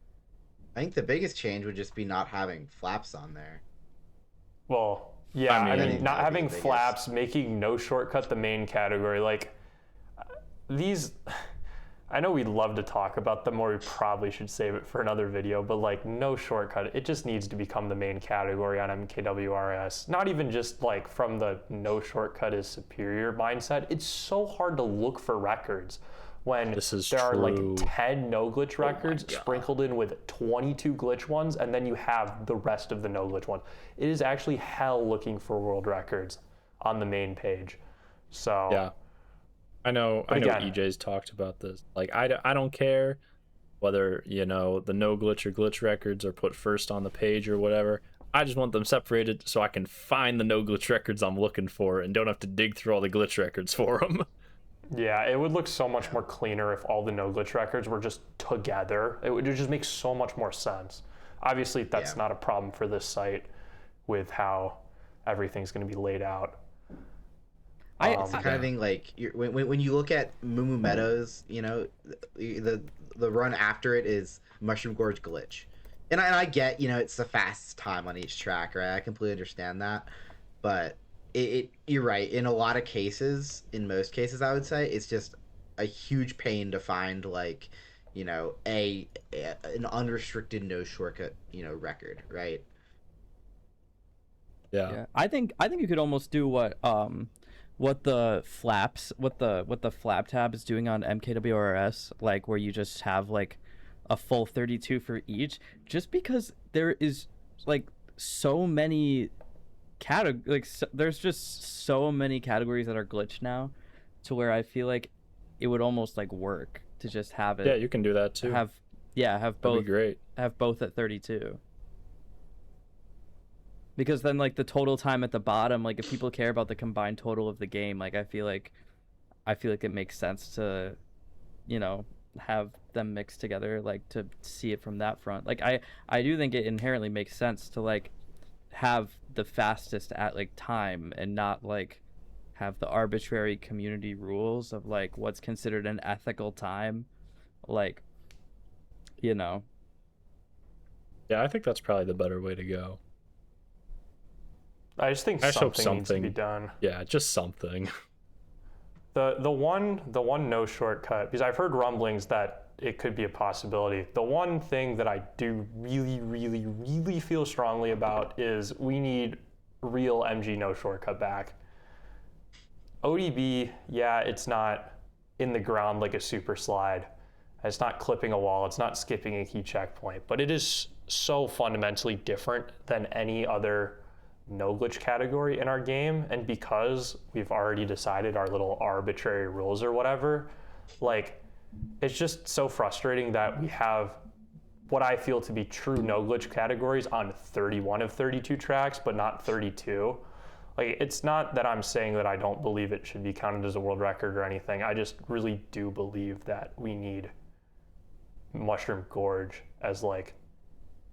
I think the biggest change would just be not having flaps on there. Well, yeah, I mean not having biggest. flaps, making no shortcut the main category. Like, these... I know we'd love to talk about them, or we probably should save it for another video, but like no shortcut, it just needs to become the main category on MKWRS. Not even just like from the no shortcut is superior mindset. It's so hard to look for records when there are like 10 no glitch records sprinkled in with 22 glitch ones, and then you have the rest of the no glitch ones. It is actually hell looking for world records on the main page. So yeah. I know EJ's talked about this. Like, I don't care whether, the no glitch or glitch records are put first on the page or whatever. I just want them separated so I can find the no glitch records I'm looking for and don't have to dig through all the glitch records for them. Yeah, it would look so much more cleaner if all the no glitch records were just together. It would just make so much more sense. Obviously, that's not a problem for this site with how everything's going to be laid out. It's the kind of thing like when you look at Moo Meadows, the run after it is Mushroom Gorge Glitch, and I get it's the fastest time on each track, right? I completely understand that, but you're right. In a lot of cases, in most cases, I would say it's just a huge pain to find like an unrestricted no shortcut record, right? Yeah. I think you could almost do what what the flap tab is doing on MKWRS, like where you just have like a full 32 for each, just because there is like so many there's just so many categories that are glitched now, to where I feel like it would almost like work to just have it. Yeah, you can do that too. Have That'd both. be great. Have both at 32. Because then like the total time at the bottom, like if people care about the combined total of the game, like I feel like it makes sense to, you know, have them mixed together, like to see it from that front. Like I do think it inherently makes sense to like have the fastest at like time, and not like have the arbitrary community rules of like what's considered an ethical time, like, you know. Yeah, I think that's probably the better way to go. I just think I just hope something needs to be something- done. Yeah, just something. The one no shortcut, because I've heard rumblings that it could be a possibility. The one thing that I do really feel strongly about is we need real MG no shortcut back. ODB, yeah, it's not in the ground like a super slide. It's not clipping a wall. It's not skipping a key checkpoint, but it is so fundamentally different than any other no glitch category in our game. And because we've already decided our little arbitrary rules or whatever, like, it's just so frustrating that we have what I feel to be true no glitch categories on 31 of 32 tracks, but not 32. Like, it's not that I'm saying that I don't believe it should be counted as a world record or anything. I just really do believe that we need Mushroom Gorge as like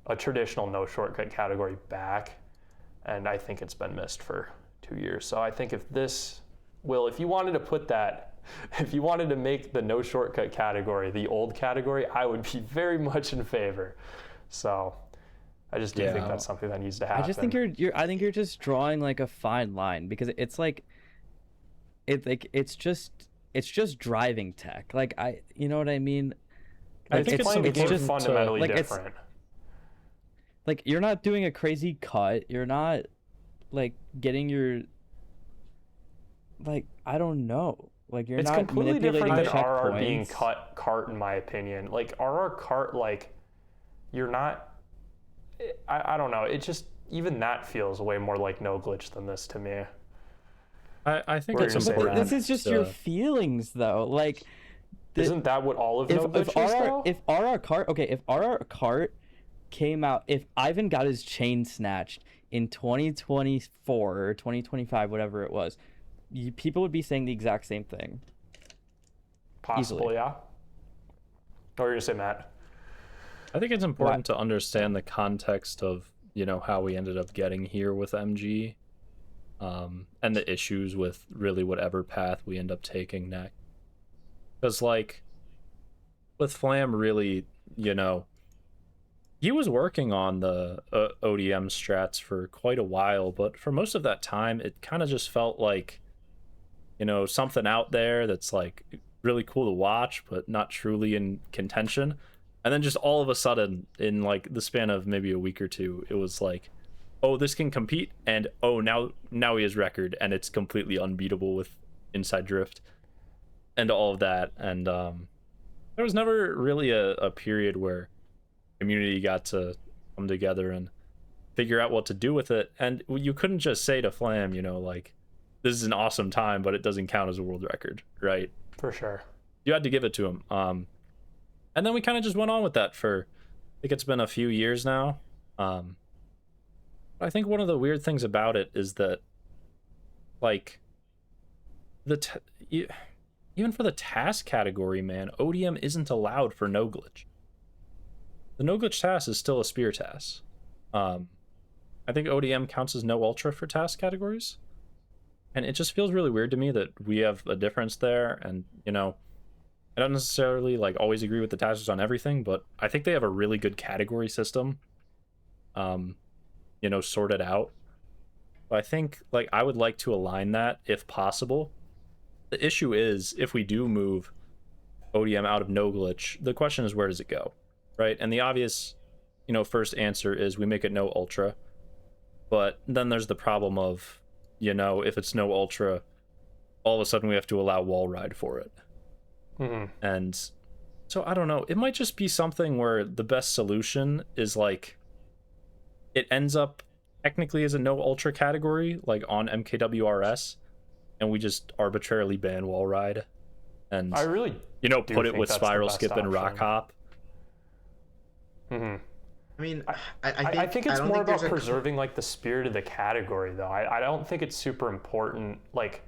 a traditional no shortcut category back. And I think it's been missed for 2 years. So I think if you wanted to put that, if you wanted to make the no shortcut category the old category, I would be very much in favor. So I just do think that's something that needs to happen. I just think I think you're just drawing like a fine line, because it's just driving tech. Like, you know what I mean? I think it's just fundamentally like, different. Like, you're not doing a crazy cut. You're not like getting your, like, I don't know. Like, you're it's not completely different than RR being checkpoints. cart in my opinion. Like RR cart, like you're not. I don't know. It just, even that feels way more like no glitch than this to me. I think Were it's you gonna say important. that? This is just your feelings, though. Like, Isn't that what all of no glitch is though? if RR cart came out, if Ivan got his chain snatched in 2024 or 2025, whatever it was, people would be saying the exact same thing. Possible, easily. yeah. What were you gonna say, Matt? I think it's important to understand the context of, you know, how we ended up getting here with MG, and the issues with really whatever path we end up taking next. Because, like, with Flam, really, you know, he was working on the ODM strats for quite a while, but for most of that time, it kind of just felt like, you know, something out there that's, like, really cool to watch, but not truly in contention. And then just all of a sudden, in, like, the span of maybe a week or two, it was like, oh, this can compete, and oh, now he has record, and it's completely unbeatable with inside drift and all of that. And there was never really a period where community got to come together and figure out what to do with it. And you couldn't just say to Flam, you know, like, this is an awesome time, but it doesn't count as a world record, right? For sure. You had to give it to him. And then we kind of just went on with that for, I think it's been a few years now. I think one of the weird things about it is that, like, even for the task category, man, ODM isn't allowed for no glitch. The no glitch task is still a spear task. I think ODM counts as no ultra for task categories. And it just feels really weird to me that we have a difference there. And, you know, I don't necessarily, like, always agree with the tasks on everything, but I think they have a really good category system, you know, sorted out. But I think, like, I would like to align that if possible. The issue is, if we do move ODM out of no glitch, the question is, where does it go, right? And the obvious, you know, first answer is we make it no ultra. But then there's the problem of, you know, if it's no ultra, all of a sudden we have to allow wall ride for it. And so I don't know, it might just be something where the best solution is like it ends up technically as a no ultra category, like on MKWRS, and we just arbitrarily ban wall ride, and I really put it with spiral skip and rock hop. I mean, I think it's more about preserving like the spirit of the category, though. I don't think it's super important. Like,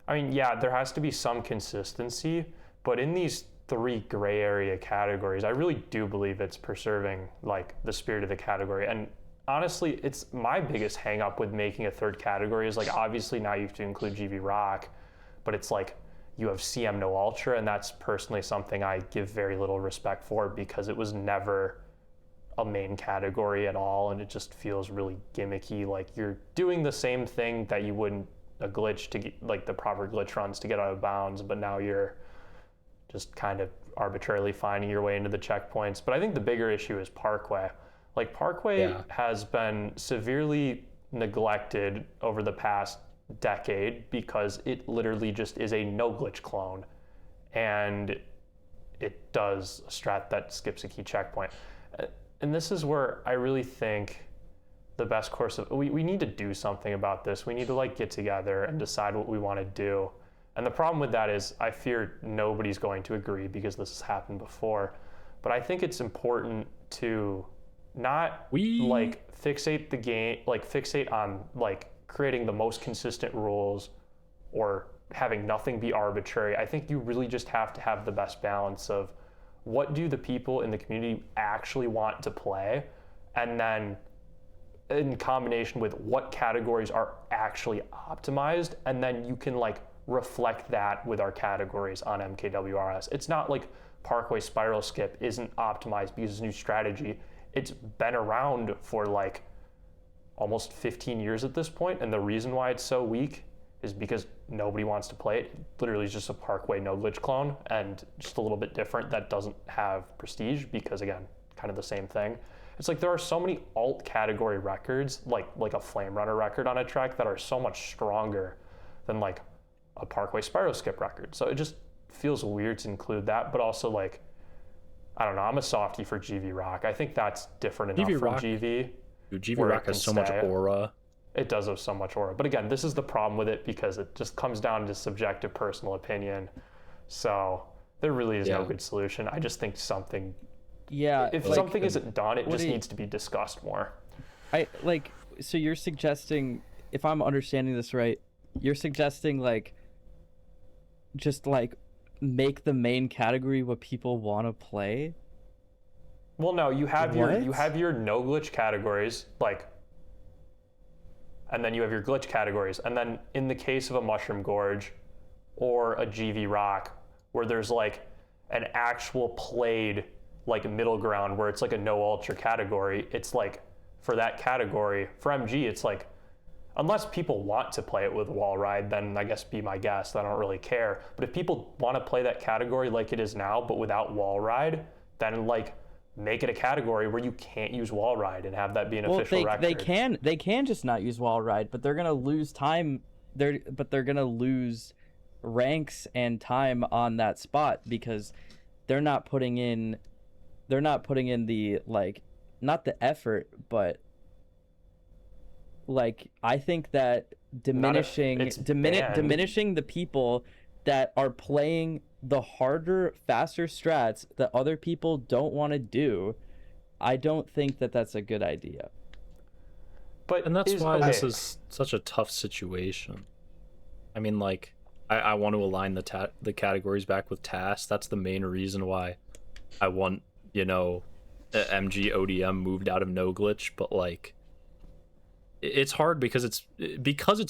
I mean, yeah, there has to be some consistency, but in these 3 gray area categories, I really do believe it's preserving like the spirit of the category. And honestly, it's my biggest hang up with making a 3rd category is like, obviously now you have to include GV Rock, but it's like you have CM No Ultra, and that's personally something I give very little respect for because it was never a main category at all, and it just feels really gimmicky. Like you're doing the same thing that you wouldn't a glitch to get, like the proper glitch runs to get out of bounds, but now you're just kind of arbitrarily finding your way into the checkpoints. But I think the bigger issue is Parkway. Like Parkway has been severely neglected over the past decade because it literally just is a no glitch clone, and it does a strat that skips a key checkpoint. And this is where I really think the best course of, we need to do something about this. We need to like get together and decide what we want to do. And the problem with that is I fear nobody's going to agree because this has happened before. But I think it's important to not like fixate the game, like fixate on like creating the most consistent rules or having nothing be arbitrary. I think you really just have to have the best balance of what do the people in the community actually want to play, and then in combination with what categories are actually optimized, and then you can like reflect that with our categories on MKWRS. It's not like Parkway Spiral Skip isn't optimized because it's a new strategy. It's been around for like almost 15 years at this point, and the reason why it's so weak is because nobody wants to play it. It literally is just a Parkway no glitch clone and just a little bit different that doesn't have prestige because, again, kind of the same thing. It's like there are so many alt category records, like a Flame Runner record on a track that are so much stronger than like a Parkway Spiral Skip record. So it just feels weird to include that, but also like, I don't know, I'm a softie for GV Rock. I think that's different enough from GV. Dude, GV Rock has so much aura. It does have so much aura. But again, this is the problem with it because it just comes down to subjective personal opinion. So there really is no good solution. I just think something, if like, something isn't done, it just needs to be discussed more. So you're suggesting, if I'm understanding this right, you're suggesting like, just like make the main category what people want to play? Well, no, you have your no glitch categories, like, and then you have your glitch categories. And then in the case of a Mushroom Gorge or a GV Rock, where there's like an actual played like middle ground where it's like a no ultra category, it's like for that category, for MG, it's like, unless people want to play it with wall ride, then I guess be my guest, I don't really care. But if people want to play that category like it is now, but without wall ride, then like make it a category where you can't use wall ride and have that be an official record. They can just not use wall ride, but they're gonna lose time. They're gonna lose ranks and time on that spot because they're not putting in the like, not the effort, but like I think that diminishing the people that are playing the harder, faster strats that other people don't want to do, I don't think that that's a good idea. And that's why this is such a tough situation. I mean, like, I want to align the categories back with tasks. That's the main reason why I want, MG ODM moved out of no glitch, but like, it's hard because it's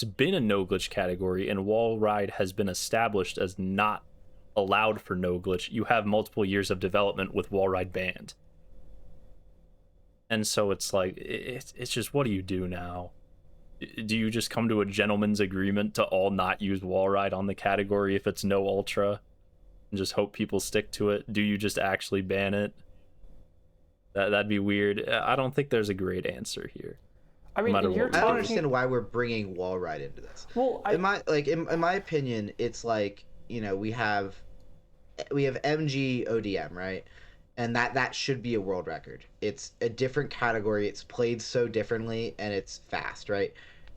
been a no glitch category and wall ride has been established as not allowed for no glitch. You have multiple years of development with wall ride banned, and so it's like it's just, what do you do now? Do you just come to a gentleman's agreement to all not use wall ride on the category if it's no ultra and just hope people stick to it? Do you just actually ban it? That'd be weird. I don't think there's a great answer here. I mean, no matter and you're what I we don't talking. understand why we're bringing wall ride into this. Well, In my opinion, it's like, you know, we have MG ODM, right? And that should be a world record. It's a different category. It's played so differently, and it's fast, right?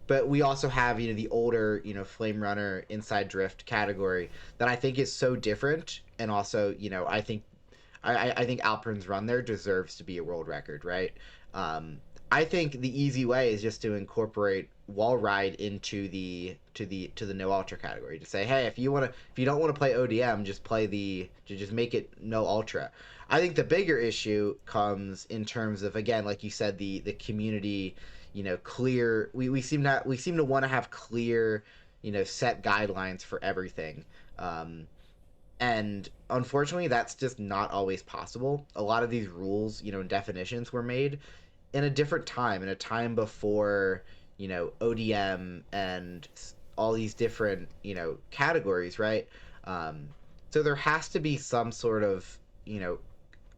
But we also have, you know, the older, you know, Flame Runner Inside Drift category that I think is so different, and also, you know, I think Alpern's run there deserves to be a world record, right? Um, I think the easy way is just to incorporate wall ride into the no ultra category. To say, hey, if you don't want to play ODM, just make it no ultra. I think the bigger issue comes in terms of, again, like you said, the community, you know, clear. We seem to want to have clear, you know, set guidelines for everything. And unfortunately, that's just not always possible. A lot of these rules, you know, and definitions were made in a different time, in a time before, you know, ODM and all these different, you know, categories, right? So there has to be some sort of, you know,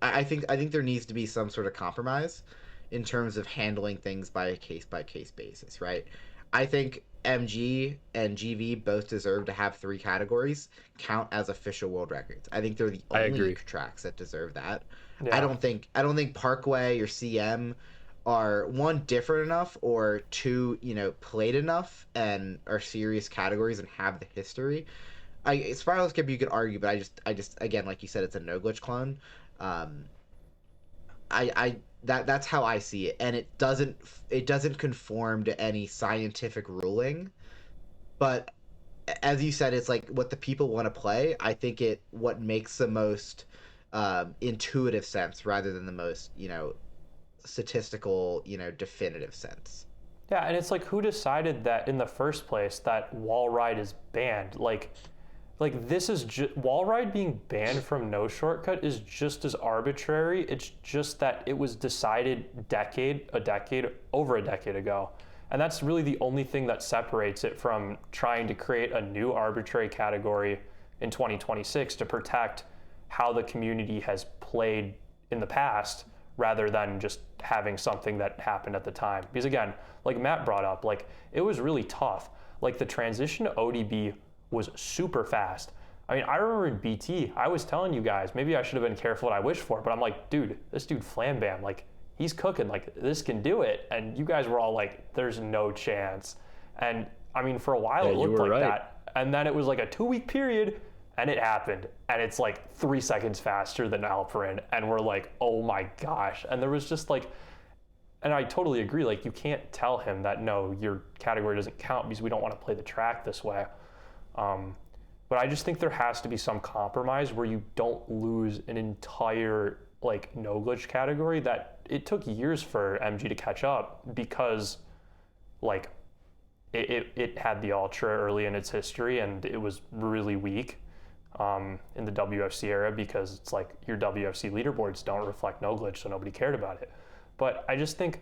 I think there needs to be some sort of compromise in terms of handling things by a case basis, right? I think MG and GV both deserve to have 3 categories count as official world records. I think they're the I only agree. tracks that deserve that. yeah. I don't think Parkway or CM are, one, different enough, or two, you know, played enough and are serious categories and have the history. Spiral Skip you could argue, but I just again, like you said, it's a no glitch clone. Um, that's how I see it, and it doesn't conform to any scientific ruling. But as you said, it's like what the people want to play. I think what makes the most intuitive sense rather than the most, you know, statistical, you know, definitive sense. Yeah, and it's like, who decided that in the first place that wall ride is banned? Like this is wall ride being banned from no shortcut is just as arbitrary. It's just that it was decided over a decade ago. And that's really the only thing that separates it from trying to create a new arbitrary category in 2026 to protect how the community has played in the past, rather than just having something that happened at the time. Because again, like Matt brought up, like it was really tough. Like the transition to ODB was super fast. I mean, I remember in BT, I was telling you guys, maybe I should have been careful what I wished for, but I'm like, dude, this dude Flam Bam, like he's cooking, like this can do it. And you guys were all like, there's no chance. And I mean, for a while it looked like right. that. And then it was like a 2-week period and it happened. And it's like 3 seconds faster than Alperin. And we're like, oh my gosh. And there was just like, and I totally agree, like you can't tell him that, no, your category doesn't count because we don't want to play the track this way. But I just think there has to be some compromise where you don't lose an entire like no glitch category that it took years for MG to catch up, because like it had the ultra early in its history and it was really weak in the WFC era, because it's like your WFC leaderboards don't reflect no glitch, so nobody cared about it. But I just think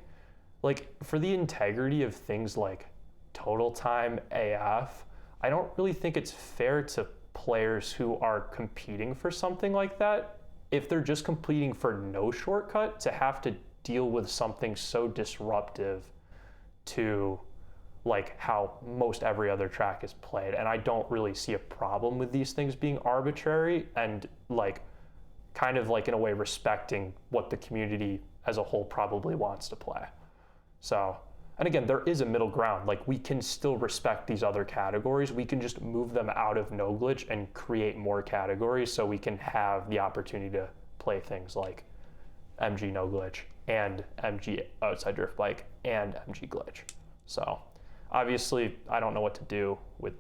like for the integrity of things like total time AF, I don't really think it's fair to players who are competing for something like that, if they're just competing for no shortcut, to have to deal with something so disruptive to like how most every other track is played. And I don't really see a problem with these things being arbitrary and like kind of like in a way respecting what the community as a whole probably wants to play. So, and again, there is a middle ground. Like we can still respect these other categories. We can just move them out of no glitch and create more categories so we can have the opportunity to play things like MG no glitch and MG outside drift bike and MG glitch. So obviously I don't know what to do with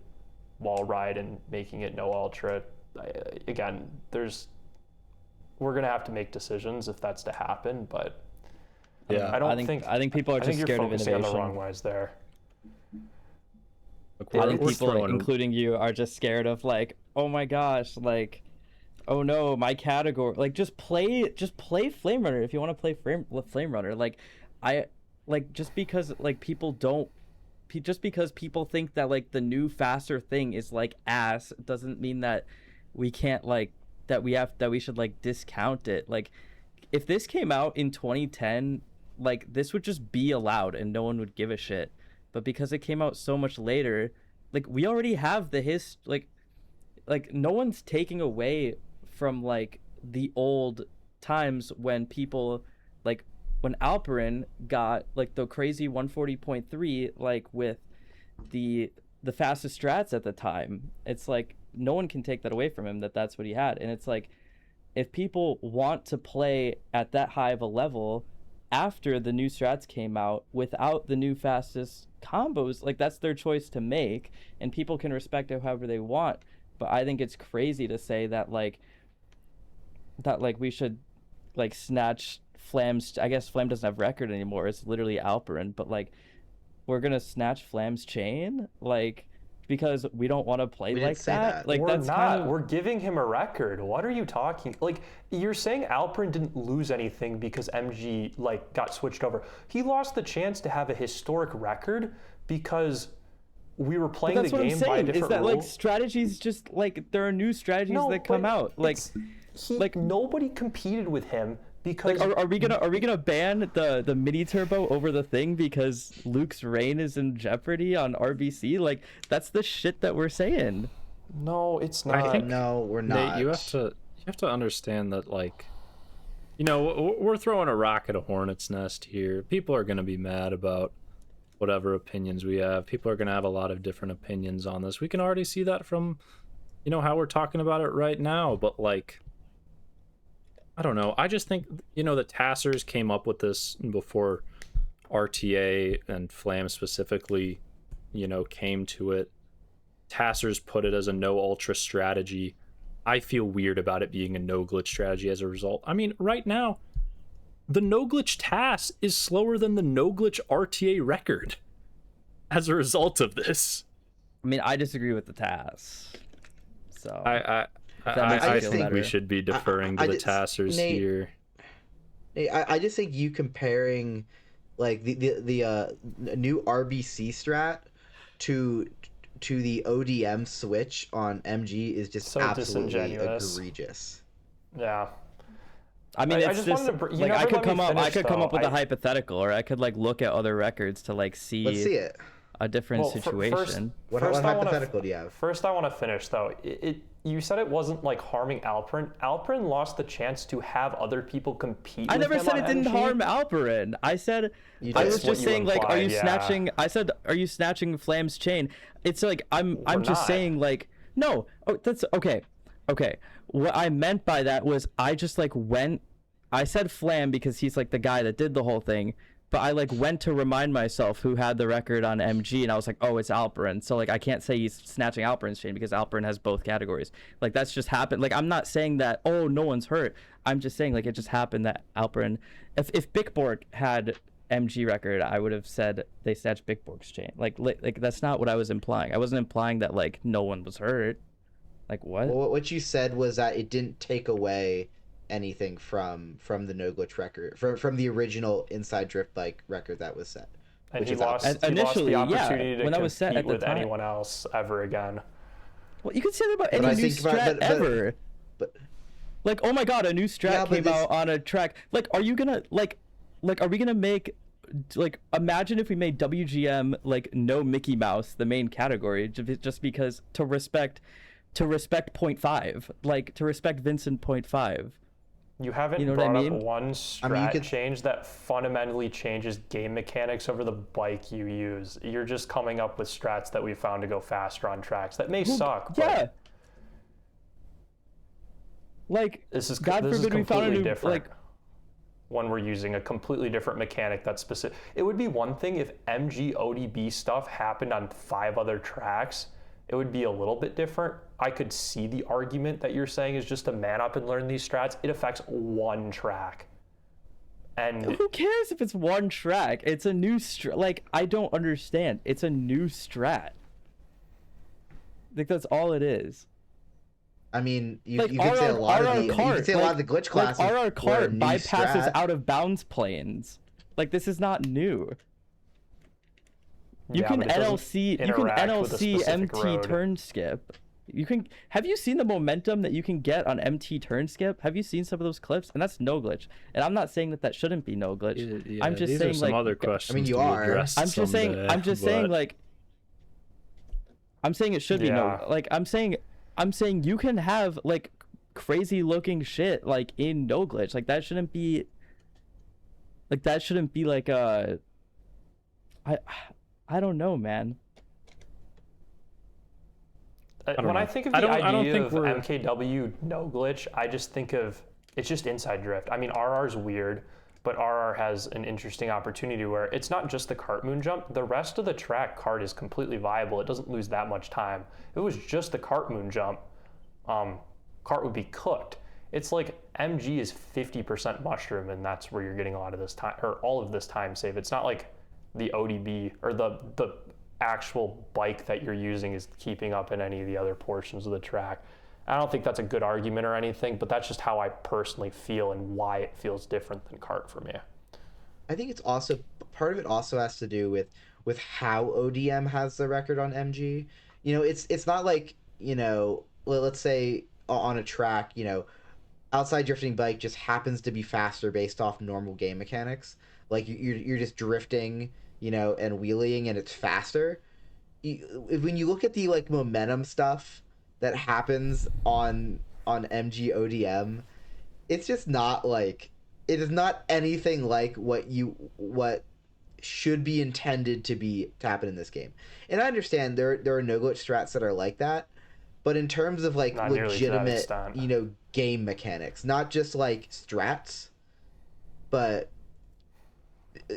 wall ride and making it no ultra. Again, we're gonna have to make decisions if that's to happen, but Yeah, I think people are just scared of focusing on the innovation. wrong ways there. I think We're people, throwing- including you, are just scared of like, oh my gosh, like, oh no, my category. Like, just play Flame Runner if you want to play Flame Runner. Like, just because like just because people think that like the new faster thing is like ass doesn't mean that we can't like that we should like discount it. Like, if this came out in 2010, like this would just be allowed and no one would give a shit. But because it came out so much later, like we already have the like no one's taking away from like the old times when people like when Alperin got like the crazy 140.3 like with the fastest strats at the time. It's like no one can take that away from him, that's what he had. And it's like if people want to play at that high of a level after the new strats came out without the new fastest combos, like that's their choice to make, and people can respect it however they want. But I think it's crazy to say that like we should like snatch Flam's, I guess Flam doesn't have record anymore, it's literally Alperin, but like we're gonna snatch Flam's chain like because we don't want to play like that. Like we're that's not. kind of... We're giving him a record. What are you talking? Like you're saying Alperin didn't lose anything because MG like got switched over. He lost the chance to have a historic record because we were playing the game by a different is that rule. like strategies just like there are new strategies that come out like nobody competed with him because like, are we gonna ban the mini turbo over the thing because Luke's reign is in jeopardy on RBC? Like that's the shit that we're saying. No, it's not. I think, no, we're not. Nate, you have to understand that, like, you know, we're throwing a rock at a hornet's nest here. People are gonna be mad about whatever opinions we have. People are gonna have a lot of different opinions on this. We can already see that from, you know, how we're talking about it right now. But like, I don't know. I just think, you know, the Tassers came up with this before RTA and Flam specifically, you know, came to it. Tassers put it as a no ultra strategy. I feel weird about it being a no glitch strategy as a result. I mean, right now, the no glitch TAS is slower than the no glitch RTA record as a result of this. I mean, I disagree with the TAS. So I think we should be deferring to the Tassers here. I just think you comparing like the new RBC strat to the ODM switch on MG is just so absolutely egregious. Yeah. I mean, it's just like I could come up with a hypothetical, or I could like look at other records to like see. Let's see it. A different situation. What hypothetical do you have? First, I want to finish though. You said it wasn't like harming Alperin. Alperin lost the chance to have other people compete. I with never him said on it didn't MG. harm Alperin. I said I was just saying like, are you snatching? I said, are you snatching Flam's chain? It's like I'm just saying like no. Oh, that's okay. Okay. What I meant by that was I just like went. I said Flam because he's like the guy that did the whole thing. But I like went to remind myself who had the record on MG, and I was like, oh, it's Alperin. So like I can't say he's snatching Alperin's chain because Alperin has both categories. Like that's just happened. Like I'm not saying that, oh, no one's hurt. I'm just saying like it just happened that Alperin, if Bickbork had MG record, I would have said they snatched Bickbork's chain. Like that's not what I was implying. I wasn't implying that like no one was hurt. Like what? Well, what you said was that it didn't take away anything from the no glitch record from the original inside drift bike record that was set, and which he is lost initially the opportunity to when that was set at the with time. anyone else ever again. Well, you could say that about any new strat ever. But like, oh my god, a new strat came out on a track. Like, are you gonna like are we gonna make like imagine if we made WGM like no Mickey Mouse the main category just because to respect 0.5, like to respect Vincent 0.5. You haven't brought up one strat change that fundamentally changes game mechanics over the bike you use. You're just coming up with strats that we found to go faster on tracks. That may suck, but yeah. Like, God forbid we found a new different. Like, when we're using a completely different mechanic that's specific. It would be one thing if MG ODB stuff happened on 5 other tracks. It would be a little bit different. I could see the argument that you're saying is just to man up and learn these strats. It affects one track. And who cares if it's one track? It's a new strat. Like, I don't understand. It's a new strat. Like, that's all it is. I mean, you like, could say a lot of the glitch classes. Like, RR Kart bypasses strat. out of bounds planes. Like, this is not new. You can NLC MT road. turn skip. You can have you seen the momentum that you can get on MT turn skip? Have you seen some of those clips? And that's no glitch. And I'm not saying that that shouldn't be no glitch. Yeah, I'm just these saying are some like other questions. I mean, you to be are. addressed I'm just saying someday, I'm just saying but- like I'm saying it should be no Yeah. like I'm saying you can have like crazy looking shit like in no glitch. Like that shouldn't be like I don't know, man. don't When know. I think of I the don't idea think of we're- MKW no glitch, I just think of it's just inside drift. I mean, RR's weird, but RR has an interesting opportunity where it's not just the cart moon jump. The rest of the track cart is completely viable. It doesn't lose that much time. If it was just the cart moon jump, cart would be cooked. It's like MG is 50% mushroom, and that's where you're getting a lot of this time, or all of this time save. It's not like the ODB or the actual bike that you're using is keeping up in any of the other portions of the track. I don't think that's a good argument or anything, but that's just how I personally feel and why it feels different than kart for me. I think it's also part of it also has to do with how ODM has the record on MG. You know, it's not like, you know, let's say on a track, you know, outside drifting bike just happens to be faster based off normal game mechanics. Like you're just drifting, you know, and wheeling and it's faster. When you look at the like momentum stuff that happens on MG ODM, it's just not like it is not anything like what should be intended to happen in this game. And I understand there are no glitch strats that are like that, but in terms of like Not nearly to that legitimate, extent. you know, game mechanics, not just like strats, but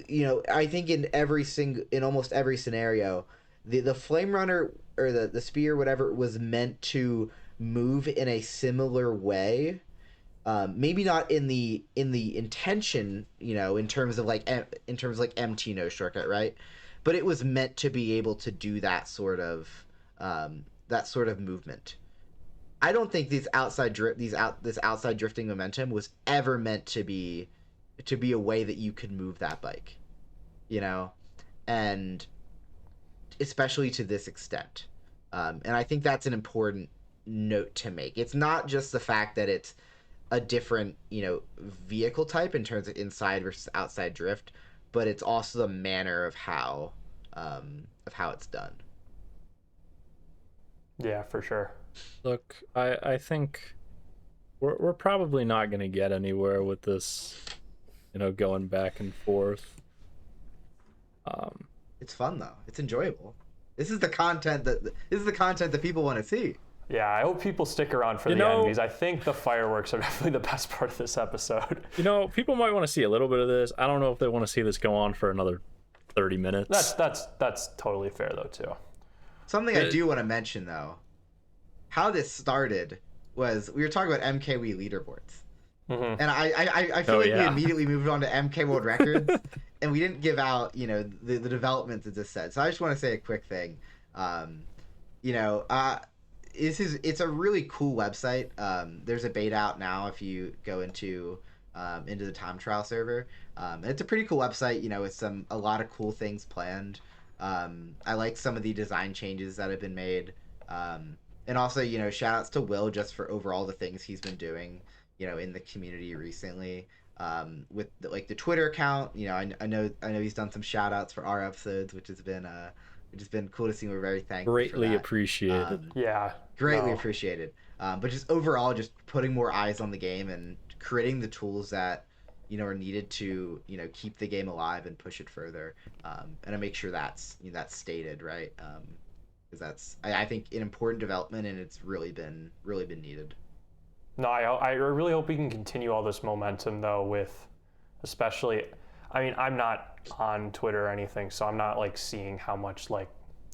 you know, I think in almost every scenario, the flame runner or the spear, whatever, was meant to move in a similar way. Maybe not in the intention, you know, in terms of like MT no shortcut, right? But it was meant to be able to do that sort of movement. I don't think this outside drifting momentum was ever meant to be a way that you could move that bike, you know, and especially to this extent. And I think that's an important note to make. It's not just the fact that it's a different, you know, vehicle type in terms of inside versus outside drift, but it's also the manner of how it's done. Yeah, for sure. Look, I think we're probably not going to get anywhere with this, you know, going back and forth. It's fun though. It's enjoyable. This is the content that people want to see. Yeah, I hope people stick around for the end because I think the fireworks are definitely the best part of this episode. You know, people might want to see a little bit of this. I don't know if they want to see this go on for another 30 minutes. That's totally fair though too. Something I do want to mention though, how this started was we were talking about MKWii leaderboards. Mm-hmm. And I feel we immediately moved on to MK World Records, and we didn't give out, you know, the developments it just said. So I just want to say a quick thing. You know, it's a really cool website. There's a beta out now if you go into the time trial server. It's a pretty cool website. You know, with a lot of cool things planned. I like some of the design changes that have been made. And also, you know, shout outs to Will just for overall the things he's been doing, you know, in the community recently, with the Twitter account. You know, I know he's done some shout outs for our episodes, which has been cool to see. We're very thankful. Greatly appreciated. Greatly appreciated. But just overall, just putting more eyes on the game and creating the tools that, you know, are needed to, you know, keep the game alive and push it further, and to make sure that's stated right, because that's I think an important development, and it's really been needed. No, I really hope we can continue all this momentum though with, especially, I mean, I'm not on Twitter or anything, so I'm not like seeing how much like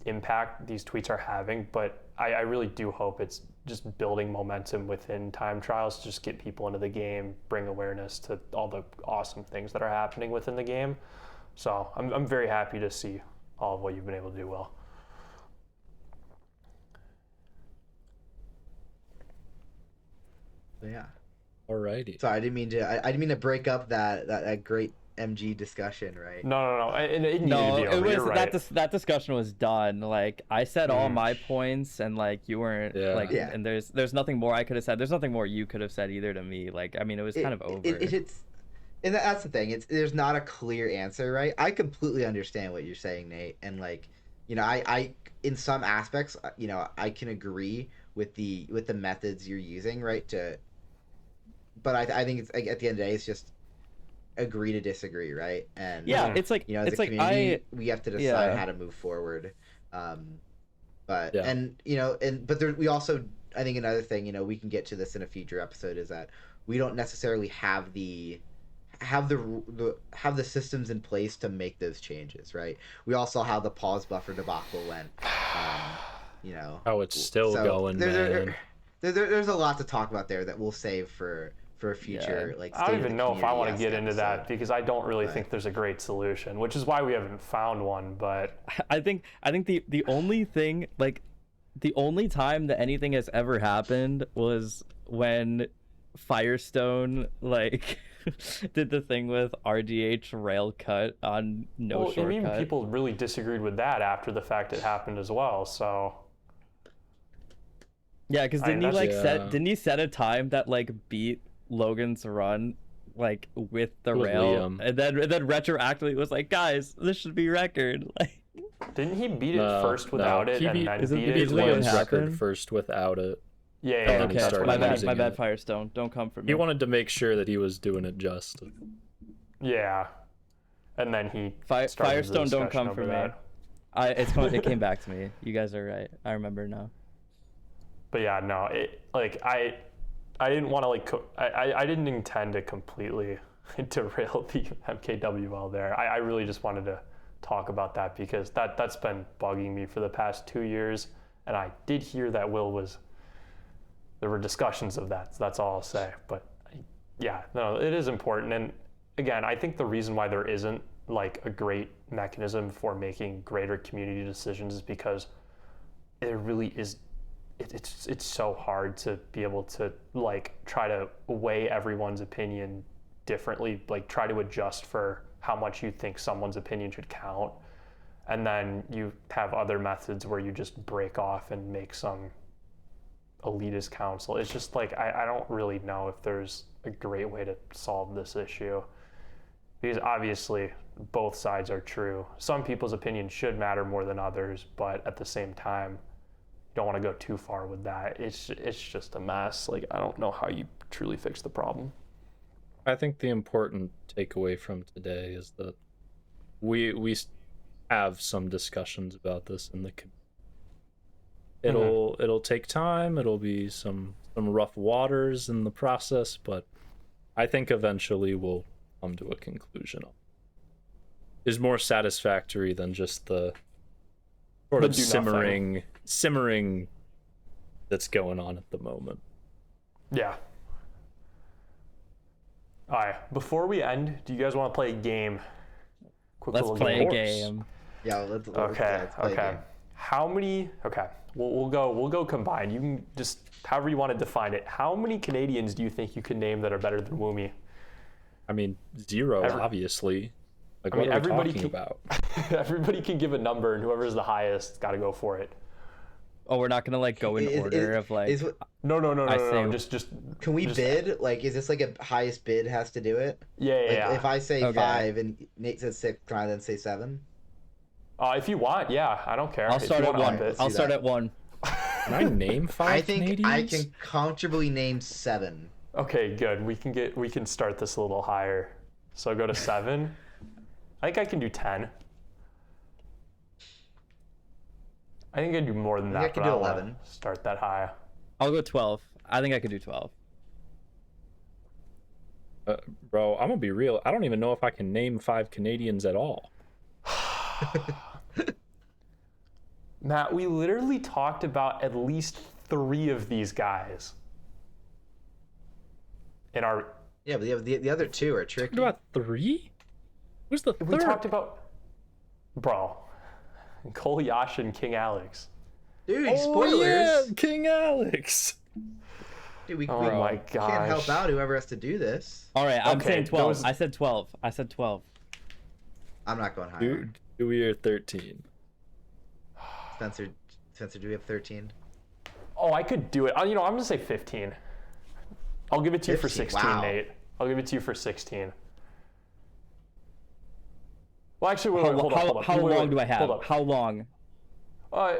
impact these tweets are having, but I really do hope it's just building momentum within time trials to just get people into the game, bring awareness to all the awesome things that are happening within the game. So I'm very happy to see all of what you've been able to do, Will. Yeah. Alrighty. Sorry, I didn't mean to break up that great MG discussion, right? No. It needed No, to be over. it was You're right. that discussion was done. Like I said all my points, and like you weren't like, Yeah. and there's nothing more I could have said. There's nothing more you could have said either to me. Like I mean, it was kind of over. It's and that's the thing. There's not a clear answer, right? I completely understand what you're saying, Nate, and like, you know, I in some aspects, you know, I can agree with the methods you're using, right? But I think it's like, at the end of the day, it's just agree to disagree, right? And yeah, it's like, you know, as it's a like community, we have to decide how to move forward. But and you know, but there, we also, I think another thing, you know, we can get to this in a future episode, is that we don't necessarily have the systems in place to make those changes, right? We also how the pause buffer debacle went. You know, Oh, it's still going, man. There's a lot to talk about there that we'll save for a future like. I don't even know if I want to get into episode. that, because I don't really think there's a great solution, which is why we haven't found one. But I think the only thing, like the only time that anything has ever happened was when Firestone like did the thing with RDH rail cut on no shortcut. Even people really disagreed with that after the fact it happened as well. So yeah, because didn't he set a time that like beat Logan's run like with the rail, and then retroactively was like, guys, this should be record. Like, didn't he beat it first without it, and then beat He beat it when Liam's record first without it. Yeah, okay, that's my what bad, Firestone. Don't come for me. He wanted to make sure that he was doing it just. Yeah, and then he Firestone, don't come for me. that. It came back to me. You guys are right. I remember now. But yeah, no, I didn't want to like I didn't intend to completely derail the MKWL there. I really just wanted to talk about that, because that's been bugging me for the past 2 years, and I did hear that there were discussions of that. So that's all I'll say. But yeah, no, it is important. And again, I think the reason why there isn't like a great mechanism for making greater community decisions is because it really is. It's so hard to be able to like try to weigh everyone's opinion differently, like try to adjust for how much you think someone's opinion should count. And then you have other methods where you just break off and make some elitist council. It's just like, I don't really know if there's a great way to solve this issue, because obviously both sides are true. Some people's opinions should matter more than others, but at the same time, you don't want to go too far with that. It's just a mess. Like, I don't know how you truly fix the problem. I think the important takeaway from today is that we have some discussions about this in the community. It'll take time. It'll be some rough waters in the process, but I think eventually we'll come to a conclusion. Is more satisfactory than just the sort of simmering that's going on at the moment. Yeah. All right. Before we end, do you guys want to play a game? Let's play a game. Yeah, let's Okay. play a game. How many? Okay. We'll go combined. You can just however you want to define it. How many Canadians do you think you can name that are better than Woomy? I mean, zero, obviously. Like, what are we everybody talking about? Everybody can give a number, and whoever's the highest got to go for it. Oh, we're not gonna like go in order of like. No. Just. Can we bid? Like, is this like a highest bid has to do it? Yeah. If I say 5 and Nate says 6, can I then say 7? If you want, yeah, I don't care. I'll start at 1. I'll start at 1. Can I name 5 I think Canadians? I can comfortably name 7. Okay, good. We can start this a little higher. So go to 7. I think I can do 10. I think I can do more than that. I can but do I don't wanna 11. Start that high. I'll go 12. I think I could do 12. Bro, I'm gonna be real. I don't even know if I can name 5 Canadians at all. Matt, we literally talked about at least 3 of these guys in our. Yeah, but the other 2 are tricky. What about 3? Who's the third? We talked about, bro, Cole Yash and King Alex. Dude, spoilers. Yeah, King Alex. Dude, we Oh my can't help gosh. out whoever has to do this. All right, I'm Okay, saying 12. those- I said 12. I said 12. I'm not going higher. Dewey or 13? Spencer, do we have 13? Oh, I could do it. I'm gonna say 15. I'll give it to you for 15, 16, wow. Nate. I'll give it to you for 16. Well, actually, wait, hold on. How long do I Hold have? up. How long?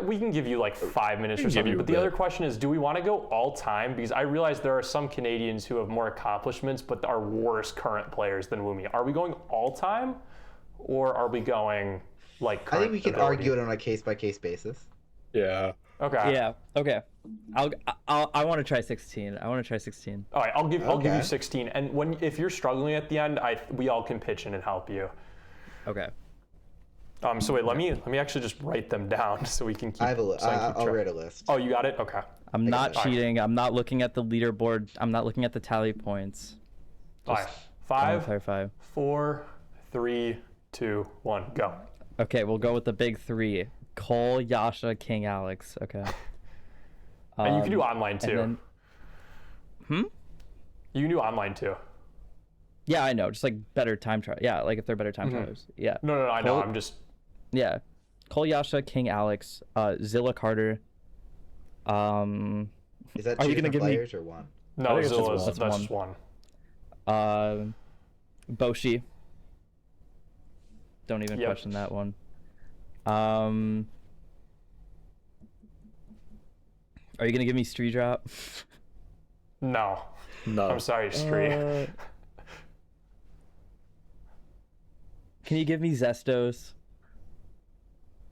We can give you like 5 minutes or give something. you a But the bit. other question is, do we want to go all time? Because I realize there are some Canadians who have more accomplishments, but are worse current players than Wumi. Are we going all time, or are we going like? I think we can ability? argue it on a case-by-case basis. Yeah. Okay. Yeah. Okay. I want to try 16. I want to try 16. All right. I'll give you Okay. 16. And if you're struggling at the end, we all can pitch in and help you. Okay. So wait, let me actually just write them down so we can keep. I have a so I can keep I'll track. write a list. Oh, you got it. Okay. I'm I not got it. cheating. I'm not looking at the leaderboard. I'm not looking at the tally points. All right. I wanna 5, clarify. 4, 3, 2, 1, go. Okay, we'll go with the big three. Cole, Yasha, King, Alex. Okay. And you can do online and too. then- You can do online too. Yeah, I know. Just like better time trial. Yeah, like if they're better time trials. Yeah. No, I know. Cole- I'm just. Yeah. Cole, Yasha, King, Alex, Zilla, Carter. Is that Are two you gonna different give me- players or one? No, think it's just Zilla's, one. that's That's just one. Boshi. Don't even Yep. question that one. Are you gonna give me Street Drop? No. No. I'm sorry, Street. Can you give me Zestos?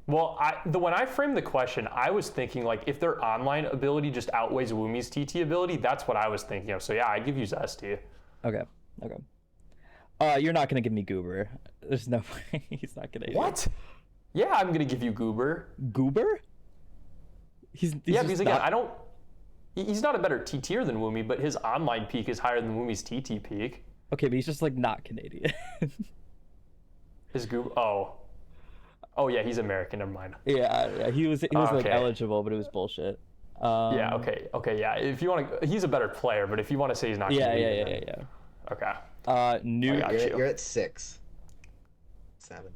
Well, when I framed the question, I was thinking like if their online ability just outweighs Wumi's TT ability, that's what I was thinking of. So yeah, I'd give you Zesty. Okay. You're not gonna give me Goober. There's no way he's not gonna. What? Yeah, I'm gonna give you Goober. Goober? He's Yeah, just because again, not- he's not a better TTer than Wumi, but his online peak is higher than Wumi's TT peak. Okay, but he's just like not Canadian. His Goober. Oh yeah, he's American. Never mind. yeah, he was like Okay. eligible, but it was bullshit. Yeah. Okay. Yeah. If you want to, he's a better player, but if you want to say he's not. Yeah. Canadian, then- Okay. Nuke. got you. You're at 6. 7.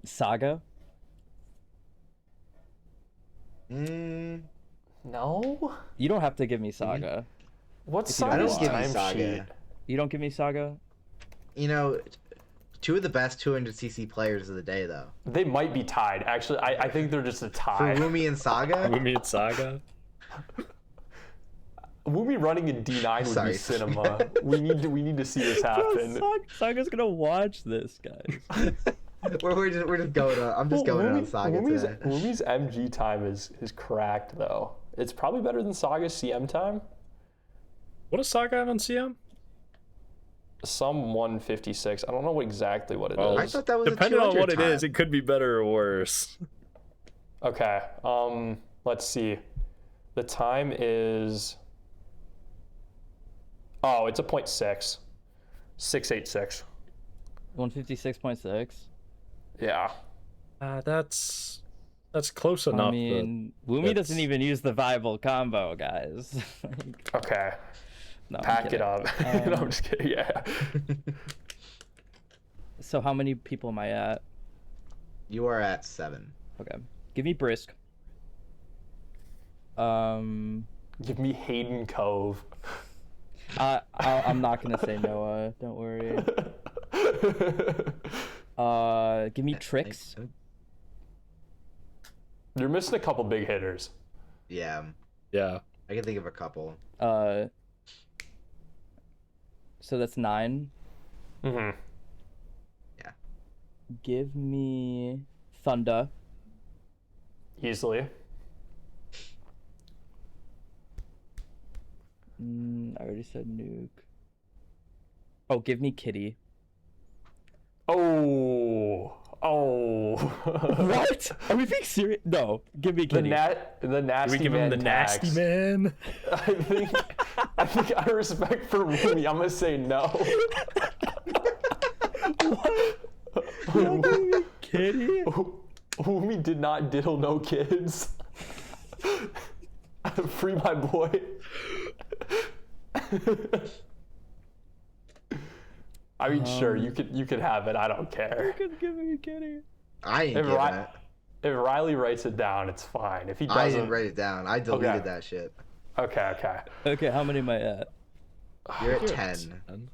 Saga. No. You don't have to give me Saga. What's you don't Saga's want- I don't give you time Saga. sheet? You don't give me Saga. You know, two of the best 200cc players of the day, though. They might be tied. Actually, I think they're just a For tie. Wumi and Saga, Wumi and Saga. Wumi running in D9 would Sorry. be cinema. we need to see this happen. Saga's gonna watch this, guys. we're just going on. I'm just going on Saga today. Wumi's MG time is cracked though. It's probably better than Saga's CM time. What does Saga have on CM? Some 156. I don't know exactly what it Oh. is. I thought that was Depending a on 200 what it time. is, it could be better or worse. Okay. Let's see. The time is. Oh, it's a 0.6. 686. 156.6. Yeah. That's close enough. I mean, Wumi that's- doesn't even use the viable combo, guys. Okay. No, I'm Pack it kidding. up. No, I'm just kidding. Yeah. So how many people am I at? You are at 7. Okay. Give me Brisk. Give me Hayden Cove. I'm not gonna say Noah. Don't worry. Give me Tricks. You're missing a couple big hitters. Yeah, Yeah. I can think of a couple. So that's 9. Mm-hmm. Give me Thunder. Easily. I already said Nuke. Oh, give me Kitty. Oh. What? Are we being serious? No, give me The Kitty. the nasty Do we give man him the nasty tags. man? I think out of respect for Wumi, I'm gonna say no. What? Kitty? Wumi did not diddle no kids. Free my boy. I mean, sure, you could have it. I don't care. You could give me kitty. I ain't If, giving Ri- it. if Riley writes it down, it's fine. If he doesn't, I didn't write it down. I deleted Okay. that shit. Okay. Okay, how many am I at? You're at 10.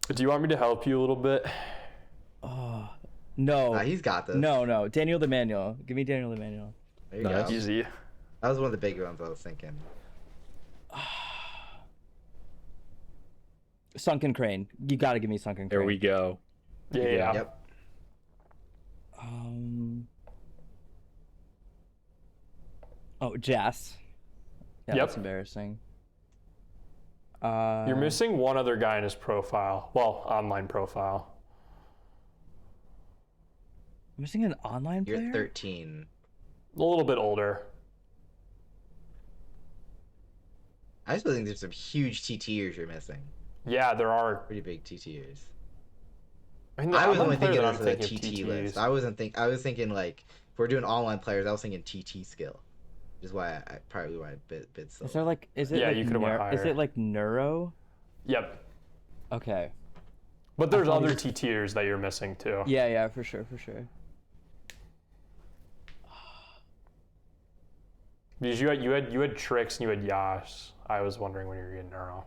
Do you want me to help you a little bit? Oh, no. He's got this. No. Daniel the Manual. Give me Daniel the Manual. There you Nice. go. Easy. That was one of the big ones I was thinking. Sunken Crane. You gotta give me Sunken Crane. There we go. Yeah. Yep. Oh, Jas. Yeah, Yep. that's embarrassing. You're missing one other guy in his profile. Well, online profile. I'm missing an online You're player? at 13. A little bit older. I still think there's some huge TTers you're missing. Yeah, there are. Pretty big TTers. I, mean, the I was online only player thinking that of I'm the thinking TT of list. TTs. I was thinking like if we're doing online players, I was thinking TT skill. Which is why I probably why I bit so. Is there like, is it Yeah, like, you could've went is higher. it like neuro? Yep. Okay. But there's thought he other was- TTers that you're missing too. Yeah, for sure. Because you had Trix and you had Yas. I was wondering when you were getting Neuro.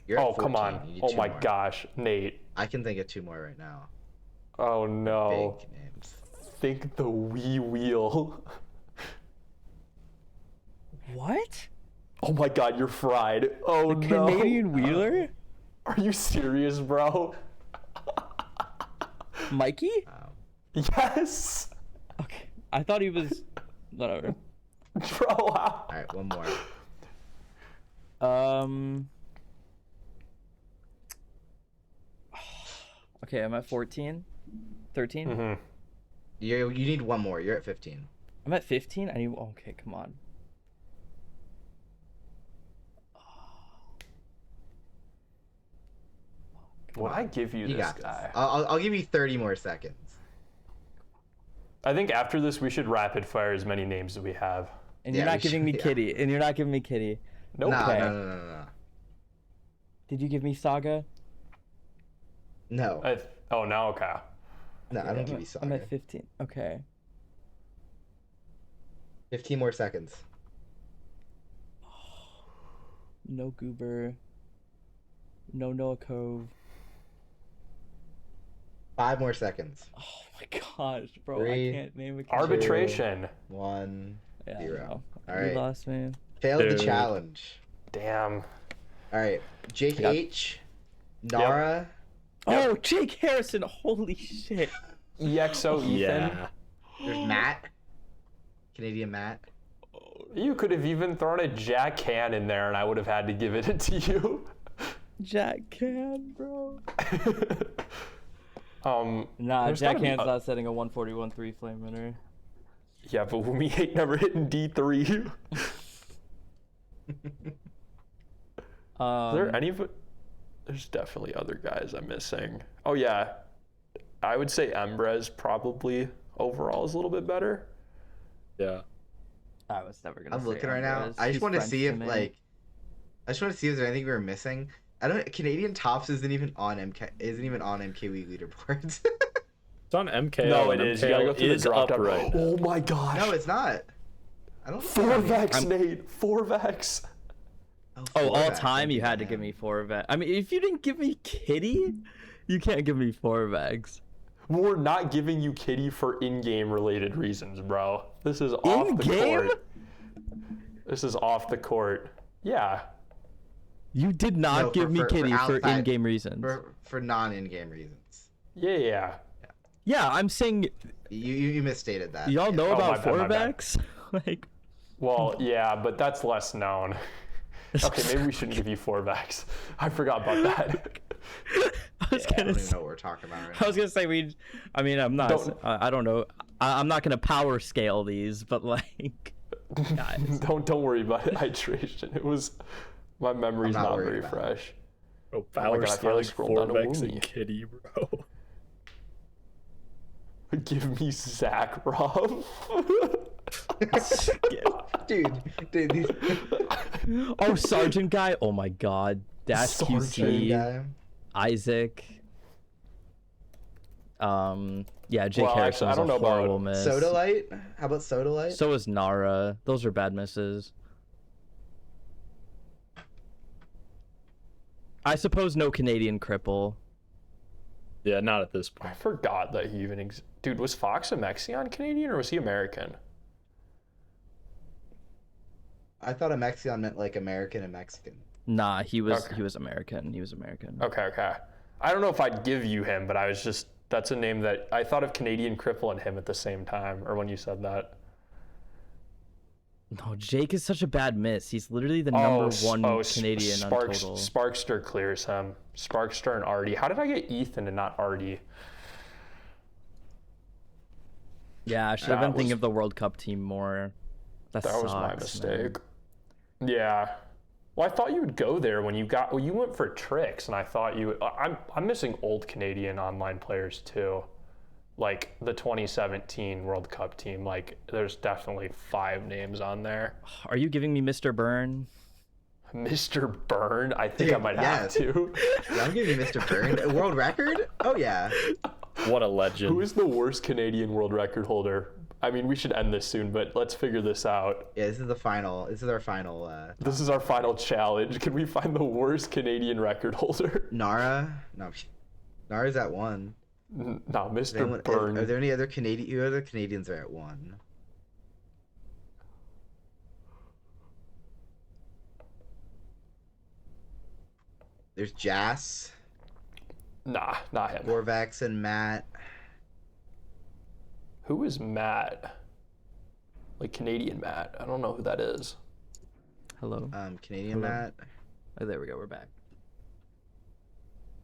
You're at Oh, come 14. on. You need Oh two my more. gosh, Nate. I can think of 2 more right now. Oh no. Big names. Think the Wii wheel. What? Oh my god, you're fried. Oh no. Canadian Wheeler? Are you serious, bro? Mikey? Yes. Okay. I thought he was. Whatever. Bro, how? All right, one more. Okay, I'm at 14. 13? Mm-hmm. You need one more. You're at 15. I'm at 15? I need. Okay, come on. Would I give you You this got this. guy? I'll give you 30 more seconds. I think after this we should rapid fire as many names as we have. And Yeah, you're not we giving should- me yeah. Kitty. And you're not giving me Kitty. Nope. No, Okay. no. Did you give me Saga? No, Oh, no, okay. no, I don't give you I'm Saga. at 15. Okay. 15 more seconds. No Goober. No Noah Cove. 5 more seconds. Oh my gosh, bro. 3, I can't name a character. Arbitration. 1. Yeah, 0. no. All You right. lost me. Failed the Dude. challenge. Damn. All right. Jake Yep. H. Nara. Yep. Oh, Jake Harrison. Holy shit. EXO Ethan. Yeah. There's Matt. Canadian Matt. You could have even thrown a Jack Can in there and I would have had to give it to you. Jack Can, bro. Nah, there's Jack gotta be Can's a- not setting a 141.3 flame winner. Yeah, but we ain't never hitting D3. Is there any of it? There's definitely other guys I'm missing. Oh yeah, I would say Embrez probably overall is a little bit better. Yeah. I was never gonna. I'm say looking right now. Ambrose. I He's just want to French see if me. like. I just want to see if there's anything we were missing. I don't. Canadian Tops isn't even on MKWii leaderboards. It's on MKO. No, and it is. You gotta go MKO through the is drop up down. right now. Oh my gosh. No, it's not. I don't. Four Vex, I'm- Nate. Four Vex. Oh, four all Vex, time you okay, had to man. give me 4 Vex. I mean, if you didn't give me Kitty, you can't give me 4 Vex. We're not giving you Kitty for in-game related reasons, bro. This is off the In-game? court. This is off the court. Yeah. You did not No, give me Kitty for outside- in-game reasons. For non-in-game reasons. Yeah. Yeah, I'm saying You misstated that. y'all know Oh, my about bad, my bad. 4 Vex. Like, Well, yeah, but that's less known. Okay, maybe we shouldn't give you 4 Vex. I forgot about that. I was I gonna don't even say, know what we're talking about right I was gonna say I mean, I'm not. Don't- I don't know. I'm not gonna power scale these, but like, guys. Don't worry about hydration. It was my memory's I'm not not worried very about it. fresh. Bro, my power God, I finally scaling scrolled down to 4 Vex Woomy. and Kitty, bro. Give me Zach Rob. dude, these Oh, Sergeant guy. Oh my God. Dash Sergeant QC. guy. Isaac. Yeah, Jake Well, Harrison actually, I was don't a know about horrible miss. Soda Light. How about Soda Light? So is Nara. Those are bad misses. I suppose no Canadian cripple. Yeah, not at this I point. forgot that he even dude, was Fox a Mexican Canadian or was he American? I thought a Mexican meant like American and Mexican. Nah, he was Okay. he was American. He was American. Okay. I don't know if I'd give you him, but I was just, that's a name that I thought of Canadian cripple and him at the same time, or when you said that. No, Jake is such a bad miss. He's literally the number one Canadian on total. Sparkster clears him. Sparkster and Artie. How did I get Ethan and not Artie? Yeah, I should have That been thinking was- of the World Cup team more. That Was my sucks, mistake. man. Yeah. Well, I thought you would go there when you went for tricks, and I thought you. I'm missing old Canadian online players too, like the 2017 World Cup team. Like, there's definitely 5 names on there. Are you giving me Mr. Byrne? Mr. Byrne, I think I Dude, might have yes. to. Yeah, I'm giving you Mr. Byrne. A world record? Oh yeah. What a legend. Who is the worst Canadian world record holder? I mean, we should end this soon, but let's figure this out. Yeah, this is the final. This is our final. This is our final challenge. Can we find the worst Canadian record holder? Nara. No, Nara's at 1. No, Is Mr. anyone- Byrne. Are there any other Canadian? Who other Canadians are at 1? There's Jas, Nah, not him. Gorvax, and Matt. Who is Matt? Like Canadian Matt. I don't know who that is. Hello. Canadian Hello. Matt. Oh, there we go. We're back.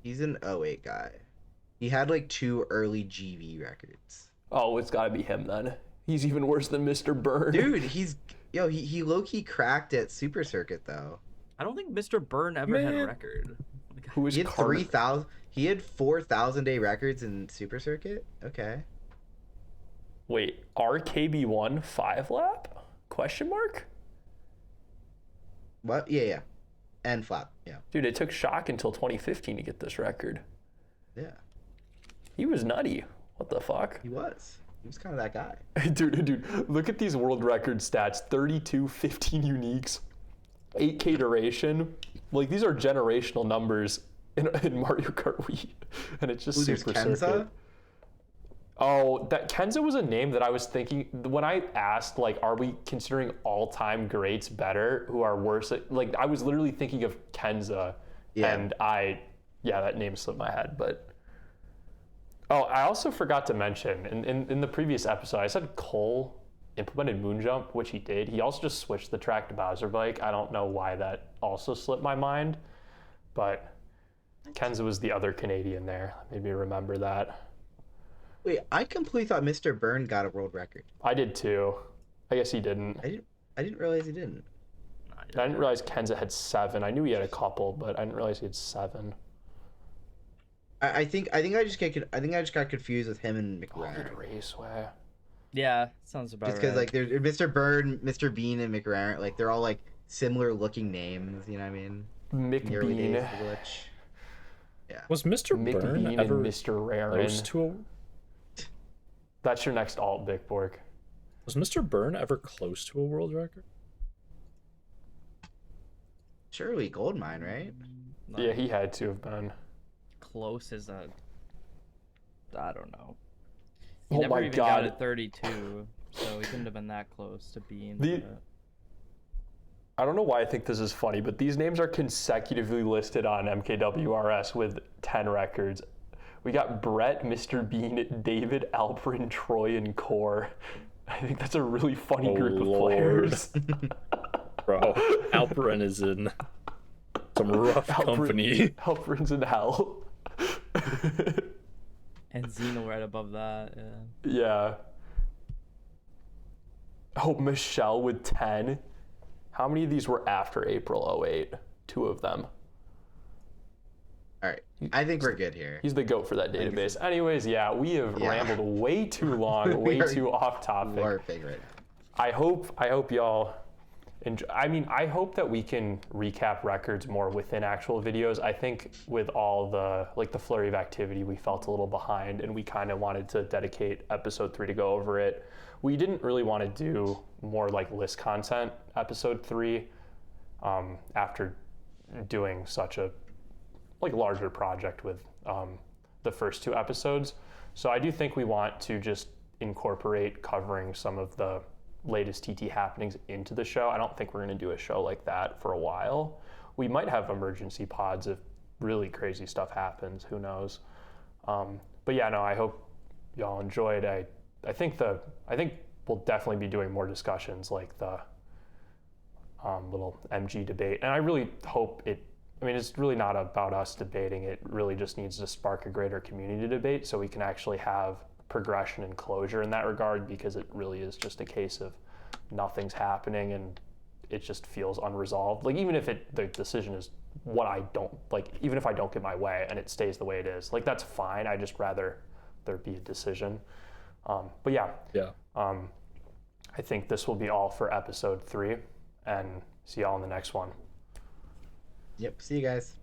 He's an 08 guy. He had like 2 early GV records. Oh, it's got to be him then. He's even worse than Mr. Byrne. Dude, he low key cracked at Super Circuit though. I don't think Mr. Byrne ever had a Man. record. Who is He had Carter? 3,000. He had 4,000 day records in Super Circuit. Okay. Wait, RKB1 5 lap? Question mark? What? Yeah. And flap. Yeah. Dude, it took Shock until 2015 to get this record. Yeah. He was nutty. What the fuck? He was. He was kind of that guy. Dude, look at these world record stats. 32, 15 uniques, 8K duration. Like, these are generational numbers in Mario Kart Wii. And it's just Ooh, there's Super Kenza. Circuit. Oh, that Kenza was a name that I was thinking when I asked, like, are we considering all-time greats better who are worse? Like, I was literally thinking of Kenza, Yeah. and that name slipped my head. But oh, I also forgot to mention in the previous episode, I said Cole implemented Moonjump, which he did. He also just switched the track to Bowser Bike. I don't know why that also slipped my mind, but Kenza was the other Canadian there. Made me remember that. Wait, I completely thought Mr. Byrne got a world record. I did too. I guess he didn't. I didn't realize he didn't. I didn't realize Kenza had 7. I knew he had a couple, but I didn't realize he had 7. I think I just got confused with him and Haunted McRae. Raceway. Yeah, sounds about Just because like there's Mr. Byrne, Mr. Bean, and McRae, like they're all like similar looking names. You know what I mean? In the early days McBean. of the glitch. Yeah. Was Mr. Byrne McBean ever and Mr. close Rarin. to a... That's your next alt, Bickbork. Was Mr. Byrne ever close to a world record? Surely Goldmine, right? Yeah, he had to have been. Close as a. I don't know. He Oh never my even God. got it 32, so he couldn't have been that close to being. I don't know why I think this is funny, but these names are consecutively listed on MKWRS with 10 records. We got Brett, Mr. Bean, David, Alperin, Troy, and Core. I think that's a really funny Oh, group of Lord. players. Bro, Alperin is in some rough company. Alperin's in hell. And Xeno right above that. Yeah. Yeah. Oh, Michelle with 10. How many of these were after April 08? 2 of them. All right. I think we're good here. He's the GOAT for that database. Anyways, yeah, we have Yeah. rambled way too long, way We are too off You topic. are big right now. I hope y'all enjoy. I mean, I hope that we can recap records more within actual videos. I think with all the the flurry of activity, we felt a little behind, and we kind of wanted to dedicate episode 3 to go over it. We didn't really want to do more list content episode 3 after doing such a larger project with the first 2 episodes. So I do think we want to just incorporate covering some of the latest TT happenings into the show. I don't think we're going to do a show like that for a while. We might have emergency pods if really crazy stuff happens. Who knows? But yeah, no, I hope y'all enjoyed. I think we'll definitely be doing more discussions like the little MG debate. And I really hope it's really not about us debating. It really just needs to spark a greater community debate so we can actually have progression and closure in that regard, because it really is just a case of nothing's happening and it just feels unresolved. Even if the decision is what I don't even if I don't get my way and it stays the way it is, that's fine. I just rather there be a decision. But yeah. I think this will be all for episode 3, and see y'all in the next one. Yep. See you guys.